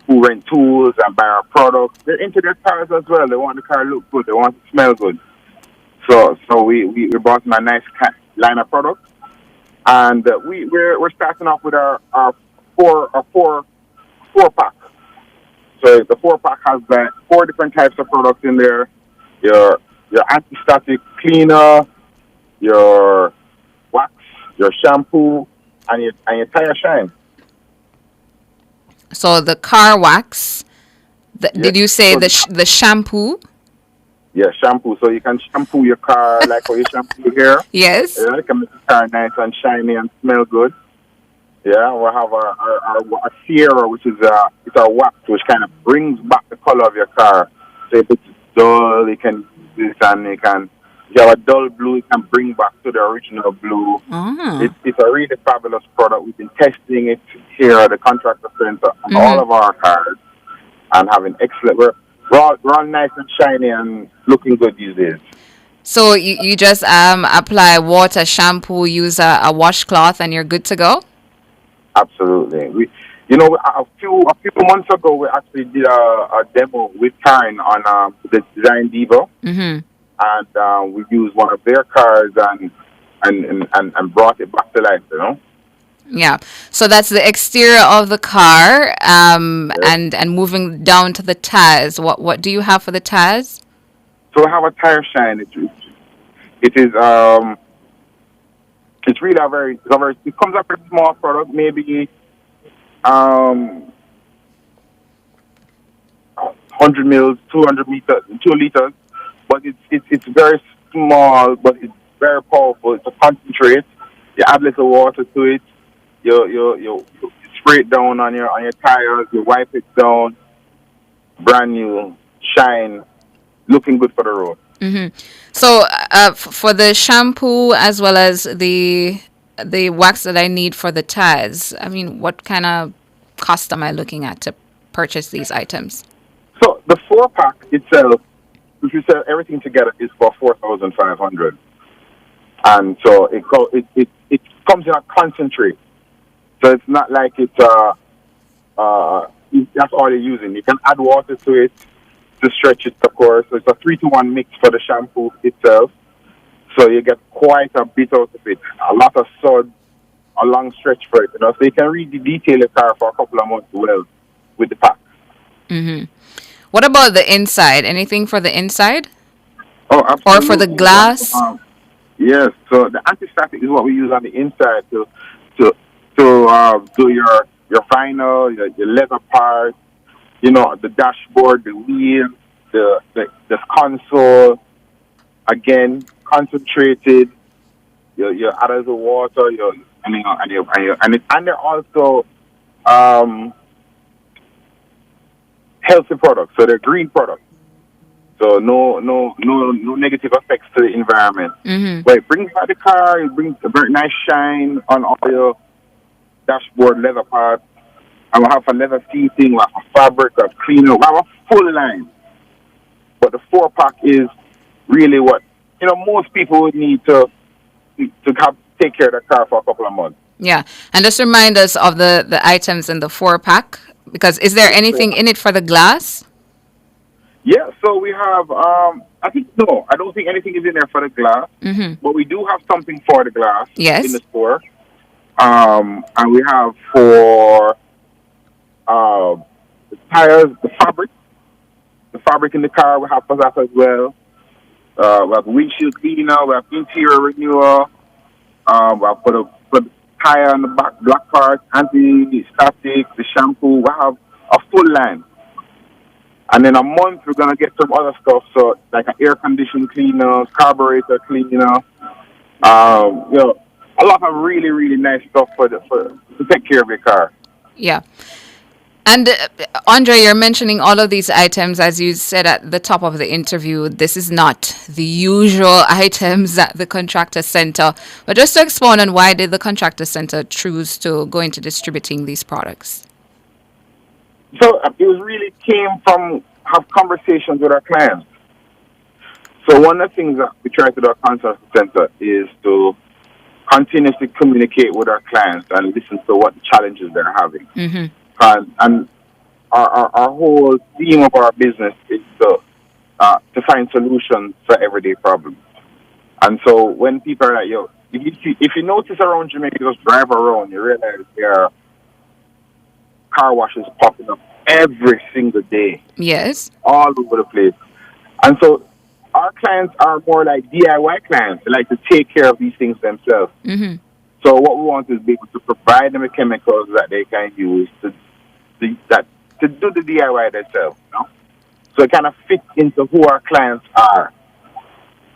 who rent tools and buy our products, they're into their cars as well. They want the car to look good. They want it to smell good. So we brought in a nice line of products, and we're starting off with our four pack. So the 4-pack has 4 different types of products in there. Your anti-static cleaner, your wax, your shampoo, and your tire shine. So the car wax. Did you say the shampoo? Yeah, shampoo. So you can shampoo your car like how you shampoo your hair. Yes. Yeah, you can make the car nice and shiny and smell good. Yeah, we'll have our Sierra, which is it's our wax, which kind of brings back the color of your car. So if it's dull, you can do this, and if you have a dull blue, you can bring back to the original blue. It's a really fabulous product. We've been testing it here at the Contractor Center on all of our cars and having excellent. We're all nice and shiny and looking good these days. So you just apply water, shampoo, use a washcloth, and you're good to go? Absolutely. A few months ago, we actually did a demo with Karen on the Design Diva, and we used one of their cars and brought it back to life. Yeah. So that's the exterior of the car, and moving down to the tires. What do you have for the tires? So we have a tire shine. It is it's really it comes up with a small product, maybe 100 mils, 200 meters, 2 liters, but it's very small, but it's very powerful. It's a concentrate. You add little water to it. You spray it down on your tires. You wipe it down. Brand new, shine, looking good for the road. Mm-hmm. So for the shampoo as well as the wax that I need for the tires, I mean, what kind of cost am I looking at to purchase these items? So the 4-pack itself, if you sell everything together, is for $4,500, and so it comes in a concentrate. So it's not like that's all you're using. You can add water to it to stretch it, of course. So it's a 3-to-1 mix for the shampoo itself. So you get quite a bit out of it. A lot of suds, a long stretch for it. So you can really detail your car for a couple of months well with the pack. Mm-hmm. What about the inside? Anything for the inside? Oh, absolutely. Or for the glass? Yes. So the anti-static is what we use on the inside to do your vinyl, your leather parts, the dashboard, the wheel, the console. Again, concentrated. You add a little water. And they're also healthy products. So they're green products. So no negative effects to the environment. Mm-hmm. But it brings back the car. It brings a very nice shine on all dashboard leather parts. And we have a leather seating, we have a fabric, we have cleaner, we have a full line. But the 4-pack is really what, most people would need to take care of their car for a couple of months. Yeah. And just remind us of the items in the 4-pack, because is there anything in it for the glass? Yeah, so we have, I don't think anything is in there for the glass, but we do have something for the glass in the store. And we have for the tires, the fabric in the car, we have for that as well. We have windshield cleaner, we have interior renewal, we have for the tire on the back, black parts, anti-static, the shampoo, we have a full line. And in a month, we're going to get some other stuff, so like an air conditioning cleaner, carburetor cleaner, a lot of really, really nice stuff to take care of your car. Yeah. And Andre, you're mentioning all of these items, as you said at the top of the interview. This is not the usual items at the contractor center. But just to explain on why did the contractor center choose to go into distributing these products? So it was really came from have conversations with our clients. So one of the things that we try to do at contractor center is to continuously communicate with our clients and listen to what challenges they're having. And our whole theme of our business is to find solutions for everyday problems. And so when people are like, if you notice around Jamaica, just drive around, you realize there are car washes popping up every single day. Yes. All over the place. And so our clients are more like DIY clients. They like to take care of these things themselves. So what we want is be able to provide them with chemicals that they can use to do the DIY themselves. So it kind of fits into who our clients are.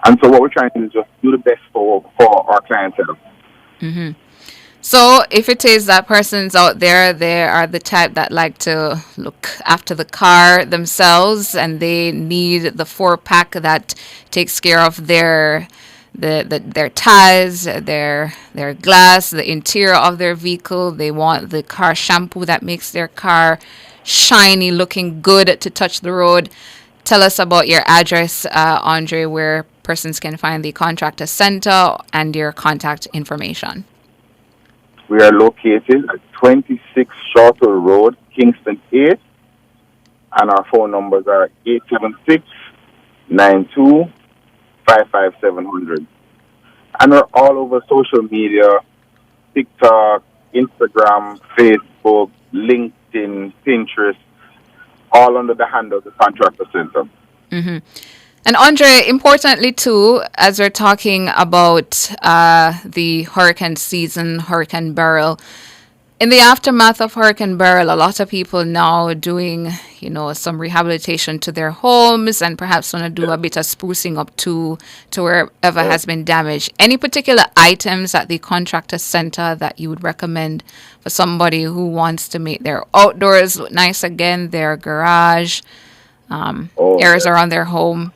And so what we're trying to do is just do the best for our clientele. So if it is that persons out there, they are the type that like to look after the car themselves, and they need the 4-pack that takes care of their tires, their glass, the interior of their vehicle. They want the car shampoo that makes their car shiny, looking good to touch the road. Tell us about your address, Andre, where persons can find the contractor center and your contact information. We are located at 26 Shorter Road, Kingston 8, and our phone numbers are 876-92-55700. And we're all over social media, TikTok, Instagram, Facebook, LinkedIn, Pinterest, all under the handle of the Contractor Center. And Andre, importantly too, as we're talking about the hurricane season, Hurricane Beryl, in the aftermath of Hurricane Beryl, a lot of people now doing, some rehabilitation to their homes and perhaps want to do a bit of sprucing up to wherever has been damaged. Any particular items at the contractor center that you would recommend for somebody who wants to make their outdoors look nice again, their garage, areas around their home?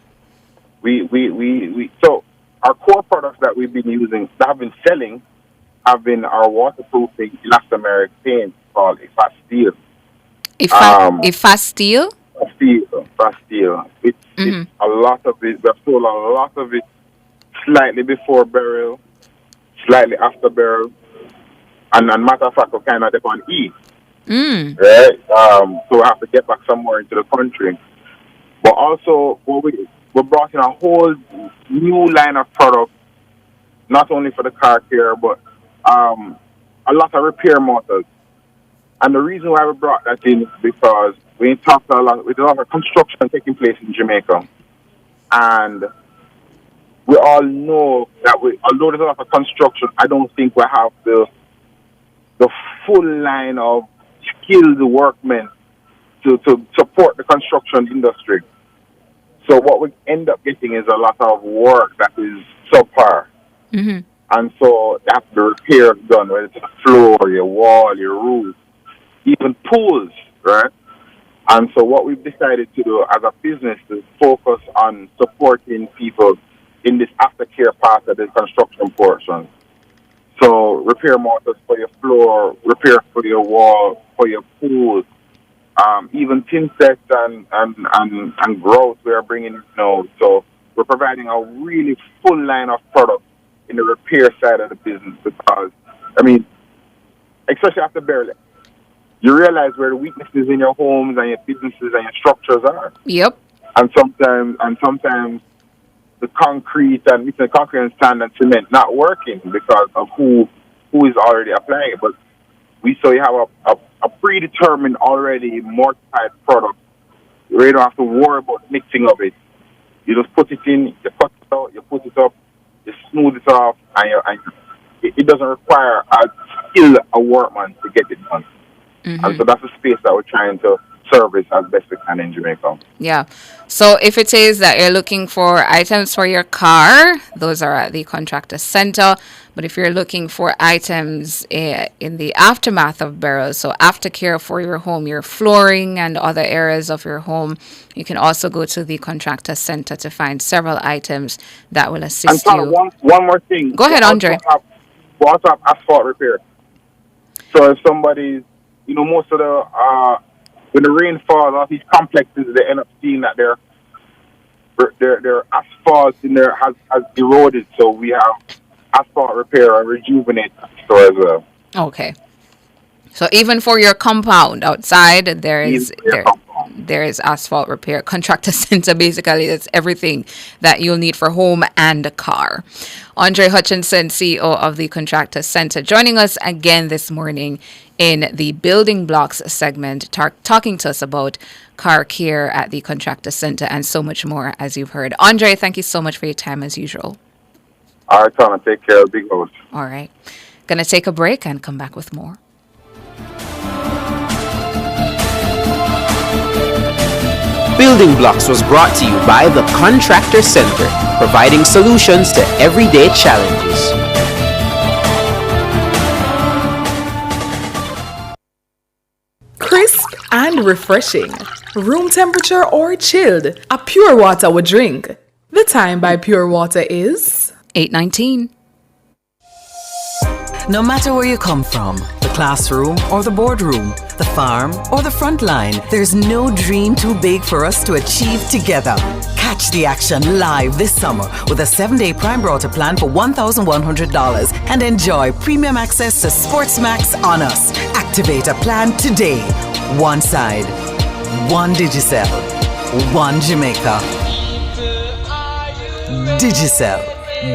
So our core products that we've been using, that have been selling, have been our waterproofing elastomeric paint called Fasteel. Fasteel? Fasteel. It's a lot of it. We've sold a lot of it slightly before Beryl, slightly after Beryl, and matter of fact, we're kind of up on E. Right? So we have to get back somewhere into the country. But also, we brought in a whole new line of products, not only for the car care, but a lot of repair motors. And the reason why we brought that in is because we talked a lot, with a lot of construction taking place in Jamaica. And we all know that although there's a lot of construction, I don't think we have the full line of skilled workmen to support the construction industry. So what we end up getting is a lot of work that is subpar. And so they have the repairs done, whether it's the floor, your wall, your roof, even pools, right? And so what we've decided to do as a business is focus on supporting people in this aftercare part of the construction portion. So repair mortars for your floor, repair for your wall, for your pools, even tin sets and grout we are bringing in now. So we're providing a really full line of products in the repair side of the business because, I mean, especially after Beryl, you realize where the weaknesses in your homes and your businesses and your structures are. Yep. And sometimes the concrete and sand and cement not working because of who is already applying it. But we saw you have a predetermined already mortified product. You really don't have to worry about mixing of it. You just put it in, you cut it out, you put it up, you smooth it off, and it doesn't require a workman to get it done. Mm-hmm. And so that's the space that we're trying to service as best we can in Jamaica. Yeah. So if it is that you're looking for items for your car, those are at the contractor center. But if you're looking for items in the aftermath of Beryl, so aftercare for your home, your flooring and other areas of your home, you can also go to the contractor center to find several items that will assist you. One more thing. Go ahead, Andre. We also have asphalt repair. So if somebody's, most of the when the rain falls off these complexes, they end up seeing that their asphalt in there has eroded. So we have asphalt repair and rejuvenate store as well. Okay. So even for your compound outside, there is asphalt repair. Contractor center, basically, that's everything that you'll need for home and a car. Andre Hutchinson, CEO of the Contractor Center, joining us again this morning in the Building Blocks segment, talking to us about car care at the Contractor Center and so much more, as you've heard. Andre, thank you so much for your time, as usual. All right, Tana, take care. Big host. All right. Going to take a break and come back with more. Building Blocks was brought to you by the Contractor Center, providing solutions to everyday challenges. Crisp and refreshing. Room temperature or chilled. A pure water would drink. The time by Pure Water is 8:19. No matter where you come from, the classroom or the boardroom, the farm or the front line, there's no dream too big for us to achieve together. Catch the action live this summer with a 7-day Prime Router plan for $1,100 and enjoy premium access to Sports Max on us. Activate a plan today. One side, one Digicel, one Jamaica. Digicel,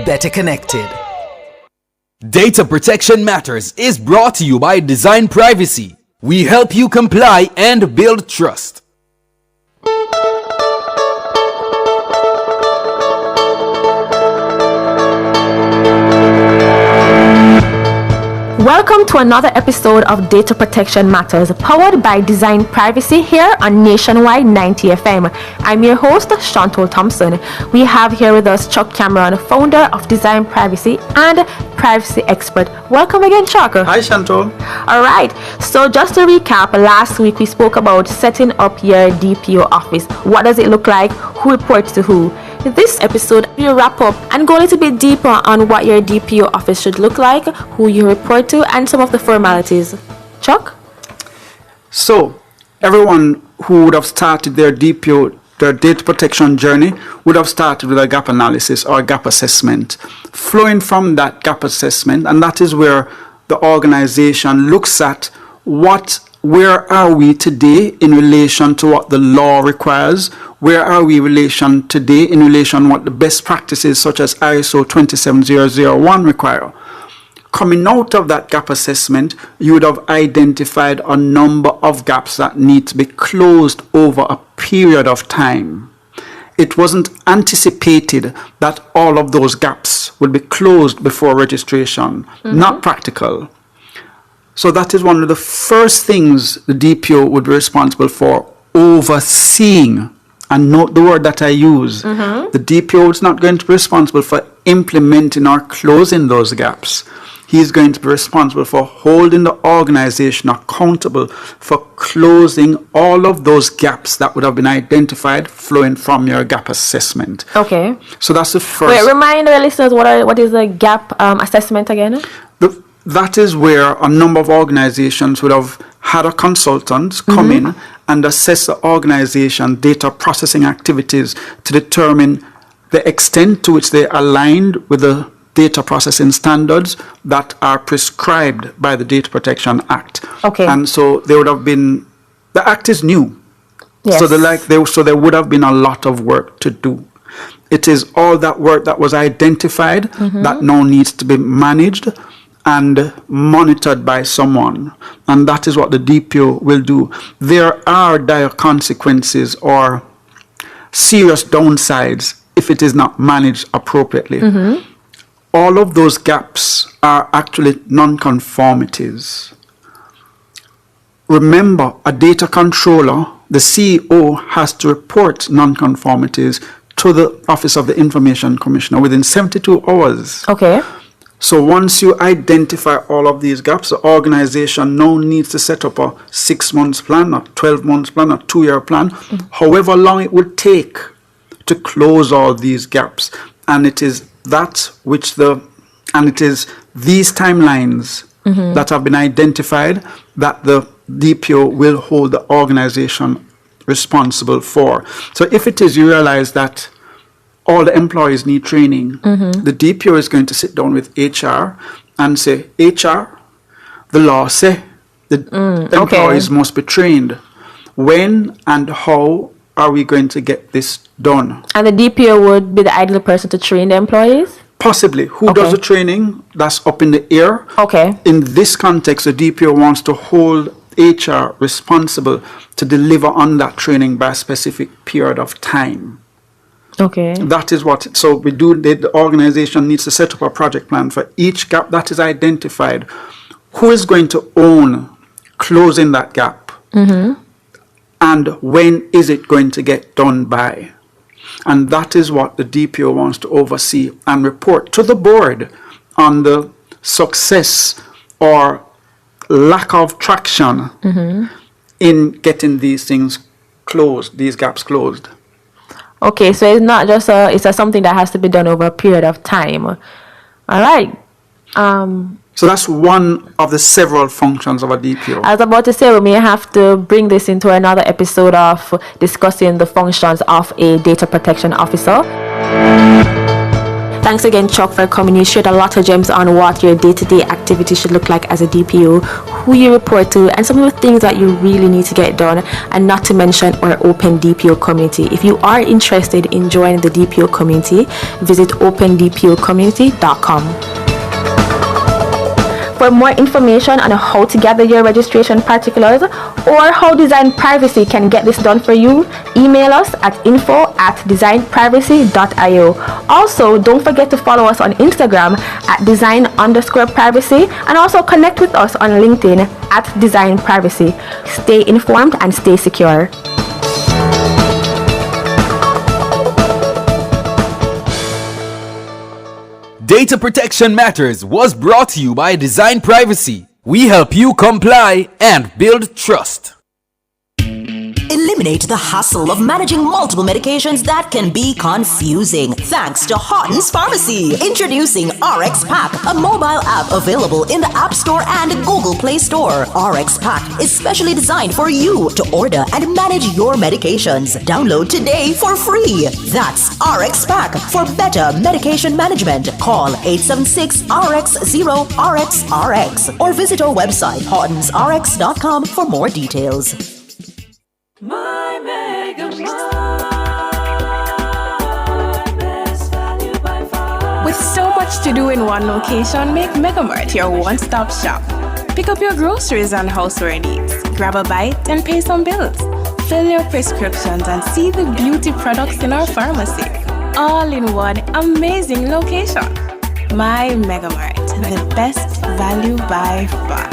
better connected. Data Protection Matters is brought to you by Design Privacy. We help you comply and build trust. Welcome to another episode of Data Protection Matters, powered by Design Privacy here on Nationwide 90 FM. I'm your host, Chantal Thompson. We have here with us Chuck Cameron, founder of Design Privacy and privacy expert. Welcome again, Chuck. Hi, Chantal. All right. So just to recap, last week we spoke about setting up your DPO office. What does it look like? Who reports to who? This episode, we'll wrap up and go a little bit deeper on what your DPO office should look like, who you report to, and some of the formalities. Chuck? So, everyone who would have started their DPO, their data protection journey, would have started with a gap analysis or a gap assessment. Flowing from that gap assessment, and that is where the organization looks at where are we today in relation to what the law requires? Where are we in relation today in relation to what the best practices such as ISO 27001 require? Coming out of that gap assessment, you would have identified a number of gaps that need to be closed over a period of time. It wasn't anticipated that all of those gaps would be closed before registration. Not practical. So that is one of the first things the DPO would be responsible for, overseeing. And note the word that I use. The DPO is not going to be responsible for implementing or closing those gaps. He's going to be responsible for holding the organization accountable for closing all of those gaps that would have been identified flowing from your gap assessment. Okay. So that's the first. Wait, remind our listeners what is the gap assessment again? The that is where a number of organizations would have had a consultant come in and assess the organization data processing activities to determine the extent to which they aligned with the data processing standards that are prescribed by the Data Protection Act. Okay. And so they would have been, the act is new. Yes. So there would have been a lot of work to do. It is all that work that was identified that now needs to be managed and monitored by someone. And that is what the DPO will do. There are dire consequences or serious downsides if it is not managed appropriately. All of those gaps are actually non-conformities. Remember, a data controller, the CEO, has to report non-conformities to the Office of the Information Commissioner within 72 hours. Okay. So once you identify all of these gaps, the organization now needs to set up a 6 months plan, a 12 months plan, a 2-year plan, however long it would take to close all these gaps. And it is these timelines that have been identified that the DPO will hold the organization responsible for. So if it is you realize that all the employees need training, the DPO is going to sit down with HR and say, HR, the law say the employees must be trained. When and how are we going to get this done? And the DPO would be the ideal person to train the employees? Possibly. Who does the training? That's up in the air. Okay. In this context, the DPO wants to hold HR responsible to deliver on that training by a specific period of time. Okay. That is what, so we do, the organization needs to set up a project plan for each gap that is identified. Who is going to own closing that gap? And when is it going to get done by? And that is what the DPO wants to oversee and report to the board on the success or lack of traction in getting these things closed, these gaps closed. Okay, so it's not just it's something that has to be done over a period of time. All right. So that's one of the several functions of a DPO. I was about to say we may have to bring this into another episode of discussing the functions of a data protection officer. Thanks again, Chuck, for coming. You shared a lot of gems on what your day-to-day activity should look like as a DPO, who you report to, and some of the things that you really need to get done, and not to mention our open DPO community. If you are interested in joining the DPO community, visit opendpocommunity.com. For more information on how to gather your registration particulars or how Design Privacy can get this done for you, email us at info@designprivacy.io. Also, don't forget to follow us on Instagram at design_privacy and also connect with us on LinkedIn at Design Privacy. Stay informed and stay secure. Data Protection Matters was brought to you by Design Privacy. We help you comply and build trust. Eliminate the hassle of managing multiple medications that can be confusing. Thanks to Houghton's Pharmacy. Introducing RX Pack, a mobile app available in the App Store and Google Play Store. RX Pack is specially designed for you to order and manage your medications. Download today for free. That's RX Pack for better medication management. Call 876-RX-0-RX-RX or visit our website, houghtonsrx.com for more details. My Mega Mart, best value by far. With so much to do in one location, make Mega Mart your one-stop shop. Pick up your groceries and houseware needs, grab a bite and pay some bills, fill your prescriptions and see the beauty products in our pharmacy. All in one amazing location. My Mega Mart, the best value by far.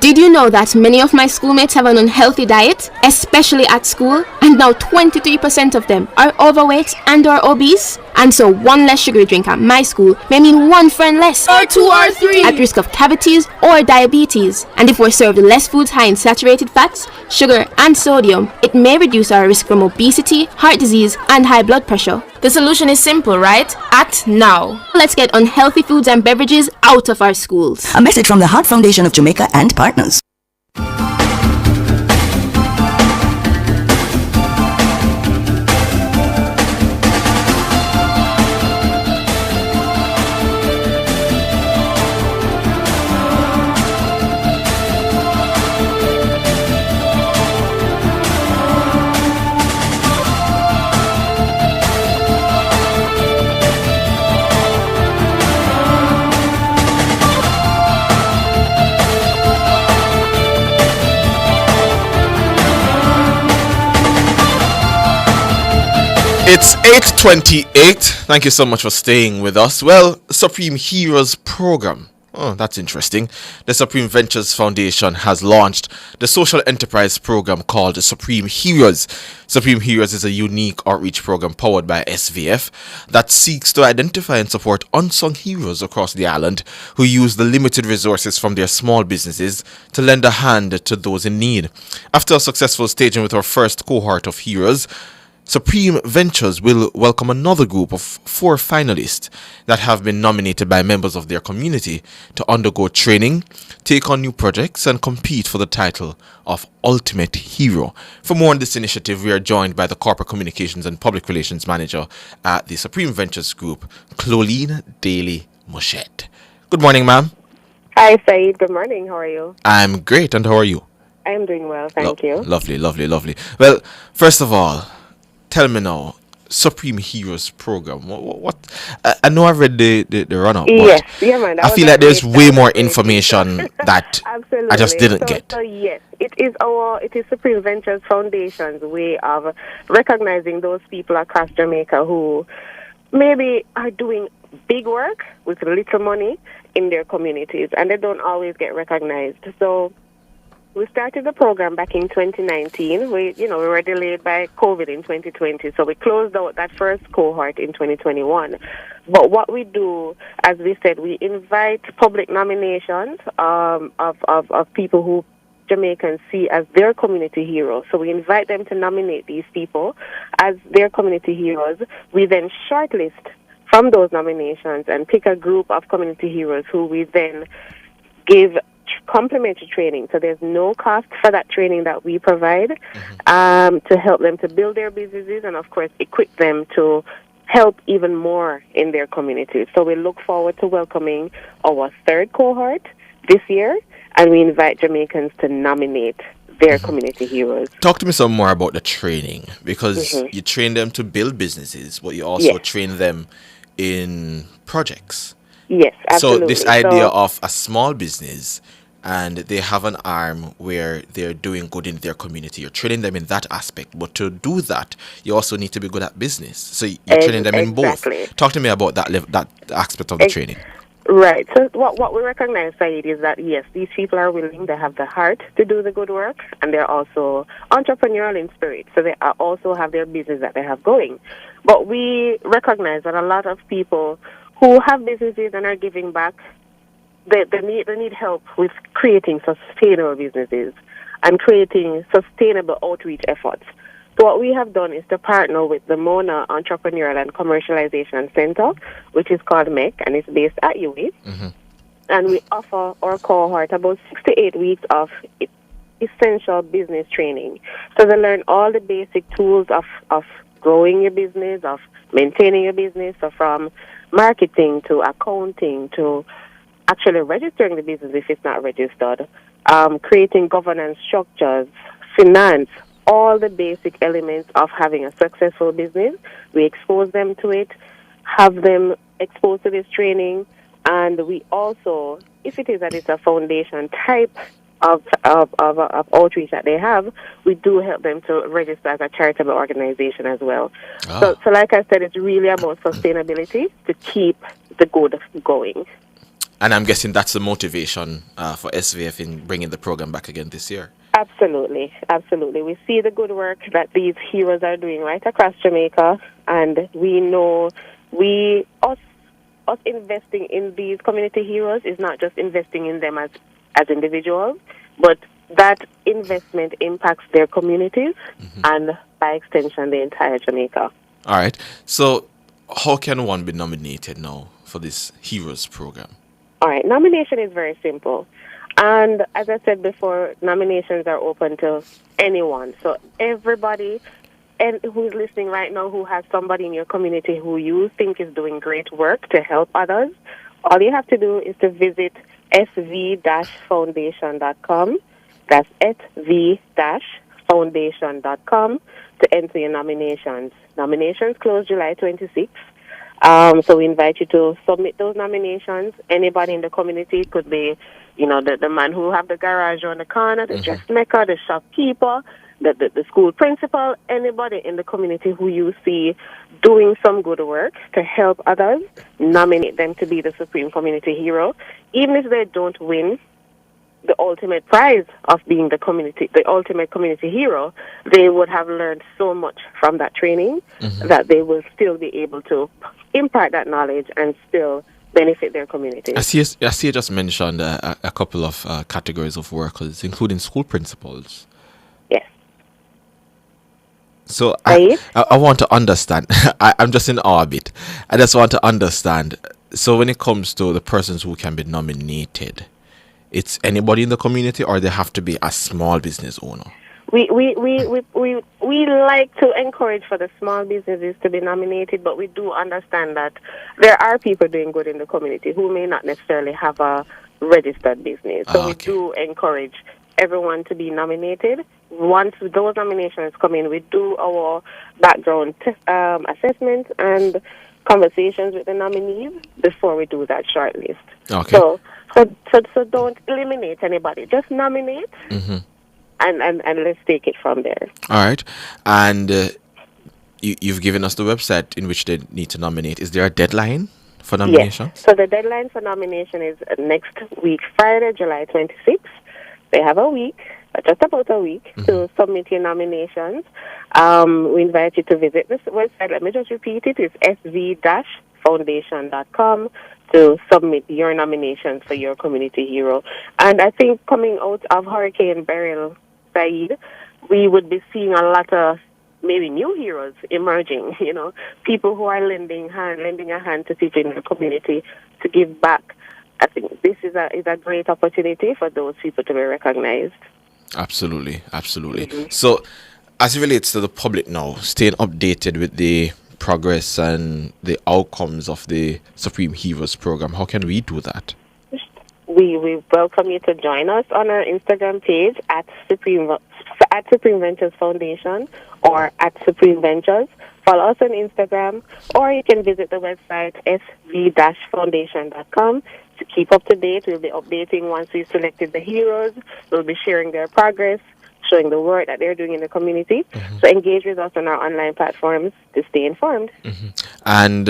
Did you know that many of my schoolmates have an unhealthy diet, especially at school? And now 23% of them are overweight and or obese? And so one less sugary drink at my school may mean one friend less, or 2 or 3, at risk of cavities or diabetes. And if we're served less foods high in saturated fats, sugar and sodium, it may reduce our risk from obesity, heart disease and high blood pressure. The solution is simple, right? Act now. Let's get unhealthy foods and beverages out of our schools. A message from the Heart Foundation of Jamaica and partners. It's 8:28. Thank you so much for staying with us. Well, Supreme Heroes program. Oh, that's interesting. The Supreme Ventures Foundation has launched the social enterprise program called Supreme Heroes. Supreme Heroes is a unique outreach program powered by SVF that seeks to identify and support unsung heroes across the island who use the limited resources from their small businesses to lend a hand to those in need. After a successful staging with our first cohort of heroes, Supreme Ventures will welcome another group of 4 finalists that have been nominated by members of their community to undergo training, take on new projects, and compete for the title of Ultimate Hero. For more on this initiative, we are joined by the Corporate Communications and Public Relations Manager at the Supreme Ventures Group, Cloline Daly Moshette. Good morning, ma'am. Hi, Saeed. Good morning. How are you? I'm great, and how are you? I am doing well, thank you. Lovely, lovely, lovely. Well, first of all, tell me now, Supreme Heroes program. What? I know I've read the run-up, but yes, yeah, man. I feel like there's way more information that I just didn't get. So yes, it is Supreme Ventures Foundation's way of recognizing those people across Jamaica who maybe are doing big work with little money in their communities, and they don't always get recognized. So we started the program back in 2019. We were delayed by COVID in 2020, so we closed out that first cohort in 2021. But what we do, as we said, we invite public nominations of people who Jamaicans see as their community heroes. So we invite them to nominate these people as their community heroes. We then shortlist from those nominations and pick a group of community heroes who we then give complimentary training. So there's no cost for that training that we provide to help them to build their businesses and, of course, equip them to help even more in their communities. So we look forward to welcoming our third cohort this year, and we invite Jamaicans to nominate their community heroes. Talk to me some more about the training, because you train them to build businesses, but you also train them in projects. Yes, absolutely. So this idea of a small business and they have an arm where they're doing good in their community, you're training them in that aspect. But to do that, you also need to be good at business. So you're training them in both. Talk to me about that aspect of the training. Right. So what we recognize, Saeed, is that, yes, these people are willing. They have the heart to do the good work, and they're also entrepreneurial in spirit. So they also have their business that they have going. But we recognize that a lot of people who have businesses and are giving back, they need help with creating sustainable businesses and creating sustainable outreach efforts. So what we have done is to partner with the Mona Entrepreneurial and Commercialization Center, which is called MEC, and it's based at UWI. And we offer our cohort about 6 to 8 weeks of essential business training. So they learn all the basic tools of growing your business, of maintaining your business, so from marketing to accounting to actually registering the business if it's not registered, creating governance structures, finance, all the basic elements of having a successful business. We expose them to it, have them exposed to this training, and we also, if it is that it's a foundation type of outreach that they have, we do help them to register as a charitable organization as well. So like I said, it's really about sustainability to keep the good going. And I'm guessing that's the motivation for SVF in bringing the program back again this year. Absolutely, absolutely. We see the good work that these heroes are doing right across Jamaica, and we know us investing in these community heroes is not just investing in them as individuals, but that investment impacts their communities and, by extension, the entire Jamaica. All right. So how can one be nominated now for this Heroes program? All right. Nomination is very simple. And as I said before, nominations are open to anyone. So everybody who is listening right now who has somebody in your community who you think is doing great work to help others, all you have to do is to visit sv-foundation.com. That's sv-foundation.com to enter your nominations. Nominations close July 26th. So we invite you to submit those nominations. Anybody in the community, could be, the man who have the garage on the corner, the dressmaker, the shopkeeper, the school principal, anybody in the community who you see doing some good work to help others, nominate them to be the Supreme Community Hero. Even if they don't win the ultimate prize of being the ultimate community hero, they would have learned so much from that training that they will still be able to impart that knowledge and still benefit their community. I see you just mentioned a couple of categories of workers, including school principals. Yes. So I want to understand. I'm just in awe a bit. I just want to understand. So when it comes to the persons who can be nominated, it's anybody in the community, or they have to be a small business owner? We like to encourage for the small businesses to be nominated, but we do understand that there are people doing good in the community who may not necessarily have a registered business. So we do encourage everyone to be nominated. Once those nominations come in, we do our background assessment and conversations with the nominees before we do that shortlist. Okay. So don't eliminate anybody. Just nominate, and let's take it from there. All right. And you've given us the website in which they need to nominate. Is there a deadline for nomination? Yes. So the deadline for nomination is next week, Friday, July 26th. They have a week, just about a week, to submit your nominations. We invite you to visit this website. Let me just repeat it. It's sv-foundation.com to submit your nominations for your community hero. And I think coming out of Hurricane Beryl, Saeed, we would be seeing a lot of maybe new heroes emerging, people who are lending a hand to people in the community to give back. I think this is a great opportunity for those people to be recognized. Absolutely. So, as it relates to the public now, staying updated with the progress and the outcomes of the Supreme Heroes program, how can we do that? We welcome you to join us on our Instagram page at Supreme Ventures Foundation or at Supreme Ventures. Follow us on Instagram, or you can visit the website sv-foundation.com to keep up to date. We'll be updating once we've selected the heroes. We'll be sharing their progress, showing the work that they're doing in the community. So engage with us on our online platforms to stay informed. And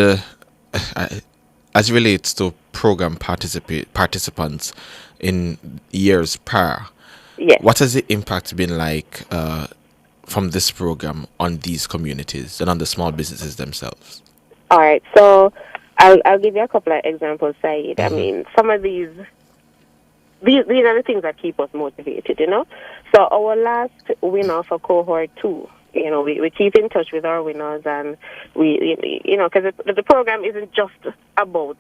as it relates to program participants in years prior, what has the impact been like from this program on these communities and on the small businesses themselves? All right, so I'll give you a couple of examples, Saeed. I mean, some of these are the things that keep us motivated, So our last winner for cohort 2, we keep in touch with our winners, and because the program isn't just about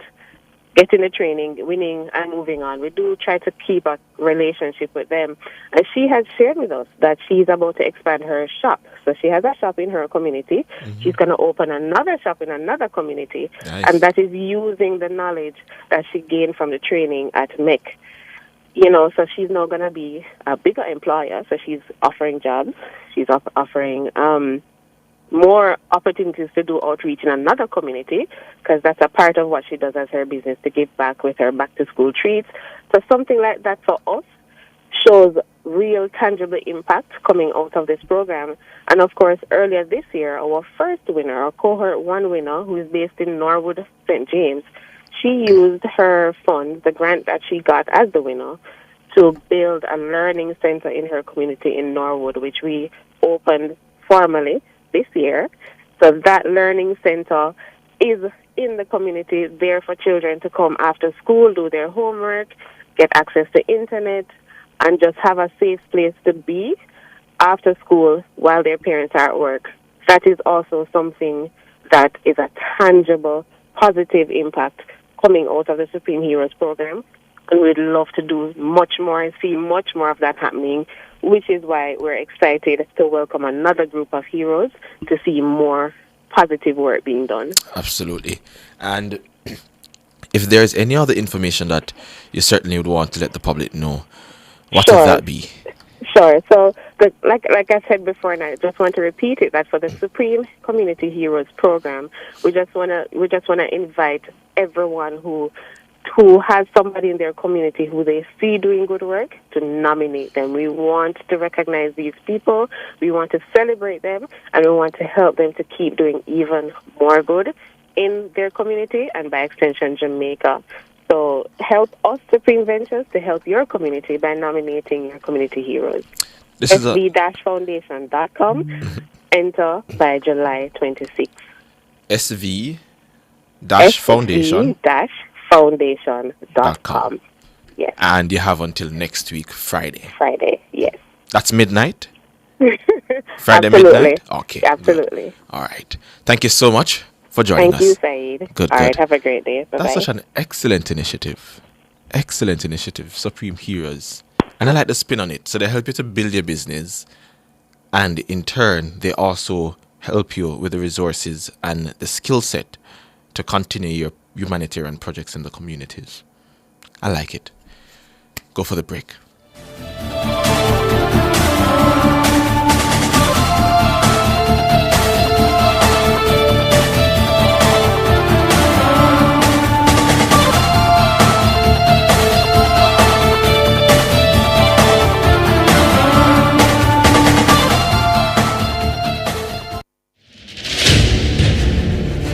getting the training, winning, and moving on. We do try to keep a relationship with them. And she has shared with us that she's about to expand her shop. So she has a shop in her community. She's going to open another shop in another community. Nice. And that is using the knowledge that she gained from the training at MEC. So she's now going to be a bigger employer. So she's offering jobs. She's offering more opportunities to do outreach in another community, because that's a part of what she does as her business, to give back with her back-to-school treats. So something like that for us shows real tangible impact coming out of this program. And of course, earlier this year, our first winner, our cohort 1 winner, who is based in Norwood, St. James, she used her funds, the grant that she got as the winner, to build a learning center in her community in Norwood, which we opened formally this year. So that learning center is in the community, there for children to come after school, do their homework, get access to internet, and just have a safe place to be after school while their parents are at work. That is also something that is a tangible, positive impact coming out of the Supreme Heroes program. And we'd love to do much more and see much more of that happening, which is why we're excited to welcome another group of heroes to see more positive work being done. Absolutely. And if there's any other information that you certainly would want to let the public know, what would that be? Sure. So, like I said before, and I just want to repeat it, that for the Supreme Community Heroes program, we just wanna invite everyone who has somebody in their community who they see doing good work to nominate them. We want to recognize these people, we want to celebrate them, and we want to help them to keep doing even more good in their community and by extension Jamaica. So help us, Supreme Ventures, to help your community by nominating your community heroes. SV-foundation.com. Enter by July 26th. SV-foundation.com. Yes. And you have until next week, Friday. Friday, yes. That's midnight? Friday Absolutely. midnight? Okay. Absolutely. Good. All right. Thank you so much for joining us. Thank you, Saeed. Good. All right, have a great day. Bye-bye. That's such an excellent initiative. Excellent initiative, Supreme Heroes. And I like the spin on it. So they help you to build your business. And in turn, they also help you with the resources and the skill set to continue your humanitarian projects in the communities. I like it. Go for the break.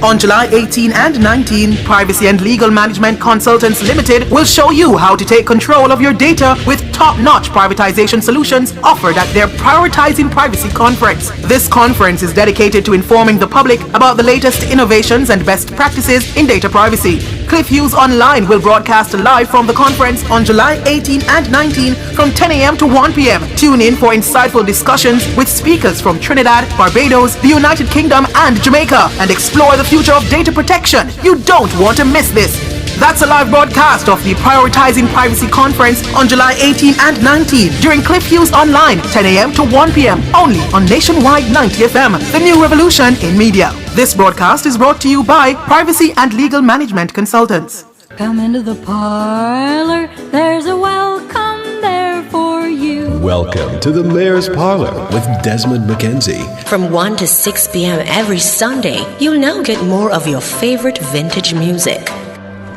On July 18 and 19, Privacy and Legal Management Consultants Limited will show you how to take control of your data with top-notch privatization solutions offered at their Prioritizing Privacy Conference. This conference is dedicated to informing the public about the latest innovations and best practices in data privacy. Cliff Hughes Online will broadcast live from the conference on July 18 and 19 from 10 a.m. to 1 p.m. Tune in for insightful discussions with speakers from Trinidad, Barbados, the United Kingdom, and Jamaica, and explore the future of data protection. You don't want to miss this. That's a live broadcast of the Prioritizing Privacy Conference on July 18 and 19 during Cliff Hughes Online, 10 a.m. to 1 p.m. only on Nationwide 90 FM, the new revolution in media. This broadcast is brought to you by Privacy and Legal Management Consultants. Come into the parlor, there's a welcome there for you. Welcome to the Mayor's Parlor with Desmond McKenzie. From 1 to 6 p.m. every Sunday, you'll now get more of your favorite vintage music.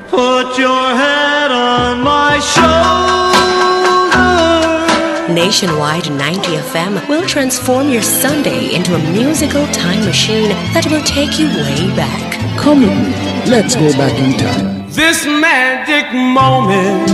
Put your head on my shoulder. Nationwide 90 FM will transform your Sunday into a musical time machine that will take you way back. Come on, let's go back in time. This magic moment.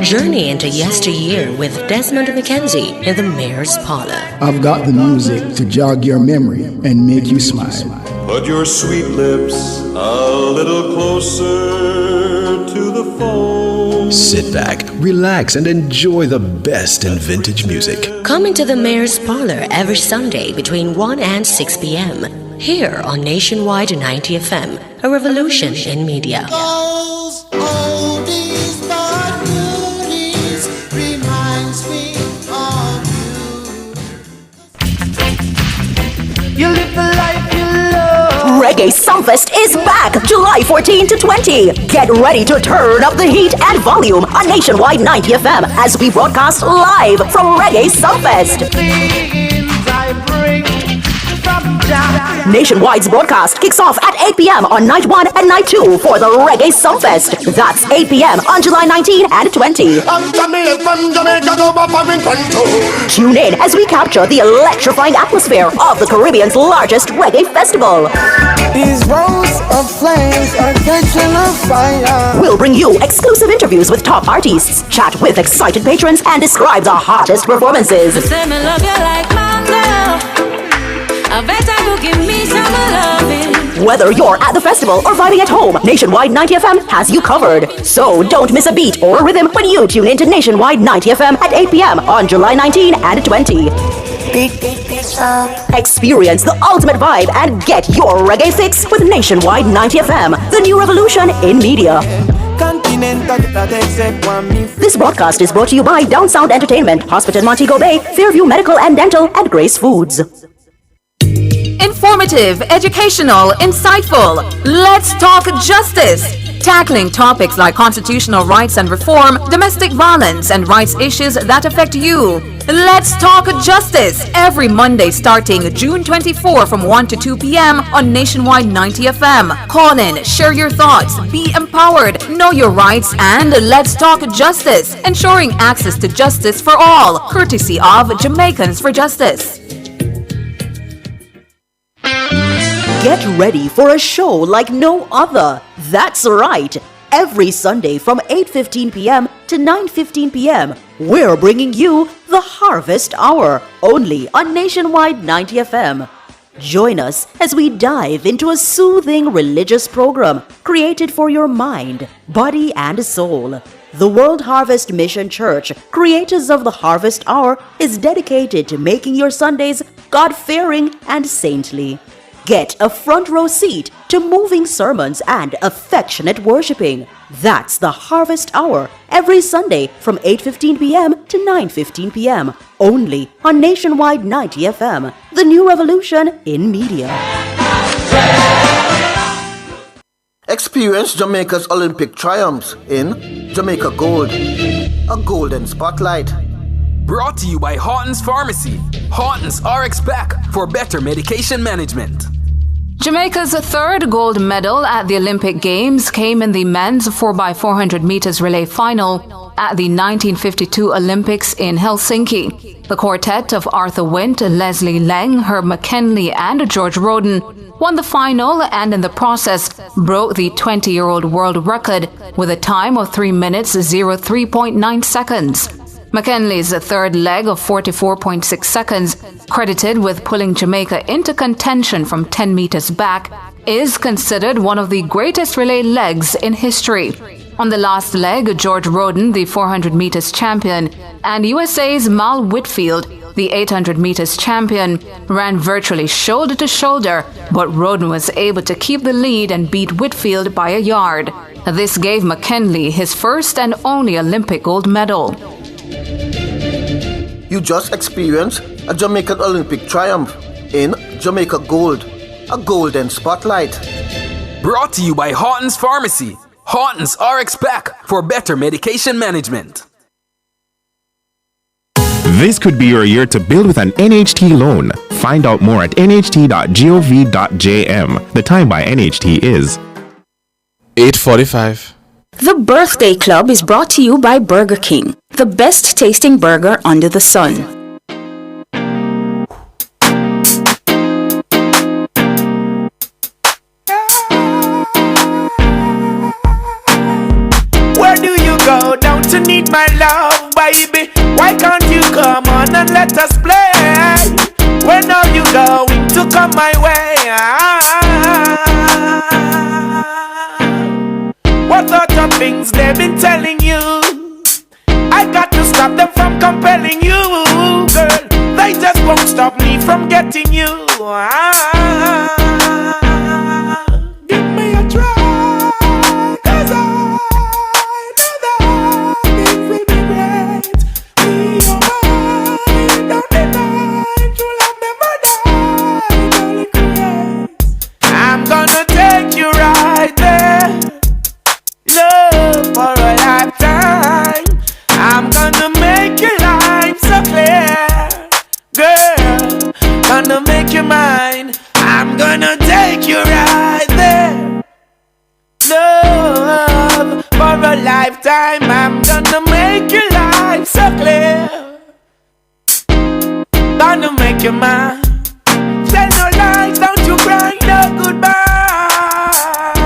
Journey into yesteryear with Desmond McKenzie in the Mayor's Parlor. I've got the music to jog your memory and make you smile. Put your sweet lips a little closer to the phone. Sit back, relax, and enjoy the best in vintage music. Come into the Mayor's Parlor every Sunday between 1 and 6 p.m. here on Nationwide 90 FM, a revolution in media. You live the life you love. Reggae Sumfest is back July 14 to 20. Get ready to turn up the heat and volume on Nationwide 90 FM as we broadcast live from Reggae Sumfest. Nationwide's broadcast kicks off at 8 p.m. on night 1 and night 2 for the Reggae Sumfest. That's 8 p.m. on July 19 and 20. Tune in as we capture the electrifying atmosphere of the Caribbean's largest reggae festival. These roads of flames are catching on fire. We'll bring you exclusive interviews with top artists, chat with excited patrons, and describe the hottest performances. Whether you're at the festival or vibing at home, Nationwide 90 FM has you covered. So don't miss a beat or a rhythm when you tune into Nationwide 90 FM at 8 p.m. on July 19 and 20. Experience the ultimate vibe and get your reggae fix with Nationwide 90 FM, the new revolution in media. This broadcast is brought to you by Downsound Entertainment, Hospital Montego Bay, Fairview Medical and Dental, and Grace Foods. Informative, educational, insightful. Let's talk justice. Tackling topics like constitutional rights and reform, domestic violence, and rights issues that affect you. Let's talk justice every Monday starting June 24 from 1 to 2 p.m. on Nationwide 90 FM. Call in, share your thoughts, be empowered, know your rights, and let's talk justice, ensuring access to justice for all, courtesy of Jamaicans for Justice. Get ready for a show like no other. That's right. Every Sunday from 8:15 p.m. to 9:15 p.m., we're bringing you the Harvest Hour, only on Nationwide 90 FM. Join us as we dive into a soothing religious program created for your mind, body, and soul. The World Harvest Mission Church, creators of the Harvest Hour, is dedicated to making your Sundays God-fearing and saintly. Get a front row seat to moving sermons and affectionate worshiping. That's the Harvest Hour, every Sunday from 8:15 p.m. to 9:15 p.m. only on Nationwide 90 FM, the new revolution in media. Experience Jamaica's Olympic triumphs in Jamaica Gold, a golden spotlight. Brought to you by Horton's Pharmacy. Horton's RX Pack for better medication management. Jamaica's third gold medal at the Olympic Games came in the men's 4x400 meters relay final at the 1952 Olympics in Helsinki. The quartet of Arthur Wint, Leslie Lang, Herb McKinley, and George Roden won the final and in the process broke the 20-year-old world record with a time of 3 minutes 03.9 seconds. McKinley's third leg of 44.6 seconds, credited with pulling Jamaica into contention from 10 meters back, is considered one of the greatest relay legs in history. On the last leg, George Roden, the 400 meters champion, and USA's Mal Whitfield, the 800 meters champion, ran virtually shoulder to shoulder, but Roden was able to keep the lead and beat Whitfield by a yard. This gave McKinley his first and only Olympic gold medal. You just experienced a Jamaican Olympic triumph in Jamaica Gold, a golden spotlight. Brought to you by Horton's Pharmacy. Horton's RX Pack for better medication management. This could be your year to build with an NHT loan. Find out more at nht.gov.jm. The time by NHT is 8:45. The Birthday Club is brought to you by Burger King, the best tasting burger under the sun. Where do you go down to need my love, baby? Why can't you come on and let us play? When are you going to come my way? What sort of things they've been telling you? I got to stop them from compelling you, girl. They just won't stop me from getting you. Give me a try, 'cause I know that things will be great. Be your mind, don't deny. True love never dies, it only creates. your mind. Tell no lies, don't you cry, no goodbye.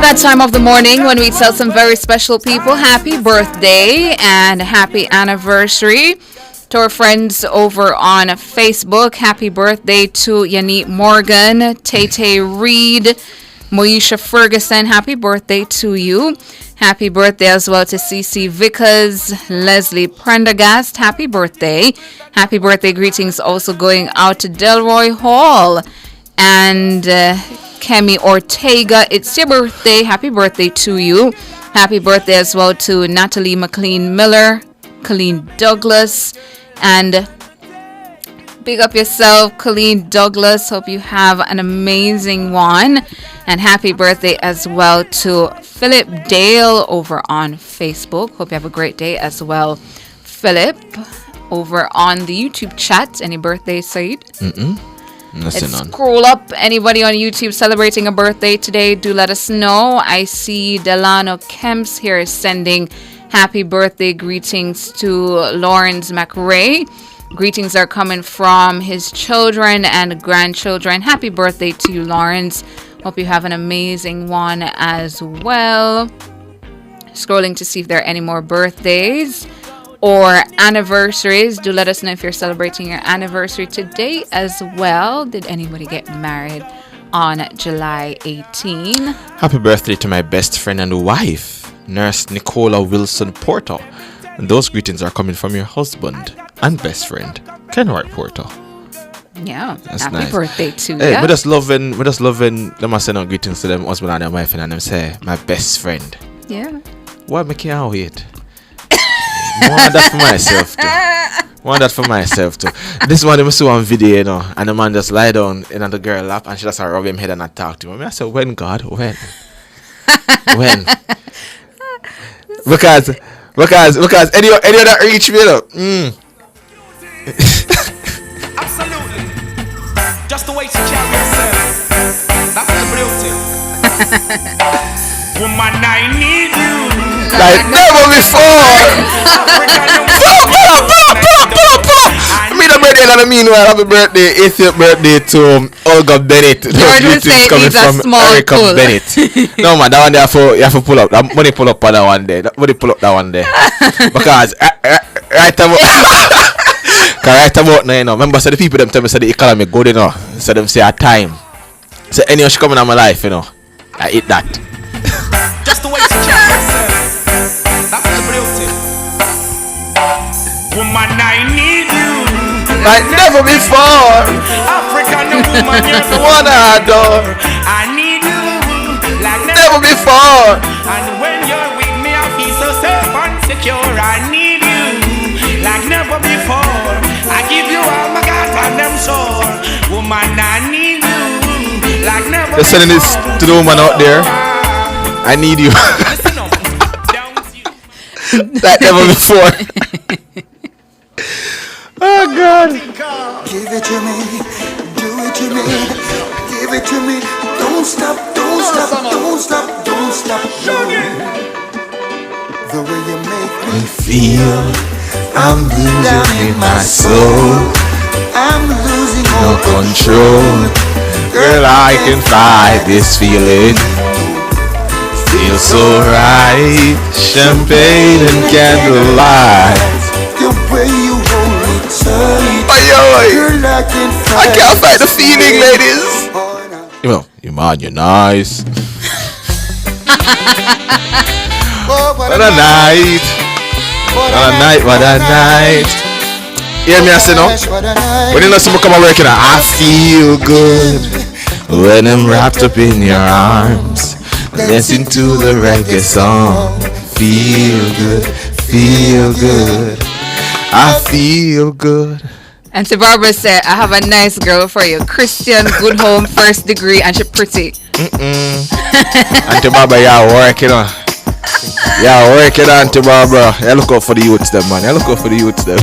That time of the morning when we tell some very special people happy birthday and happy anniversary. To our friends over on Facebook, happy birthday to Yannick Morgan, Tay Reed, Moesha Ferguson, happy birthday to you. Happy birthday as well to CC Vickers, Leslie Prendergast, happy birthday. Happy birthday greetings also going out to Delroy Hall and Kemi Ortega. It's your birthday. Happy birthday to you. Happy birthday as well to Natalie McLean Miller, Colleen Douglas, and big up yourself, Colleen Douglas. Hope you have an amazing one. And happy birthday as well to Philip Dale over on Facebook. Hope you have a great day as well, Philip. Over on the YouTube chat, any birthday, Said? Let's scroll up. Anybody on YouTube celebrating a birthday today, do let us know. I see Delano Kemps here sending happy birthday greetings to Lawrence McRae. Greetings are coming from his children and grandchildren. Happy birthday to you, Lawrence. Hope you have an amazing one as well. Scrolling to see if there are any more birthdays or anniversaries. Do let us know if you're celebrating your anniversary today as well. Did anybody get married on July 18? Happy birthday to my best friend and wife, Nurse Nicola Wilson Porter. And those greetings are coming from your husband and best friend, Kenwright Porter. Yeah, that's happy nice. birthday to Hey, you. we just loving them send out greetings to them husband and their wife and them say, my best friend. Yeah. Why me can't wait? Want that for myself too. This one I saw on video, you know, and the man just lie down in the girl lap and she just rub him head and I talk to him. I said, when God? When? When? Because any other reach me, you know. Absolutely. Just the way to carry yourself. That's the beauty. Woman, I need you. Like never before. Pull up. Me the birthday and I meanwhile happy birthday, 80th birthday to Olga Bennett. George would say it needs a small Erica pull. Bennett. No man, that one there you have to pull up. That money pull up on that one there. That money pull up that one there. Because right about now, you know. Remember, so the people them tell me say the economy good, you know. So them say at time. So anyone should come in my life, you know. I eat that. Just the way to check yourself. That's the beauty. Woman, I need you. Like never before. African woman, you're the one I adore. I need you. Like never before. And when you're with me, I feel so safe and secure. I need you. Like never before. I give you all my God and them soul. Woman, I need you. Like never They're sending this to the woman out there. I need you. Like never before. Oh God. Give it to me. Do it to me. Give it to me. Don't stop. Don't stop. Don't stop. Don't stop. The way you make me feel, I'm losing my soul. I'm losing No control. Girl, I can fight this feeling. Feels so right. Champagne and candlelight. the way you hold me tight. Girl, I can't fight the feeling, ladies. You know, you man, you're nice. What a night. What a night. Hear me, I say no. When you know someone come and work, I feel good when I'm wrapped up in your arms, dancing to the reggae song. Feel good, I feel good. And to Barbara said, I have a nice girl for you. Christian, good home, first degree, and she pretty. Auntie Barbara, you're working on. Yeah, working on, Auntie Barbara. You look out for the youths, them, man. You look out for the youths, them.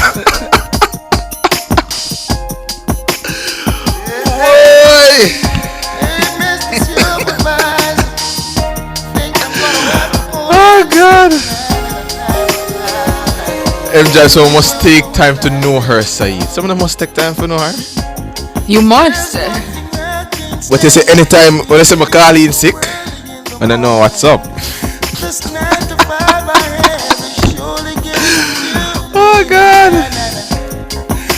Oh God. MJ, so must take time to know her, Saeed. Some of them must take time to know her. You must. But you say anytime when I say I call in sick, and I know what's up. Oh God.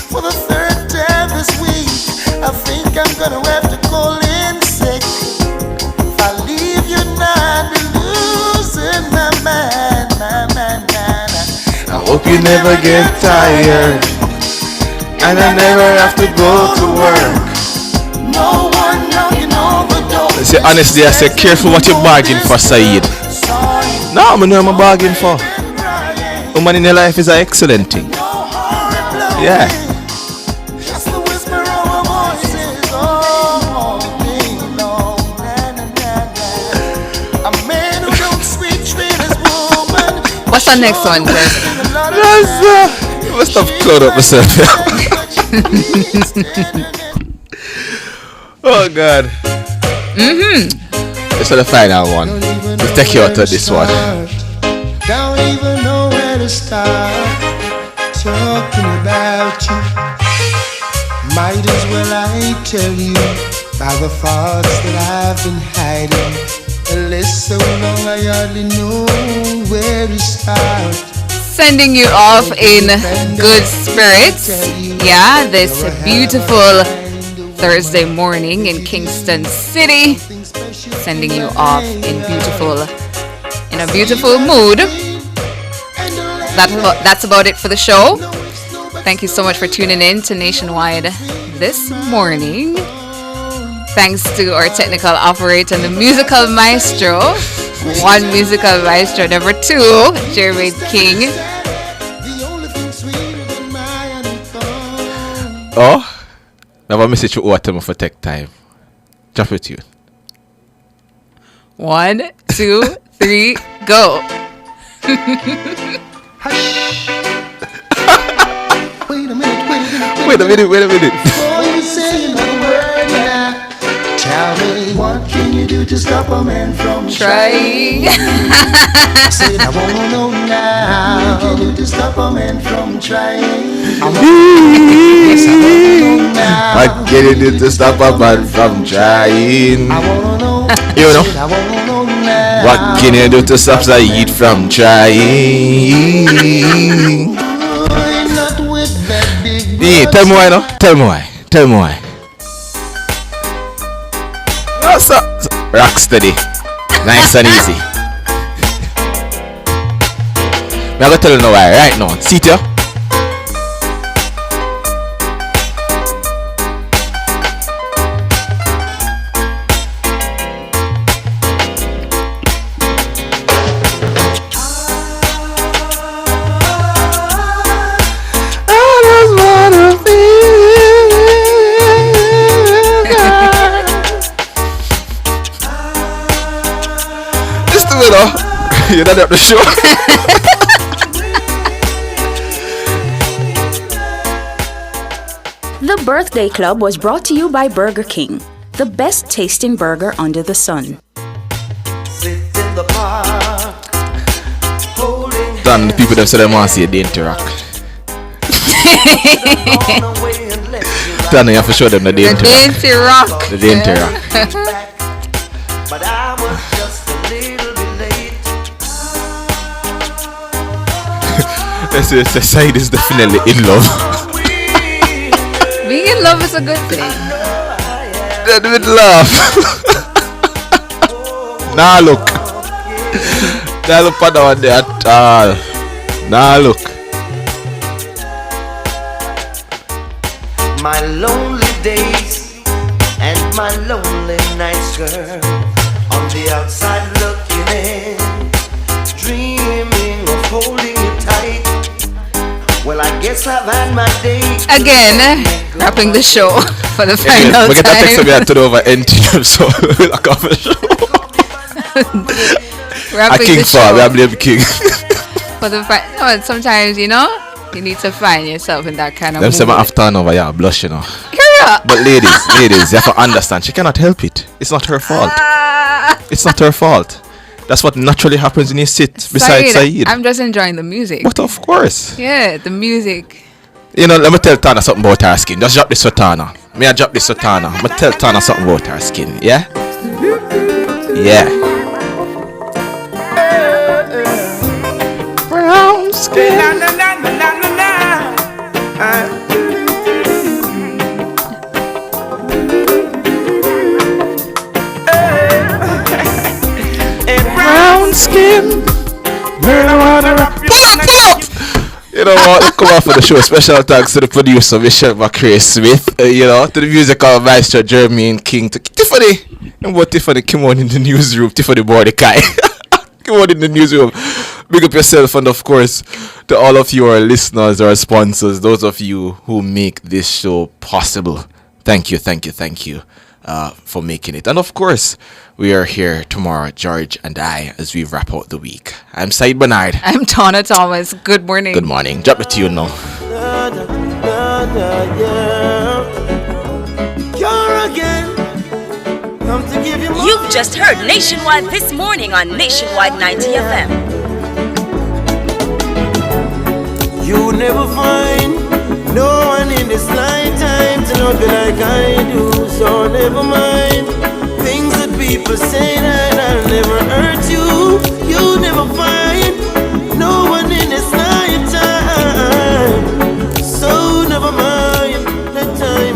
For the third time this week, I think I'm gonna have to call in sick. If I leave you now, I'll be losing my mind, I hope you never get tired, and I never have to go to work. No one knocking on the door. Say honestly, I say careful what you bargain for, Saeed. No, I know I'm a bargain for. Woman in your life is an excellent thing. Yeah. Just the whisper of our voices all day long. A man who don't sweet treat his woman. What's the next one, sir? You must have cloud up myself. Oh God. This is the final one. We'll take you out of this one. Don't even know where to start talking about you. Might as well I tell you about the thoughts that I've been hiding. A list so long I hardly know where to start. Sending you off in good spirits. Yeah, this beautiful Thursday morning in Kingston City. Sending you off in a beautiful mood. That's about it for the show. Thank you so much for tuning in to Nationwide this morning. Thanks to our technical operator and the musical maestro. One musical maestro, number two, Jeremy King. Oh, never message you autumn for tech time. Drop it to you. 1, 2, 3, go. Wait a minute. Before you say another word now, tell me what can you do to stop a man from trying? Say I wanna know now. What can you do to stop a man from trying? What can you do to stop a man from trying? I wanna know. You know. I wanna know now. What can you do to stop Saeed from trying? Yeah, tell me why, no? Tell me why. What's up? Rock steady. Nice and easy. I'm gonna tell you now why right now. See you. You're not at the show. The Birthday Club was brought to you by Burger King, the best tasting burger under the sun. Done, the people that say they want to see a dainty rock. Done, you have to show them the dainty rock. The dainty rock. But I was just a little bit late. The side is definitely in love. Being in love is a good thing. That with love. Nah, look. Nah, look at that one there at all. Nah, look. My lonely days and my lonely nights, girl. On the outside looking in, dreaming of holding you tight. Well, I guess I've had my day. Again, wrapping the show for the final time. We get a text of you to do over Int'l, so we'll lock off the show. Wrapping a king the show. for, we are blame king. For the sometimes, you need to find yourself in that kind of Them mood. say my after over, yeah, blush, you know. Yeah. But ladies, you have to understand, she cannot help it. It's not her fault. It's not her fault. That's what naturally happens when you sit beside Saeed. I'm just enjoying the music. But of course. Yeah, the music. Let me tell Tana something about her skin. Just drop this for Tana. Me I drop this to Tana. I'm gonna tell Tana something about her skin, yeah? Yeah. Brown skin. Brown skin. You know what? Come on for the show. Special thanks to the producer Michelle McCray Smith. You know, to the musical maestro Jermaine King, to Tiffany. And what Tiffany came on in the newsroom? Tiffany Mordecai. Come on in the newsroom. Big up yourself, and of course to all of your listeners, our sponsors, those of you who make this show possible. Thank you for making it. And of course, we are here tomorrow, George and I, as we wrap out the week. I'm Said Bernard. I'm Tana Thomas. Good morning. Good morning. Drop it to you now. You've just heard Nationwide this morning on Nationwide 90 FM. You never find no one in this lifetime to love you like I do. So never mind things that people say that I'll never hurt you.